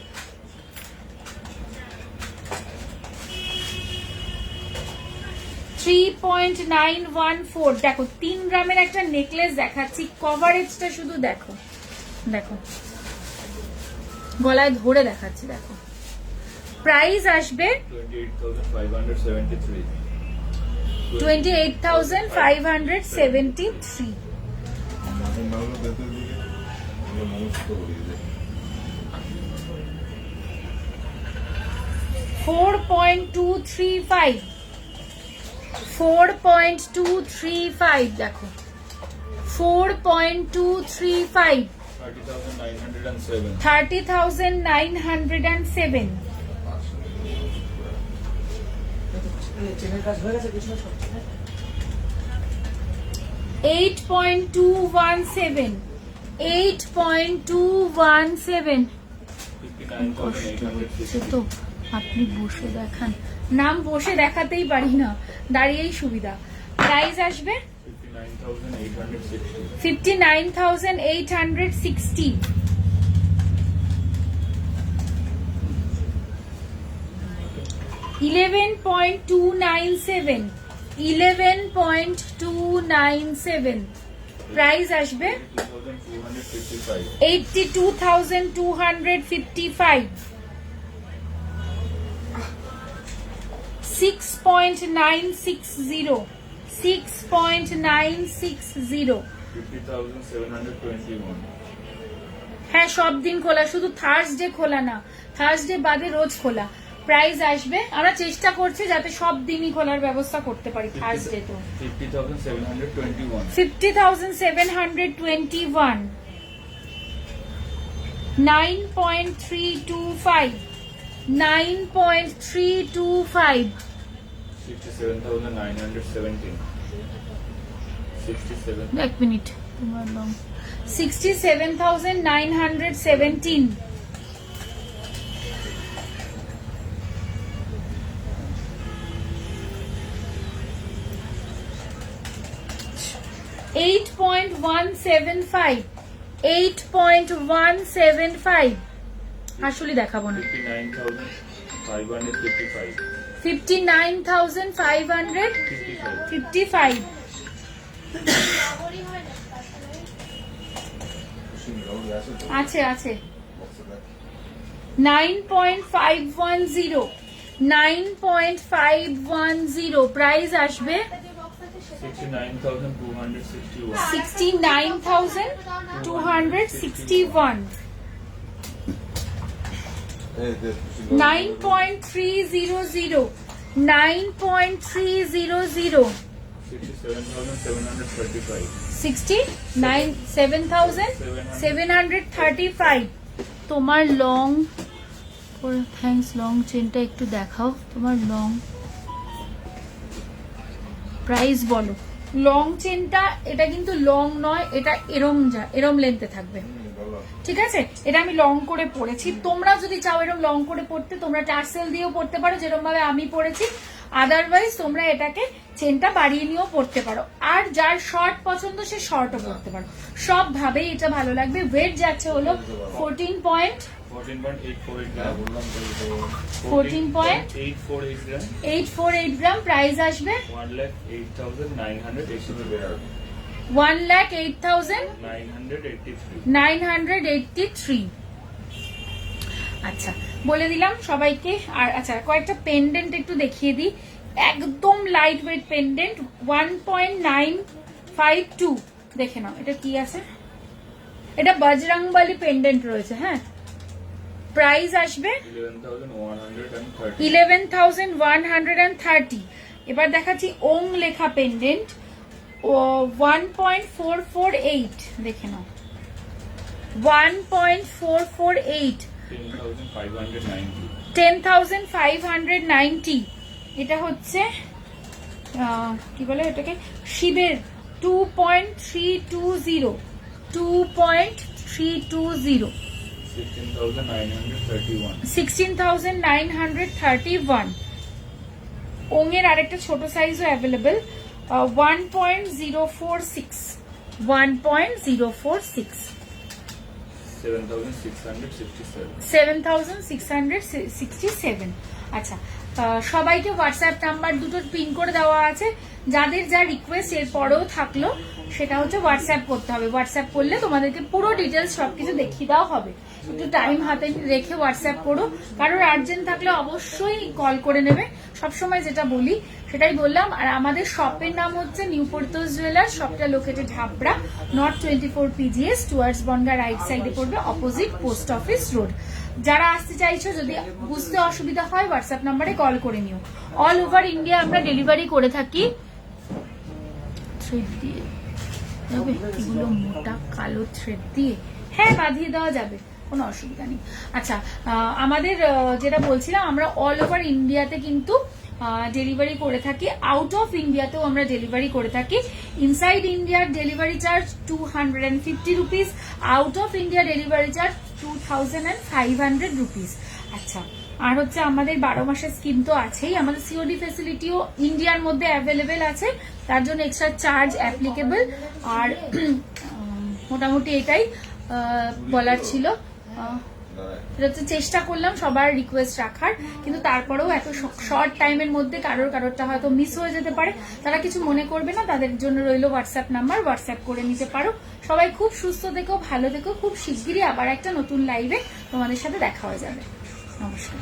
3.914। দেখো 3 গ্রামের একটা নেকলেস দেখাচ্ছি, কভারেজটা শুধু দেখো, দেখো গলায় ধরে দেখাচ্ছি, দেখো প্রাইস আসবে 28,573. 28,573। মাথা নাড়লো ভেতরের দিকে, আমরা নমস্ত করি যে 4.235 4.235 দেখো 4.235 30,907. 30,907। চেনের কাজ হয়ে গেছে কিছু না সব? 8.217 8.217। 59,860. তো আপনি বসে দেখান, নাম বসে দেখাতেই পারি না, দাঁড়িয়েই সুবিধা। প্রাইস আসবে 59,860. 59,860। 11.297 11.297। প্রাইস আসবে 82,255. 82,255। 6.960 6.960। 50,721. হ্যাঁ সব দিন খোলা, শুধু থার্সডে খোলা না, থার্সডে বাদে রোজ খোলা। প্রাইস আসবে, আমরা চেষ্টা করছি যাতে সব দিনই খোলার ব্যবস্থা করতে পারি, থার্সডে তো 50,721. 50,721। 9.325 9.325। 67,917. 67. এক মিনিট, তোমার নাম 67,917। 8.175 8.175। আসলে দেখাবো না। 59,555. 59,555। সিঙ্গাউরি আছে তো আছে আছে। বক্সে দেখ 9.510 9.510। প্রাইস আসবে 69,261. 69,261। এই দেখ 9.300 9.300। 67,735. 7,735। তোমার লং, থ্যাঙ্কস, লং চেনটা একটু দেখাও, তোমার লং প্রাইস বলো। লং চেনটা এটা কিন্তু লং নয়, এটা এরম লেন্থে থাকবে, বলো ঠিক আছে? এটা আমি লং করে পরেছি, তোমরা যদি চাও এরকম লং করে পড়তে তোমরা টার্সেল দিয়েও পড়তে পারো যেরকম ভাবে আমি পরেছি, আদারওয়াইজ তোমরা এটাকে চেনটা বাড়িয়ে নিয়েও পড়তে পারো, আর যার শর্ট পছন্দ সে শর্টও পড়তে পারো, সব ভাবেই এটা ভালো লাগবে। ওয়েট যাচ্ছে হলো 14.8 14.848 gram. বললাম তো 14.848 848 gram. গ্রাম। প্রাইস আসবে 1,08,983. 1,08,983। আচ্ছা বলে দিলাম সবাইকে। আর আচ্ছা কয়েকটা পেন্ডেন্ট একটু দেখিয়ে দিই, একদম লাইট ওয়েট পেন্ডেন্ট 1.952। দেখে নাও এটা কি আছে, এটা বজরংবলী পেন্ডেন্ট রয়েছে। হ্যাঁ প্রাইস আসবে 11,130. 11,130। এবার দেখাচ্ছি ওং লেখা পেন্ডেন্ট 1.448। দেখে নাও 1.448। 10,590. 10,590। এটা হচ্ছে কি বলে এটাকে, শিবের 2.320, 2.320, 16,931. 16,931। ওঙের আরেকটা ছোট সাইজও অ্যাভেলেবেল, 1.046, 1.046, 7,667. 7,667। আচ্ছা, সবাইকে হোয়াটসঅ্যাপ নাম্বার দুটো পিন করে দেওয়া আছে। যাদের যা রিকোয়েস্ট এর পরেও থাকলো সেটা হচ্ছে হোয়াটসঅ্যাপ করতে হবে। হোয়াটসঅ্যাপ করলে তোমাদেরকে পুরো ডিটেলস সবকিছু দেখিয়ে দেওয়া হবে। একটু টাইম হাতে রেখে হোয়াটসঅ্যাপ করো। কারোর আর্জেন্ট থাকলে অবশ্যই কল করে নেবে। সবসময় যেটা বলি সেটাই বললাম। আর আমাদের শপের নাম হচ্ছে নিউ পর্তোস জুয়েলার্স। শপটা located Habra, north 24 PGS, towards Bongaon, right সাইডে পড়বে, অপোজিট পোস্ট অফিস রোড। যারা আসতে চাইছো, যদি বুঝতে অসুবিধা হয় হোয়াটসঅ্যাপ নাম্বারে কল করে নিও। অল ওভার ইন্ডিয়া আমরা ডেলিভারি করে থাকি। থ্রেড দিয়ে যাবে, এগুলো মোটা কালো থ্রেড দিয়ে, হ্যাঁ বাঁধিয়ে দেওয়া যাবে, কোনো অসুবিধা নেই। আচ্ছা, আমাদের যেটা বলছিলাম, আমরা অল ওভার ইন্ডিয়াতে কিন্তু ডেলিভারি করে থাকি। আউট অফ ইন্ডিয়াতেও আমরা ডেলিভারি করে থাকি। ইনসাইড ইন্ডিয়ার ডেলিভারি চার্জ 250 রুপিস, আউট of India delivery charge 2,500 rupees. আচ্ছা, আর হচ্ছে আমাদের 12 মাসের স্কিম তো আছেই। আমাদের সিওডি ফেসিলিটিও ইন্ডিয়ার মধ্যে অ্যাভেলেবেল আছে, তার জন্য এক্সট্রা চার্জ অ্যাপ্লিকেবল। আর মোটামুটি এটাই বলার ছিল। এটা হচ্ছে চেষ্টা করলাম সবার রিকোয়েস্ট রাখার, কিন্তু তারপরেও এত শর্ট টাইমের মধ্যে কারোরটা হয়তো মিস হয়ে যেতে পারে। তারা কিছু মনে করবে না, তাদের জন্য রইল হোয়াটসঅ্যাপ নাম্বার, হোয়াটসঅ্যাপ করে নিতে পারো। সবাই খুব সুস্থ থেকো, ভালো থেকো। খুব শিগগিরই আবার একটা নতুন লাইভে তোমাদের সাথে দেখা হয়ে যাবে। নমস্কার।